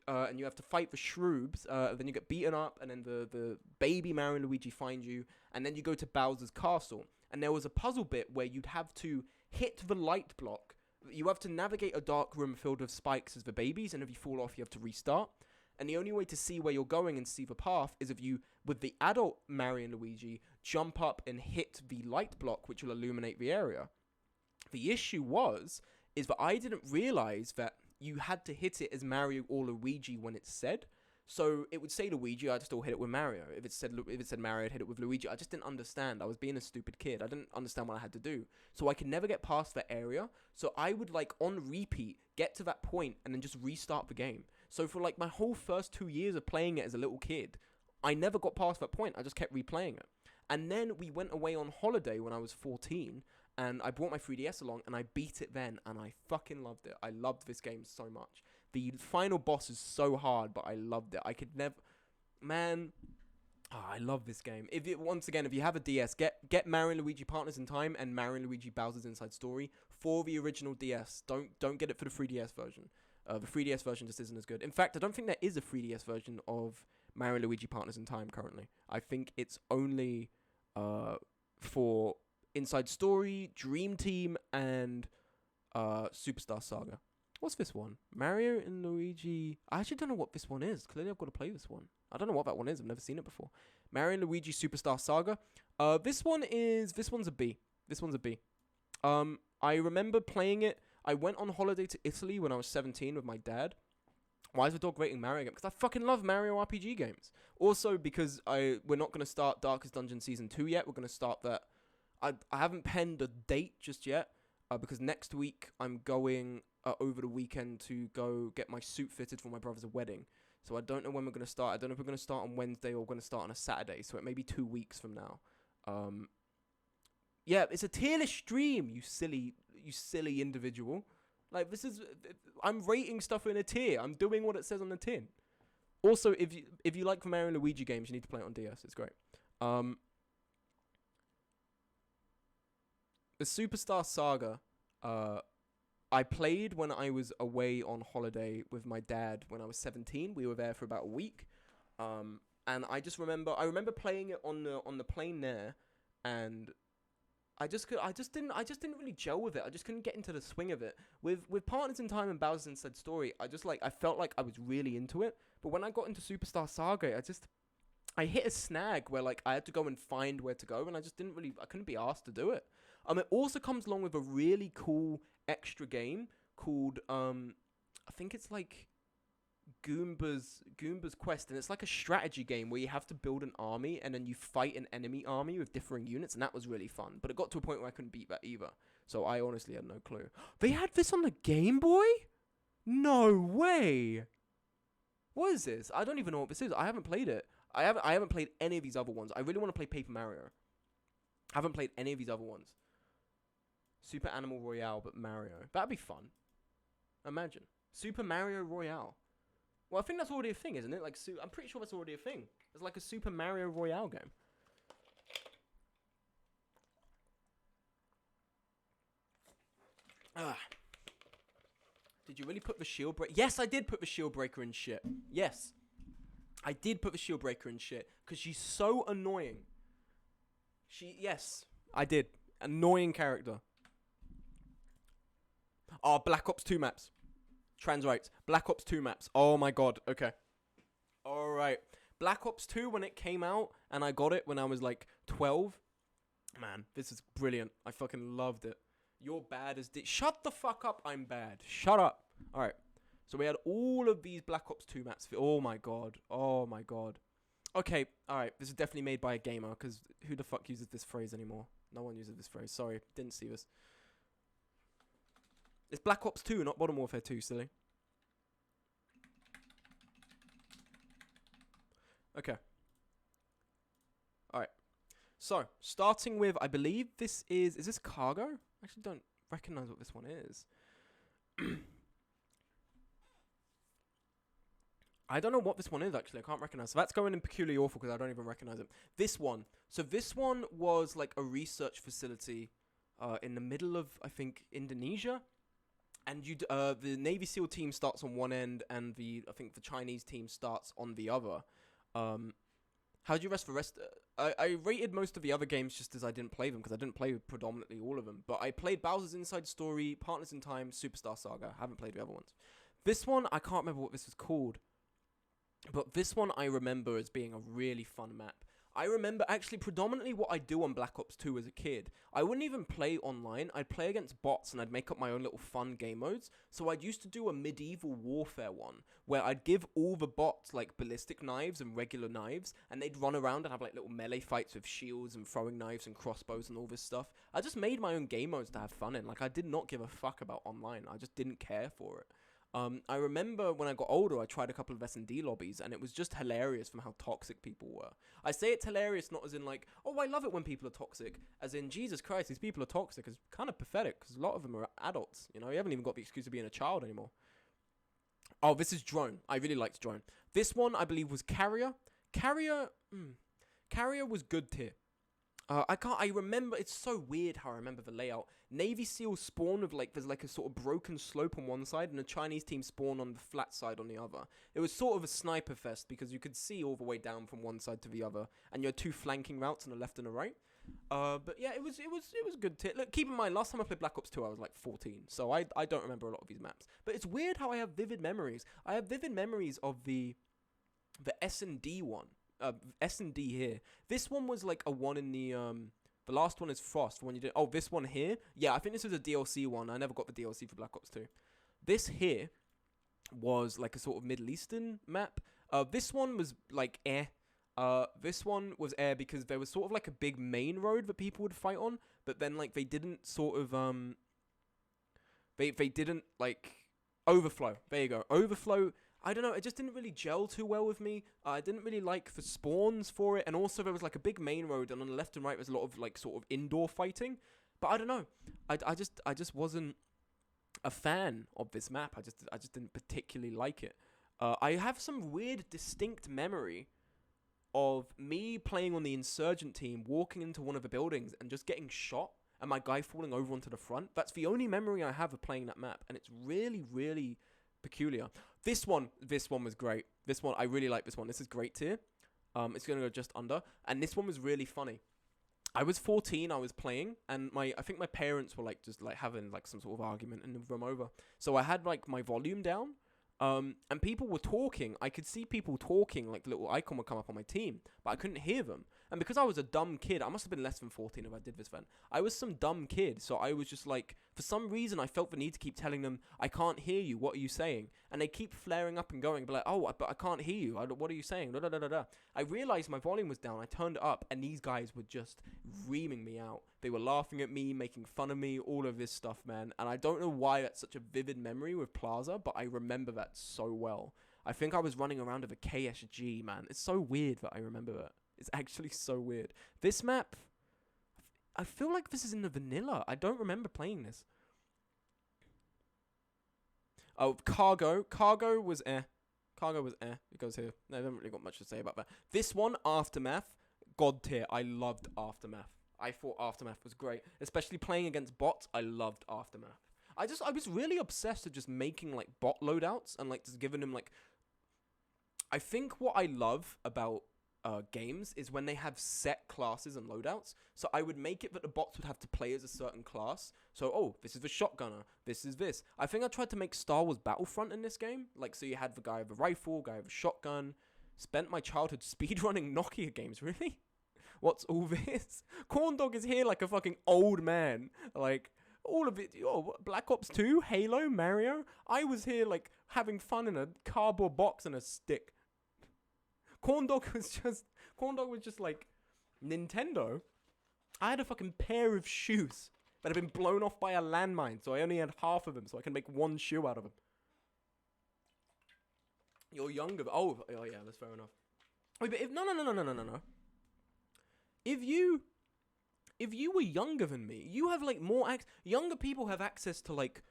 and you have to fight the Shroobs, then you get beaten up, and then the baby Mario and Luigi find you, and then you go to Bowser's castle. And there was a puzzle bit where you'd have to hit the light block You have to navigate a dark room filled with spikes as the babies, and if you fall off, you have to restart. And the only way to see where you're going and see the path is if you, with the adult Mario and Luigi, jump up and hit the light block, which will illuminate the area. The issue is that I didn't realize that you had to hit it as Mario or Luigi when it said. So it would say Luigi, I'd still hit it with Mario. If it said Mario, I'd hit it with Luigi. I just didn't understand. I was being a stupid kid. I didn't understand what I had to do. So I could never get past that area. So I would, like, on repeat, get to that point and then just restart the game. So for, like, my whole first 2 years of playing it as a little kid, I never got past that point. I just kept replaying it. And then we went away on holiday when I was 14, and I brought my 3DS along, and I beat it then, and I fucking loved it. I loved this game so much. The final boss is so hard, but I loved it. I could never... Man... Oh, I love this game. Once again, if you have a DS, get Mario and Luigi Partners in Time and Mario and Luigi Bowser's Inside Story for the original DS. Don't get it for the 3DS version. The 3DS version just isn't as good. In fact, I don't think there is a 3DS version of Mario and Luigi Partners in Time currently. I think it's only for Inside Story, Dream Team, and Superstar Saga. What's this one? Mario and Luigi... I actually don't know what this one is. Clearly, I've got to play this one. I don't know what that one is. I've never seen it before. Mario and Luigi Superstar Saga. This one's a B. This one's a B. I remember playing it. I went on holiday to Italy when I was 17 with my dad. Why is the dog rating Mario game? Because I fucking love Mario RPG games. Also, because we're not going to start Darkest Dungeon Season 2 yet. We're going to start that. I haven't penned a date just yet. Because next week I'm going over the weekend to go get my suit fitted for my brother's wedding. So I don't know when we're going to start. I don't know if we're going to start on Wednesday or we're going to start on a Saturday. So it may be 2 weeks from now. Yeah, it's a tier list stream, you silly individual. Like, I'm rating stuff in a tier. I'm doing what it says on the tin. Also, if you like the Mario and Luigi games, you need to play it on DS. It's great. The Superstar Saga, I played when I was away on holiday with my dad when I was 17. We were there for about a week. And I remember playing it on the plane there, and I just didn't really gel with it. I just couldn't get into the swing of it. With Partners in Time and Bowser's Inside Story, I felt like I was really into it. But when I got into Superstar Saga, I hit a snag where, like, I had to go and find where to go, and I couldn't be asked to do it. It also comes along with a really cool extra game called, I think it's like Goomba's Quest, and it's like a strategy game where you have to build an army, and then you fight an enemy army with differing units, and that was really fun. But it got to a point where I couldn't beat that either, so I honestly had no clue. They had this on the Game Boy? No way! What is this? I don't even know what this is. I haven't played it. I haven't played any of these other ones. I really want to play Paper Mario. I haven't played any of these other ones. Super Animal Royale, but Mario. That'd be fun. Imagine. Super Mario Royale. Well, I think that's already a thing, isn't it? Like, I'm pretty sure that's already a thing. It's like a Super Mario Royale game. Did you really put the shield breaker? Yes, I did put the shield breaker in shit. Yes. I did put the shield breaker in shit. Because she's so annoying. Yes, I did. Annoying character. Oh, Black Ops 2 maps. Trans rights. Black Ops 2 maps. Oh my god. Okay. Alright. Black Ops 2, when it came out, and I got it when I was like 12. Man, this is brilliant. I fucking loved it. You're bad as shut the fuck up, I'm bad. Shut up. Alright. So we had all of these Black Ops 2 maps. Oh my god. Oh my god. Okay, alright. This is definitely made by a gamer, because who the fuck uses this phrase anymore? No one uses this phrase. Sorry, didn't see this. It's Black Ops 2, not Modern Warfare 2, silly. Okay. Alright. So, starting with, I believe this is this cargo? I actually don't recognize what this one is. I don't know what this one is, actually. I can't recognize. So that's going in Peculiarly Awful because I don't even recognize it. This one. So this one was like a research facility in the middle of, I think, Indonesia. And the Navy SEAL team starts on one end, and I think the Chinese team starts on the other. How do you rest the rest? I rated most of the other games just as I didn't play them because I didn't play predominantly all of them. But I played Bowser's Inside Story, Partners in Time, Superstar Saga. I haven't played the other ones. This one, I can't remember what this was called. But this one I remember as being a really fun map. I remember actually predominantly what I do on Black Ops 2 as a kid. I wouldn't even play online. I'd play against bots and I'd make up my own little fun game modes. So I'd used to do a medieval warfare one where I'd give all the bots like ballistic knives and regular knives, and they'd run around and have like little melee fights with shields and throwing knives and crossbows and all this stuff. I just made my own game modes to have fun in. Like, I did not give a fuck about online. I just didn't care for it. I remember when I got older, I tried a couple of S&D lobbies, and it was just hilarious from how toxic people were. I say it's hilarious not as in like, oh, I love it when people are toxic, as in, Jesus Christ, these people are toxic. It's kind of pathetic, because a lot of them are adults, you know? You haven't even got the excuse of being a child anymore. Oh, this is Drone. I really liked Drone. This one, I believe, was Carrier. Carrier was good tier. I remember, it's so weird how I remember the layout. Navy SEALs spawn with there's like a sort of broken slope on one side, and the Chinese team spawn on the flat side on the other. It was sort of a sniper fest, because you could see all the way down from one side to the other, and you had two flanking routes on the left and the right. But yeah, it was good tier. Look, keep in mind, last time I played Black Ops 2, I was like 14, so I don't remember a lot of these maps. But it's weird how I have vivid memories. I have vivid memories of the S&D one. S&D here. This one was like a one in the last one is Frost. When you did, this one here. Yeah, I think this was a DLC one. I never got the DLC for Black Ops 2. This here was like a sort of Middle Eastern map. This one was like this one was because there was sort of like a big main road that people would fight on, but then like they didn't sort of they didn't like overflow. There you go. Overflow. I don't know, it just didn't really gel too well with me. I didn't really like the spawns for it, and also there was like a big main road, and on the left and right was a lot of like sort of indoor fighting. But I don't know, I just wasn't a fan of this map. I just didn't particularly like it. I have some weird, distinct memory of me playing on the insurgent team, walking into one of the buildings and just getting shot, and my guy falling over onto the front. That's the only memory I have of playing that map, and it's really, really peculiar. This one was great. This one, I really like this one. This is great tier. It's gonna go just under. And this one was really funny. I was 14, I was playing, and I think my parents were like just like having like some sort of argument in the room over. So I had like my volume down. And people were talking. I could see people talking, like the little icon would come up on my team, but I couldn't hear them. And because I was a dumb kid, I must have been less than 14 if I did this then. I was some dumb kid, so I was just like, for some reason, I felt the need to keep telling them, I can't hear you, what are you saying? And they keep flaring up and going, but like, oh, but I can't hear you, what are you saying? Da, da, da, da, da. I realized my volume was down, I turned it up, and these guys were just reaming me out. They were laughing at me, making fun of me, all of this stuff, man. And I don't know why that's such a vivid memory with Plaza, but I remember that so well. I think I was running around with a KSG, man. It's so weird that I remember that. It's actually so weird. This map, I feel like this is in the vanilla. I don't remember playing this. Oh, Cargo. Cargo was Cargo was It goes here. No, I haven't really got much to say about that. This one, Aftermath, God tier. I loved Aftermath. I thought Aftermath was great. Especially playing against bots, I loved Aftermath. I was really obsessed with just making, like, bot loadouts and, like, just giving them, like... I think what I love about games is when they have set classes and loadouts. So I would make it that the bots would have to play as a certain class. So, oh, this is the shotgunner. This is this. I think I tried to make Star Wars Battlefront in this game. Like, so you had the guy with a rifle, guy with a shotgun. Spent my childhood speedrunning Nokia games, really? What's all this? Corndog is here like a fucking old man. Like, all of it. Oh, Black Ops 2, Halo, Mario. I was here, like, having fun in a cardboard box and a stick. Corndog was just like, Nintendo? I had a fucking pair of shoes that had been blown off by a landmine, so I only had half of them, so I can make one shoe out of them. You're younger. Oh yeah, that's fair enough. Wait, but no. If you were younger than me, you have like more younger people have access to like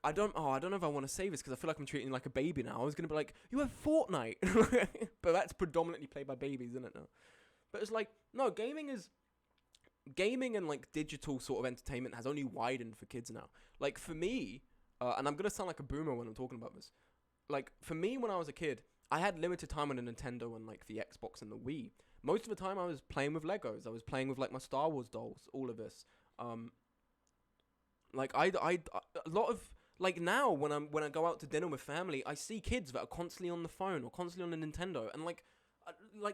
I don't know if I want to say this because I feel like I'm treating you like a baby now. I was going to be like, you have Fortnite. But that's predominantly played by babies, isn't it now? But it's like, no, gaming and like digital sort of entertainment has only widened for kids now. Like for me, and I'm going to sound like a boomer when I'm talking about this. Like for me, when I was a kid, I had limited time on the Nintendo and like the Xbox and the Wii. Most of the time I was playing with Legos. I was playing with like my Star Wars dolls. All of this. Like a lot of like now when I go out to dinner with family, I see kids that are constantly on the phone or constantly on the Nintendo, and like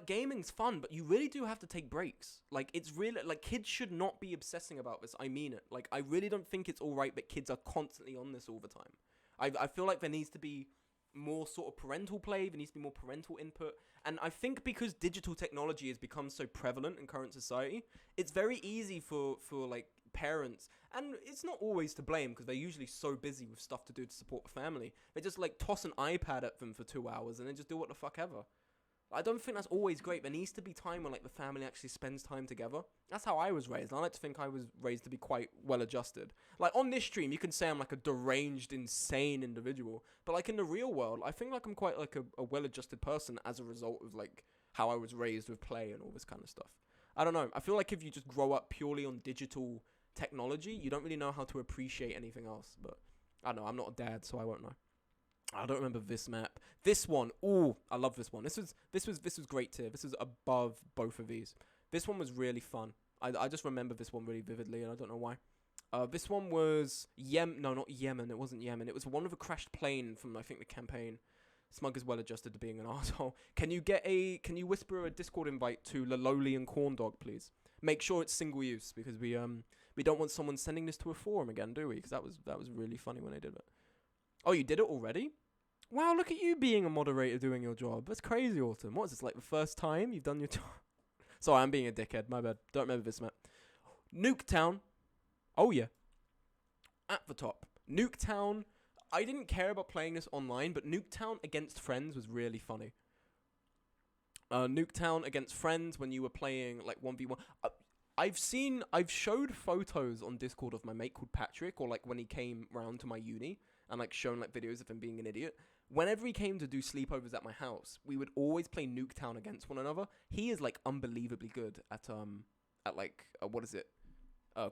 gaming's fun, but you really do have to take breaks. Like it's really like kids should not be obsessing about this. I mean it. Like I really don't think it's all right that kids are constantly on this all the time. I feel like there needs to be more sort of parental play. There needs to be more parental input. And I think because digital technology has become so prevalent in current society, it's very easy for like parents, and it's not always to blame because they're usually so busy with stuff to do to support the family. They just like toss an iPad at them for 2 hours and then just do what the fuck ever. I don't think that's always great. There needs to be time when like the family actually spends time together. That's how I was raised. I like to think I was raised to be quite well adjusted. Like on this stream, you can say I'm like a deranged, insane individual, but like in the real world, I think like I'm quite like a well adjusted person as a result of like how I was raised with play and all this kind of stuff. I don't know. I feel like if you just grow up purely on digital technology, you don't really know how to appreciate anything else. But I don't know. I'm not a dad, so I won't know. I don't remember this map. This one, ooh, I love this one. This was great tier. This is above both of these. This one was really fun. I just remember this one really vividly, and I don't know why. This one was no, not Yemen. It wasn't Yemen. It was one of a crashed plane from I think the campaign. Smug is well adjusted to being an asshole. Can you whisper a Discord invite to Laloli and Corndog, please? Make sure it's single use because we don't want someone sending this to a forum again, do we? Because that was really funny when I did it. Oh, you did it already? Wow, look at you being a moderator doing your job. That's crazy, Autumn. What is this, like the first time you've done your job? Sorry, I'm being a dickhead. My bad. Don't remember this map. Nuketown. Oh, yeah. At the top. Nuketown. I didn't care about playing this online, but Nuketown against friends was really funny. Nuketown against friends when you were playing like 1v1. I've showed photos on Discord of my mate called Patrick, or like when he came round to my uni, and like shown like videos of him being an idiot. Whenever he came to do sleepovers at my house, we would always play Nuketown against one another. He is like unbelievably good at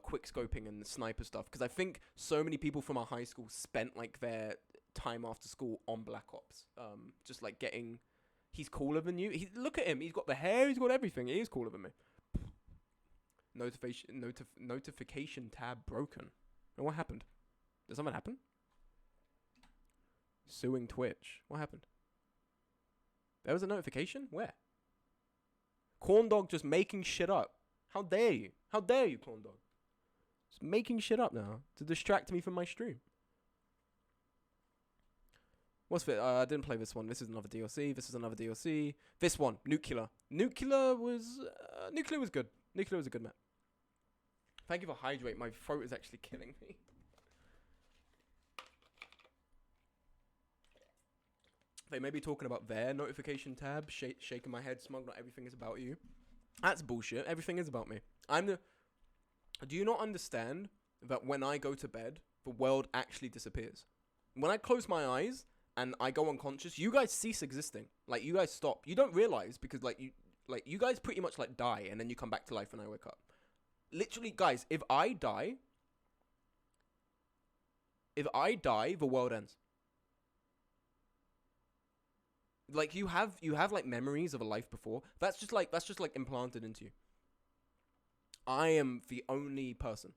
quick scoping and sniper stuff. Because I think so many people from our high school spent like their time after school on Black Ops. Just like getting, he's cooler than you. Look at him. He's got the hair. He's got everything. He is cooler than me. Notification tab broken. And what happened? Did something happen? Suing Twitch. What happened? There was a notification? Where? Corndog just making shit up. How dare you? How dare you, Corndog? Just making shit up now to distract me from my stream. What's it? I didn't play this one. This is another DLC. This is another DLC. This one, Nuclear. Nuclear was good. Nuclear was a good map. Thank you for hydrate. My throat is actually killing me. They may be talking about their notification tab, shaking my head, Smug, not everything is about you. That's bullshit. Everything is about me. Do you not understand that when I go to bed, the world actually disappears? When I close my eyes and I go unconscious, you guys cease existing. Like, you guys stop. You don't realize because, you guys pretty much, like, die and then you come back to life when I wake up. Literally, guys, if I die, the world ends. Like, you have like memories of a life before. That's just like implanted into you. I am the only person.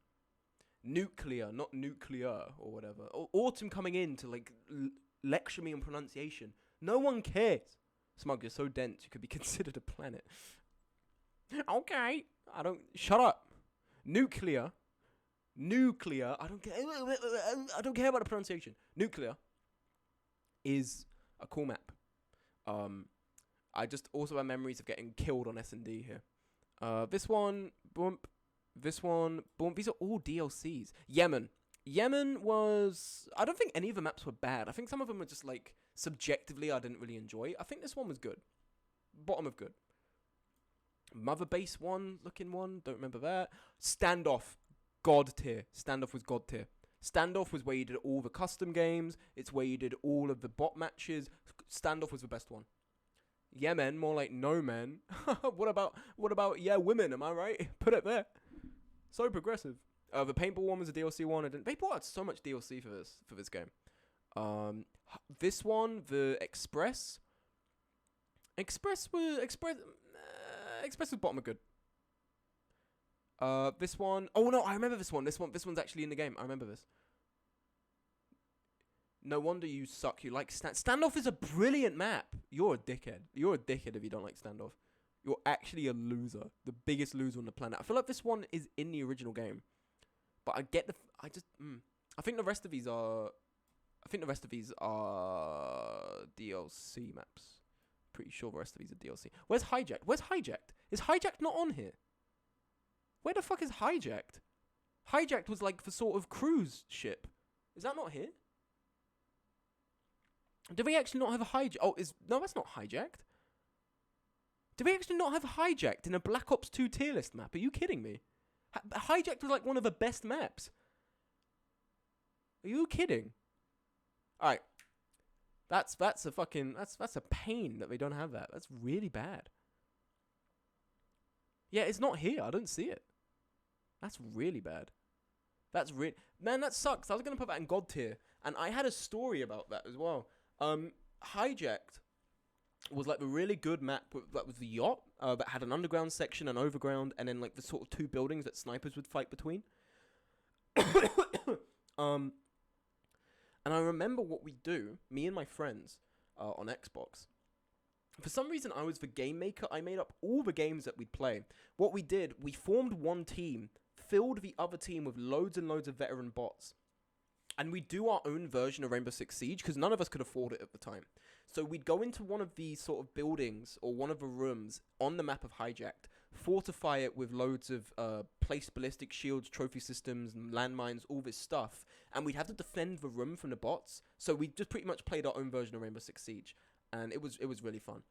Nuclear, not nuclear or whatever. Autumn coming in to like lecture me on pronunciation. No one cares. Smug, you're so dense you could be considered a planet. Okay, shut up. Nuclear. I don't care about the pronunciation. Nuclear is a cool map. I just also have memories of getting killed on S&D here. This one, boom. This one, boom. These are all DLCs. Yemen was, I don't think any of the maps were bad. I think some of them were just like, subjectively, I didn't really enjoy. I think this one was good. Bottom of good. Mother Base one, looking one, don't remember that. Standoff, God tier. Standoff was God tier. Standoff was where you did all the custom games. It's where you did all of the bot matches. Standoff was the best one. Yemen, more like no men. What about yeah, women, am I right? Put it there. So progressive. The paintball one was a DLC one. They brought out so much DLC for this game. This one, the Express. Express's bottom are good. This one, oh no, I remember this one. This one's actually in the game. I remember this. No wonder you suck. You like Standoff is a brilliant map. You're a dickhead. You're a dickhead if you don't like Standoff. You're actually a loser. The biggest loser on the planet. I feel like this one is in the original game. But I get I think the rest of these are DLC maps. Pretty sure the rest of these are DLC. Where's Hijacked? Where's Hijacked? Is Hijacked not on here? Where the fuck is Hijacked? Hijacked was like the sort of cruise ship. Is that not here? Do we actually not have a Hijacked? Oh, no, that's not Hijacked. Do we actually not have a Hijacked in a Black Ops 2 tier list map? Are you kidding me? Hijacked was like one of the best maps. Are you kidding? Alright. That's a pain that we don't have that. That's really bad. Yeah, it's not here. I don't see it. That's really bad. Man, that sucks. I was gonna put that in God tier, and I had a story about that as well. Hijacked was like the really good map that was the yacht that had an underground section, an overground, and then like the sort of two buildings that snipers would fight between. And I remember what we do, me and my friends, on Xbox. For some reason, I was the game maker. I made up all the games that we'd play. What we did, we formed one team, filled the other team with loads and loads of veteran bots. And we'd do our own version of Rainbow Six Siege, because none of us could afford it at the time. So we'd go into one of these sort of buildings, or one of the rooms on the map of Hijacked, fortify it with loads of placed ballistic shields, trophy systems, landmines, all this stuff. And we'd have to defend the room from the bots. So we just pretty much played our own version of Rainbow Six Siege. And it was really fun.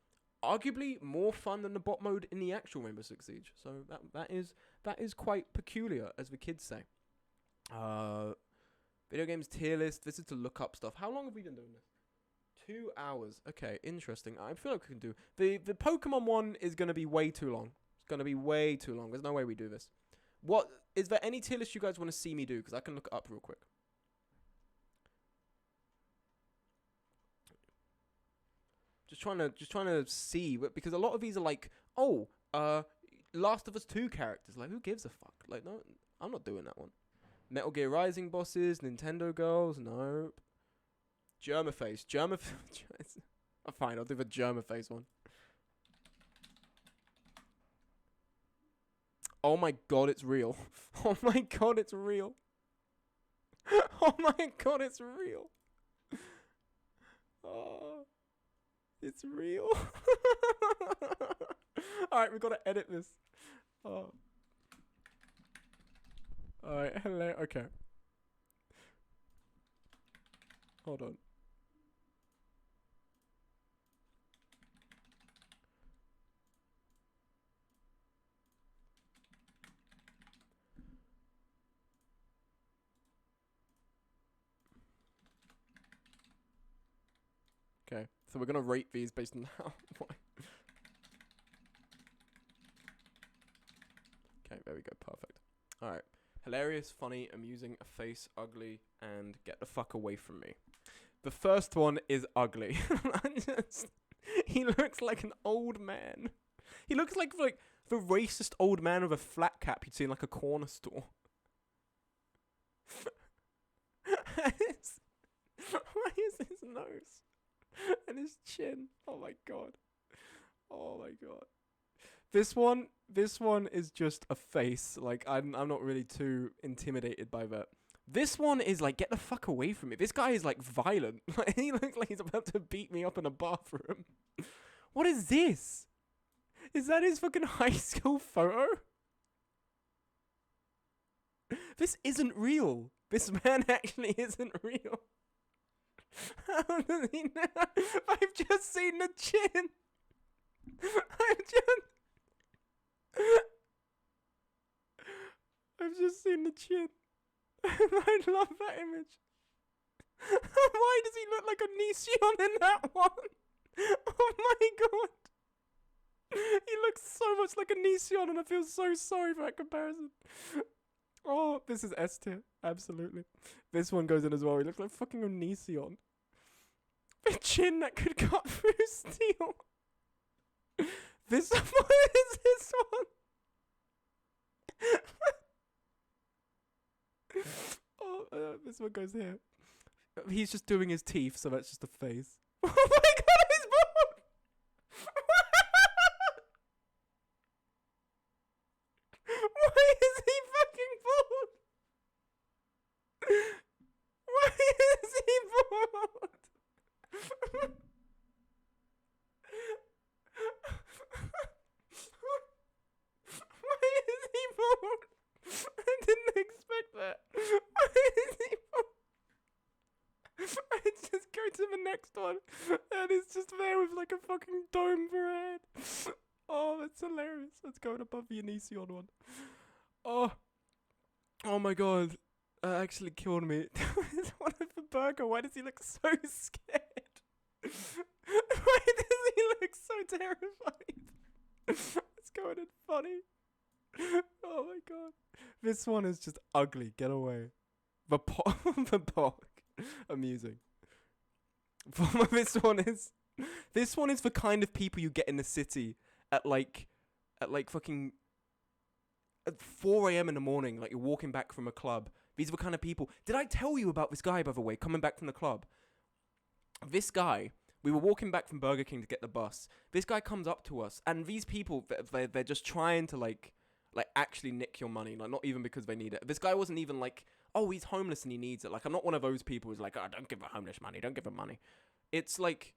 Arguably more fun than the bot mode in the actual Rainbow Six Siege. So that is quite peculiar, as the kids say. Video games tier list. This is to look up stuff. How long have we been doing this? 2 hours. Okay, interesting. I feel like we can do the Pokemon one is gonna be way too long. It's gonna be way too long. There's no way we do this. What is there any tier list you guys want to see me do? Because I can look it up real quick. Just trying to see, because a lot of these are like, Last of Us 2 characters. Like, who gives a fuck? Like, no, I'm not doing that one. Metal Gear Rising bosses, Nintendo girls, nope. Germaface. Oh, fine, I'll do the Germaface one. Oh my god, it's real. Oh my god, it's real. Oh my god, it's real. Oh, it's real. Alright, we've got to edit this. Oh. Alright, hello. Okay. Hold on. Okay, so we're gonna rate these based on how. Okay, there we go, perfect. Alright. Hilarious, funny, amusing, a face, ugly, and get the fuck away from me. The first one is ugly. He looks like an old man. He looks like the racist old man with a flat cap you'd see in like a corner store. Why is his nose and his chin? Oh my god. Oh my god. This one is just a face. Like, I'm not really too intimidated by that. This one is like, get the fuck away from me. This guy is like violent. Like, he looks like he's about to beat me up in a bathroom. What is this? Is that his fucking high school photo? This isn't real. This man actually isn't real. How does he know? I've just seen the chin. I've just seen the chin. I love that image. Why does he look like Onision in that one? Oh my god. He looks so much like Onision, and I feel so sorry for that comparison. Oh, this is S tier. Absolutely. This one goes in as well. He looks like fucking Onision. The chin that could cut through steel. This what is this one? Oh, this one goes here. He's just doing his teeth, so that's just a face. Oh my god, he's bald! Why is he fucking bald? Why is he bald? Why is he bald? I didn't expect that. Why is he bald? I just go to the next one, and he's just there with like a fucking dome for a head. Oh, that's hilarious. Let's go above the Onision one. Oh my god. That actually killed me. It's one of the burger. Why does he look so scared? Why does he look so terrified? It's going in funny. Oh my god. This one is just ugly. Get away. The pog. Amusing. This one is the kind of people you get in the city at fucking at 4 a.m. in the morning, like you're walking back from a club. These are the kind of people. Did I tell you about this guy, by the way, coming back from the club? This guy, we were walking back from Burger King to get the bus. This guy comes up to us, and these people, they're just trying to like actually nick your money, like not even because they need it. This guy wasn't even like, oh, he's homeless and he needs it. Like, I'm not one of those people who's like, oh, don't give a homeless money, don't give him money. It's like,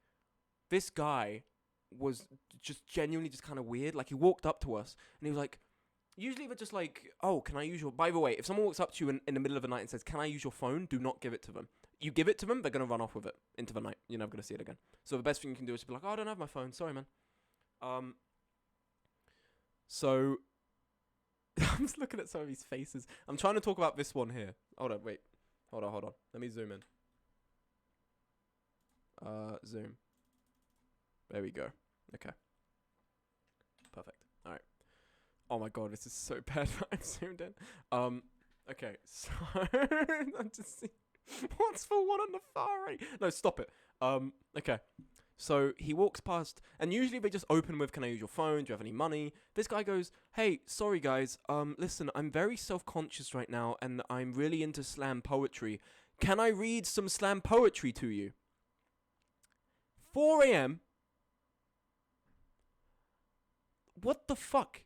this guy was just genuinely just kind of weird. Like, he walked up to us, and he was like, usually they're just like, oh, can I use your... By the way, if someone walks up to you in the middle of the night and says, can I use your phone? Do not give it to them. You give it to them, they're going to run off with it into the night. You're never going to see it again. So the best thing you can do is be like, oh, I don't have my phone. Sorry, man. So... I'm just looking at some of these faces. I'm trying to talk about this one here. Hold on, wait. Hold on. Let me zoom in. Zoom. There we go. Okay. Perfect. All right. Oh my god, this is so bad that I'm zoomed in. Okay, so I'm just seeing what's the one on the far right? No, stop it. Okay. So he walks past, and usually they just open with, can I use your phone? Do you have any money? This guy goes, hey, sorry guys, listen, I'm very self-conscious right now, and I'm really into slam poetry. Can I read some slam poetry to you? 4 a.m. What the fuck?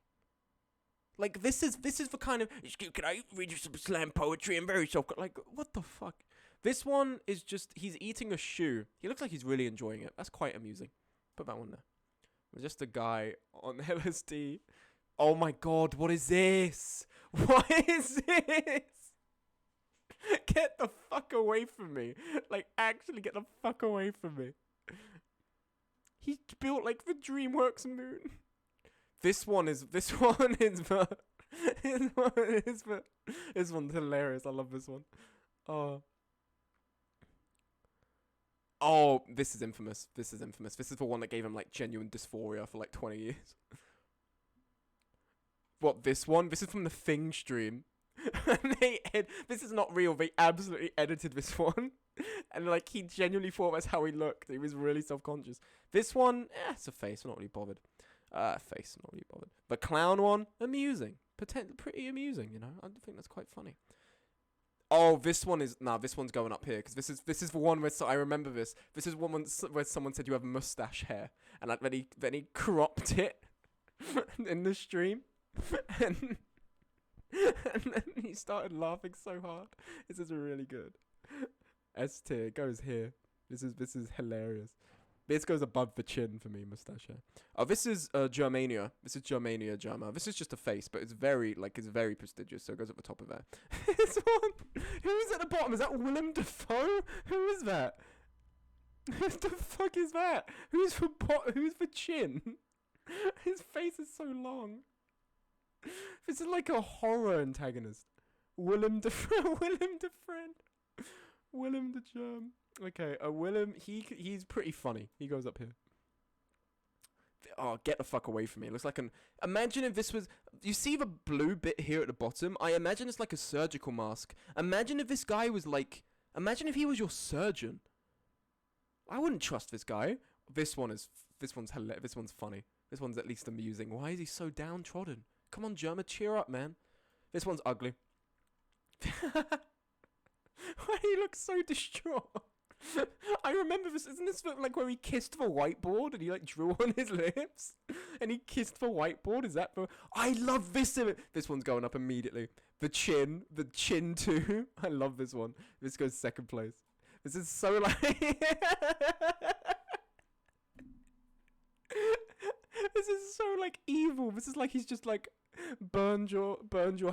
Like, this is the kind of, can I read you some slam poetry? I'm very like, what the fuck? This one is just, he's eating a shoe. He looks like he's really enjoying it. That's quite amusing. Put that one there. Just a guy on LSD. Oh my god, what is this? What is this? Get the fuck away from me. Like, actually get the fuck away from me. He built like the DreamWorks moon. This one's hilarious. I love this one. Oh, this is infamous. This is the one that gave him like genuine dysphoria for like 20 years. What, this one? This is from the Thing stream. This is not real. They absolutely edited this one. And like, he genuinely thought that's how he looked. He was really self-conscious. This one, it's a face. I'm not really bothered. Face, I'm not really bothered. The clown one, amusing. Pretty amusing, you know? I think that's quite funny. Oh, this one's going up here, because this is the one where, so I remember this. This is one where someone said you have mustache hair, and like then he cropped it in the stream, and then he started laughing so hard. This is really good. S tier goes here. This is hilarious. This goes above the chin for me, mustache hair. Oh, this is Germania. This is Germania Germa. This is just a face, but it's very prestigious, so it goes at the top of there. This one. Who's at the bottom? Is that Willem Dafoe? Who is that? Who the fuck is that? Who's the chin? His face is so long. This is like a horror antagonist. Willem Dafoe. Willem Dafoe. Willem the Germ. Okay, Willem, he's pretty funny. He goes up here. Oh, get the fuck away from me. It looks like imagine if this was, you see the blue bit here at the bottom? I imagine it's like a surgical mask. Imagine if this guy was like, imagine if he was your surgeon. I wouldn't trust this guy. This one's hilarious. This one's funny. This one's at least amusing. Why is he so downtrodden? Come on, Germa, cheer up, man. This one's ugly. Why he looks so distraught? I remember this. Isn't this like where he kissed the whiteboard and he like drew on his lips and he kissed the whiteboard? Is that the? I love this image. This one's going up immediately. The chin too. I love this one. This goes second place. This is so like. This is so like evil. This is like he's just like burned your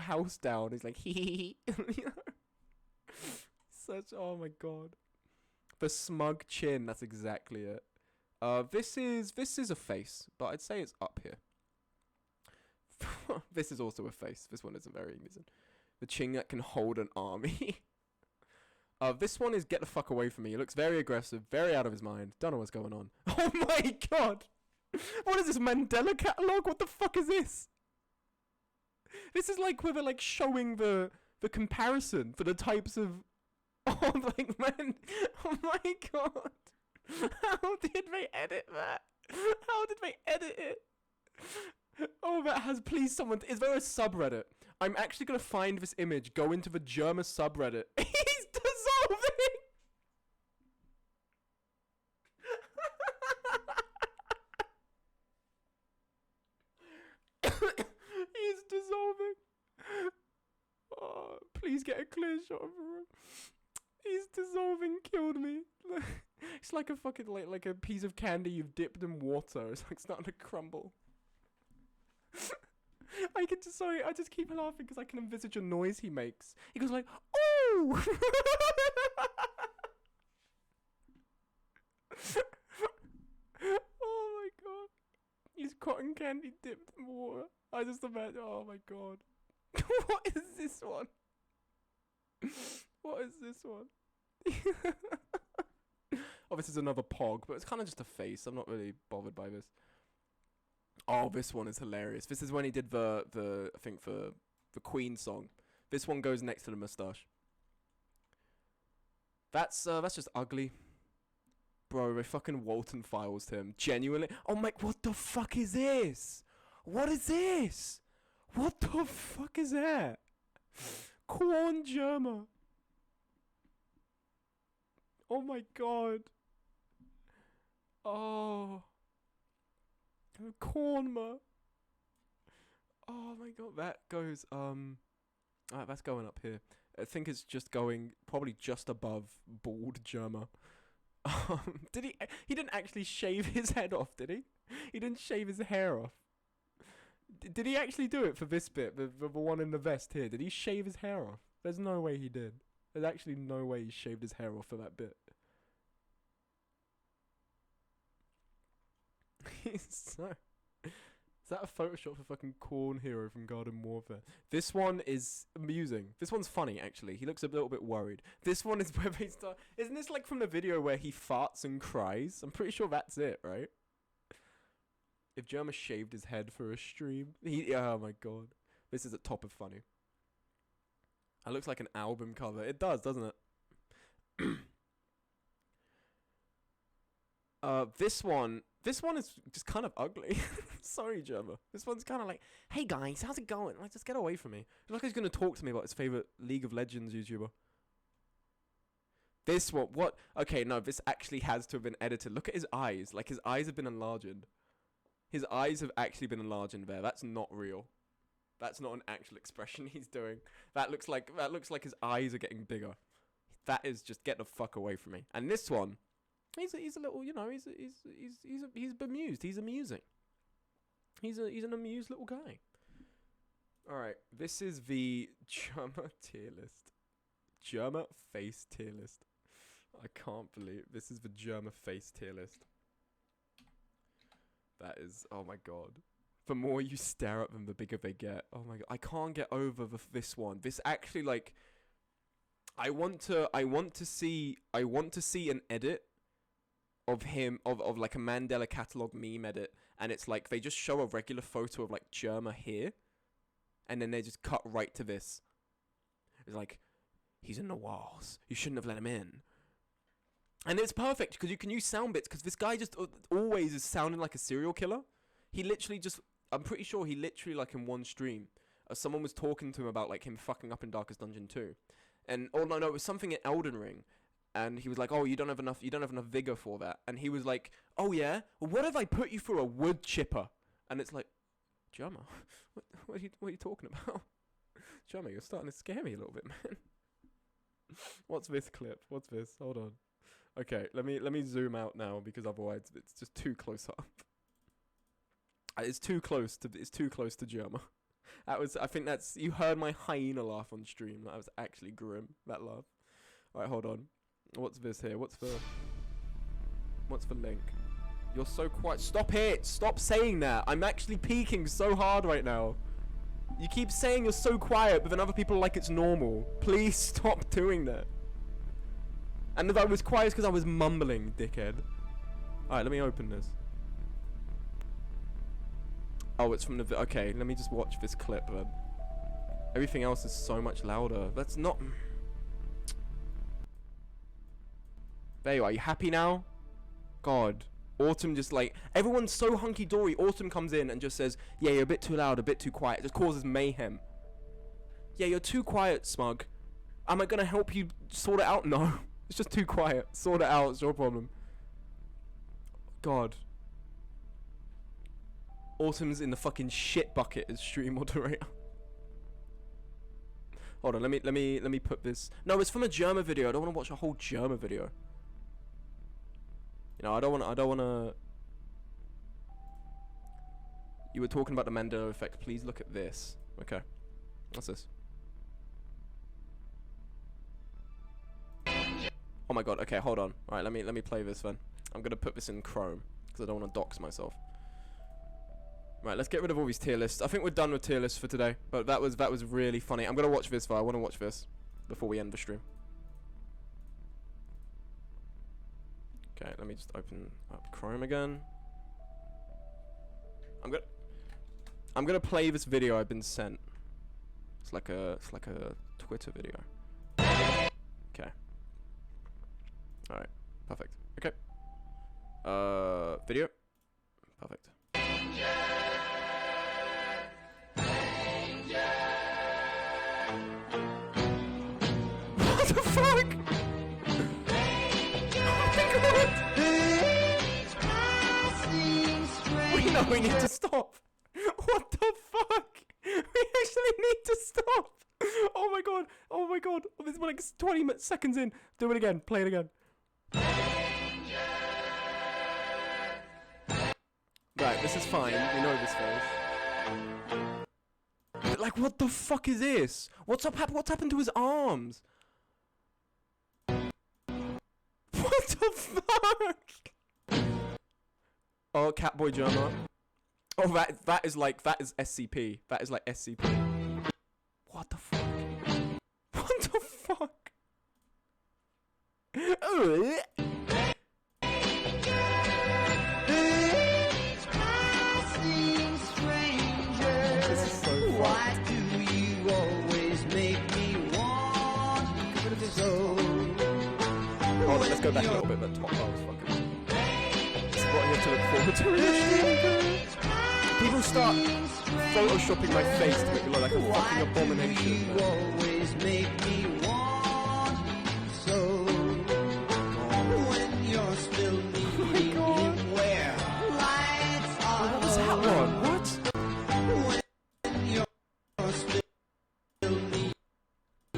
house down. He's like hee. You know? Such, oh my god. The smug chin, that's exactly it. This is a face, but I'd say it's up here. This is also a face. This one isn't very amusing. The chin that can hold an army. This one is get the fuck away from me. He looks very aggressive, very out of his mind. Don't know what's going on. Oh my god! What is this, Mandela catalogue? What the fuck is this? This is like where they're like showing the comparison for the types of like man. Oh my god. How did they edit that? How did they edit it? Oh, that has, please someone, is there a subreddit? I'm actually gonna find this image, go into the Germa subreddit. He's dissolving! He's dissolving. Oh, please get a clear shot of him. He's dissolving, killed me. It's like a fucking, like a piece of candy you've dipped in water. It's like starting to crumble. I can just, sorry, I just keep laughing because I can envisage a noise he makes. He goes like, oh! Oh my god. He's cotton candy dipped in water. I just imagine, oh my god. What is this one? What is this one? Oh, this is another pog, but it's kind of just a face. I'm not really bothered by this. Oh, this one is hilarious. This is when he did the I think the Queen song. This one goes next to the moustache. That's just ugly. Bro, they fucking Walton files him. Genuinely. Oh my, what the fuck is this? What is this? What the fuck is that? Corn Germa. Oh my god. Oh. Cornma. Oh my god, that goes, alright, that's going up here. I think it's just going probably just above bald Germa. Did he didn't actually shave his head off, did he? He didn't shave his hair off. Did he actually do it for this bit, the one in the vest here? Did he shave his hair off? There's no way he did. There's actually no way he shaved his hair off for that bit. So, is that a Photoshop for fucking Corn Hero from Garden Warfare? This one is amusing. This one's funny, actually. He looks a little bit worried. This one is where they start. Isn't this like from the video where he farts and cries? I'm pretty sure that's it, right? If Germa shaved his head for a stream, oh my god, this is at top of funny. It looks like an album cover. It does, doesn't it? This one is just kind of ugly. Sorry, Germa. This one's kind of like, hey guys, how's it going? Like, just get away from me. It's like he's gonna talk to me about his favorite League of Legends YouTuber. This one, what? Okay, no, this actually has to have been edited. Look at his eyes. Like, his eyes have been enlarged. His eyes have actually been enlarged there. That's not real. That's not an actual expression he's doing. That looks like his eyes are getting bigger. That is just get the fuck away from me. And this one, he's a little, you know, he's bemused. He's amusing. He's an amused little guy. All right, this is the Germa tier list. Germa face tier list. I can't believe this is the Germa face tier list. That is, oh my god. The more you stare at them, the bigger they get. Oh my god, I can't get over this one. This actually, like, I want to see an edit of him, of like a Mandela catalog meme edit, and it's like they just show a regular photo of like Germa here, and then they just cut right to this. It's like, he's in the walls. You shouldn't have let him in. And it's perfect because you can use sound bits because this guy just always is sounding like a serial killer. he literally just, I'm pretty sure he literally, like, in one stream, someone was talking to him about, like, him fucking up in Darkest Dungeon 2. And, oh, no, it was something in Elden Ring. And he was like, oh, you don't have enough vigor for that. And he was like, oh, yeah? Well, what if I put you through a wood chipper? And it's like, Germa, what are you talking about? Germa, you're starting to scare me a little bit, man. What's this clip? What's this? Hold on. Okay, let me zoom out now because otherwise it's just too close up. It's too close to Germa. I think that's, you heard my hyena laugh on stream. That was actually grim, that laugh. Alright, hold on. What's this here? What's the link? You're so quiet. Stop it! Stop saying that! I'm actually peeking so hard right now. You keep saying you're so quiet, but then other people are like it's normal. Please stop doing that. And if I was quiet, it's because I was mumbling, dickhead. Alright, let me open this. Oh, it's from the... Okay, let me just watch this clip, then. Everything else is so much louder. That's not... There you are. Are you happy now? God. Autumn just like... Everyone's so hunky-dory. Autumn comes in and just says, yeah, you're a bit too loud, a bit too quiet. It just causes mayhem. Yeah, you're too quiet, Smug. Am I going to help you sort it out? No. It's just too quiet. Sort it out. It's your problem. God. Autumn's in the fucking shit bucket as stream moderator. Hold on, let me put this. No, it's from a Germa video. I don't want to watch a whole Germa video. You know, I don't want to. You were talking about the Mandela effect. Please look at this. Okay, what's this? Oh my god. Okay, hold on. All right, let me play this then. I'm gonna put this in Chrome because I don't want to dox myself. Right, let's get rid of all these tier lists. I think we're done with tier lists for today. But that was really funny. I'm gonna watch this though. I want to watch this before we end the stream. Okay, let me just open up Chrome again. I'm gonna play this video I've been sent. It's like a Twitter video. Okay. All right. Perfect. Okay. Video. Perfect. What the fuck? We need to stop. What the fuck? We actually need to stop. Oh my god. Oh my god. Oh, this is like 20 seconds in. Do it again. Play it again. Right, this is fine. We know this face. Like, what the fuck is this? What's happened to his arms? What the fuck? Oh, Catboy Germa. Oh, that is SCP. That is like SCP. What the fuck? What the fuck? This is so funny. Why do you always make me want you so? Hold on, let's go back a little bit. That top bar was fucking... This is what you have to look forward to in the stream. People start photoshopping my face to make it look like a fucking abomination. You always make me want you so. When you're still needing him where lights are low. What was that one? What? When you're still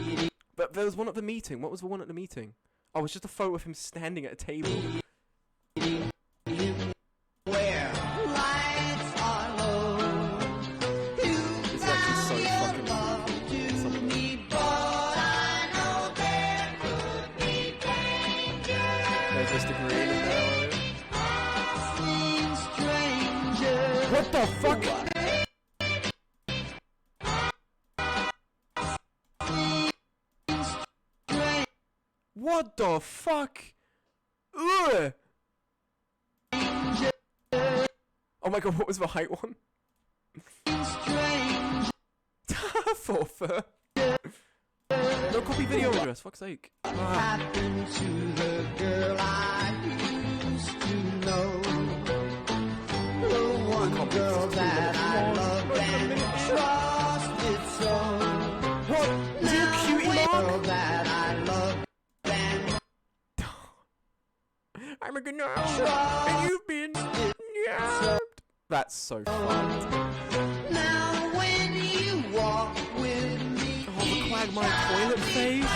needing. But there was one at the meeting. What was the one at the meeting? Oh, it's just a photo of him standing at a table. What the fuck? What the fuck? Ugh. Oh my god, what was the height one? Forfeit. No copy video address, fuck's sake. Happened to the girl I used to know. The one girl girl that I loved and trusted so. What? Is he a cutie mark? Girl that I loved and I'm a good girl, and you've been yapped. That's so fucked. now when you walk with me, Oh, the Quagmire toilet face.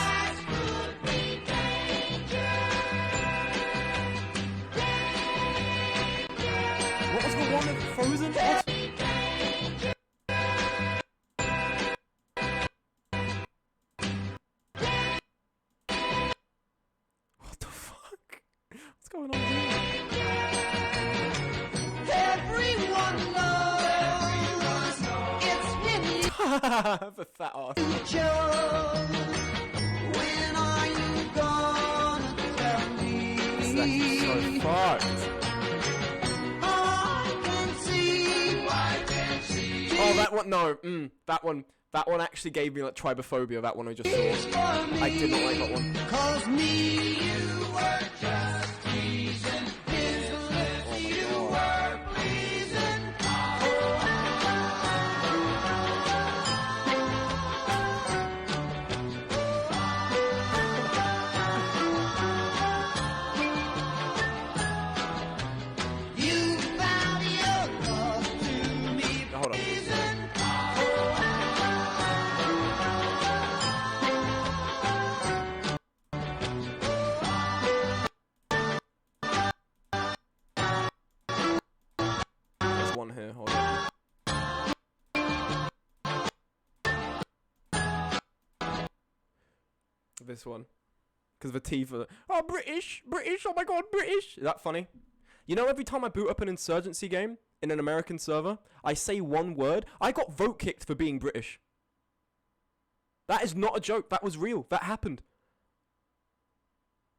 What was the one that Frozen? What the fuck? What's going on here? everyone knows it's been The fat ass. Joe. When are you gonna tell me? That's so fucked. I can see. Oh, that one. No, that one. That one actually gave me like tribophobia. That one I just saw. I did not like that one. Cause me, you were just teasing. His lips, you were pleasing. You found your love to me. Hold on. There's one here. Hold on. This one. Because the T for the, oh, British, oh my god, British. Is that funny? You know, every time I boot up an Insurgency game in an American server, I say one word. I got vote kicked for being British. That is not a joke. That was real. That happened.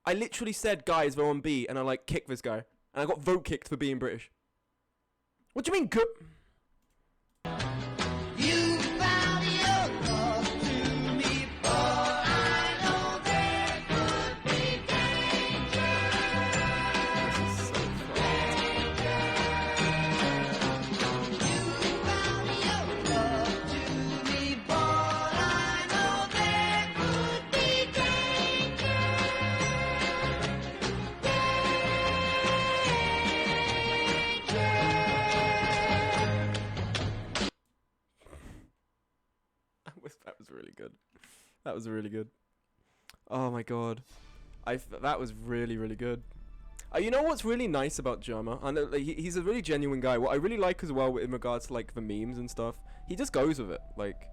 I literally said, guys, they're on B, and I like kicked this guy. And I got vote kicked for being British. What do you mean good? You found your love to me, but I know there could be danger. This is so fucked. You found your love to me, but I know there could be danger. That was really good. That was really good. Oh my god. That was really, really good. You know what's really nice about Jerma? I know, like, he's a really genuine guy. What I really like as well in regards to like the memes and stuff, he just goes with it. Like,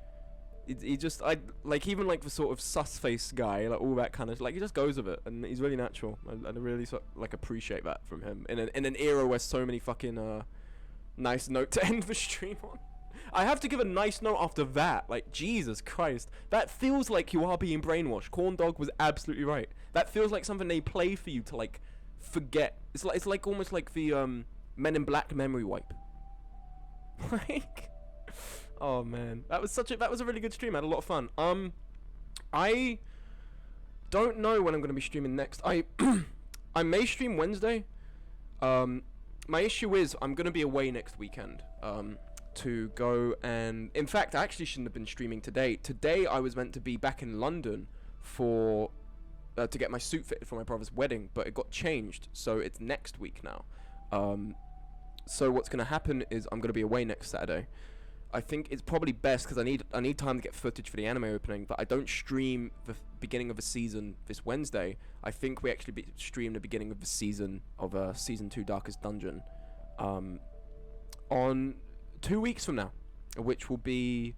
he just, like, even like the sort of sus face guy, like all that kind of, like, he just goes with it, and he's really natural. I really like appreciate that from him in an era where so many fucking nice note to end the stream on. I have to give a nice note after that. Like, Jesus Christ. That feels like you are being brainwashed. Corn Dog was absolutely right. That feels like something they play for you to, like, forget. It's like almost like the Men in Black memory wipe. Like, oh man. That was a really good stream. I had a lot of fun. I don't know when I'm going to be streaming next. I may stream Wednesday. My issue is I'm going to be away next weekend. To go and, in fact, I actually shouldn't have been streaming today. Today I was meant to be back in London for to get my suit fitted for my brother's wedding, but it got changed, so it's next week now. So what's gonna happen is I'm gonna be away next Saturday. I think it's probably best because I need time to get footage for the anime opening, that I don't stream the beginning of the season this Wednesday. I think we actually stream the beginning of the season of season 2 Darkest Dungeon on 2 weeks from now, which will be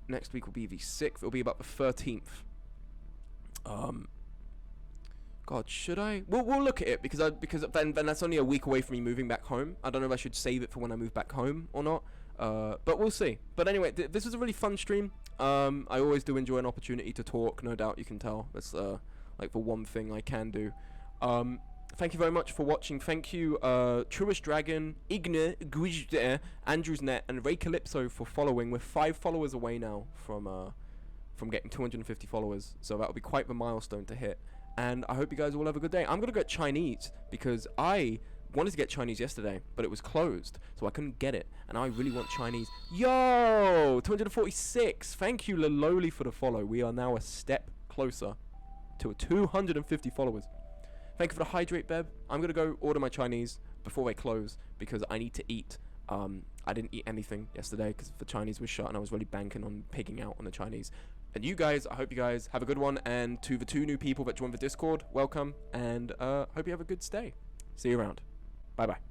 next week. Will be the 6th. It'll be about the 13th. God, should I? We'll look at it because then that's only a week away from me moving back home. I don't know if I should save it for when I move back home or not. But we'll see. But anyway, this was a really fun stream. I always do enjoy an opportunity to talk. No doubt you can tell. That's like the one thing I can do. Thank you very much for watching. Thank you, Truest Dragon, Igne, Guijde, Andrewsnet, and Ray Calypso for following. We're 5 followers away now from getting 250 followers. So that'll be quite the milestone to hit. And I hope you guys all have a good day. I'm gonna go Chinese because I wanted to get Chinese yesterday, but it was closed, so I couldn't get it. And I really want Chinese. Yo, 246. Thank you, Lololi, for the follow. We are now a step closer to 250 followers. Thank you for the hydrate, Beb. I'm gonna go order my Chinese before they close because I need to eat. I didn't eat anything yesterday because the Chinese was shut, and I was really banking on pigging out on the Chinese. And you guys, I hope you guys have a good one. And to the 2 new people that joined the Discord, welcome, and hope you have a good stay. See you around. Bye bye.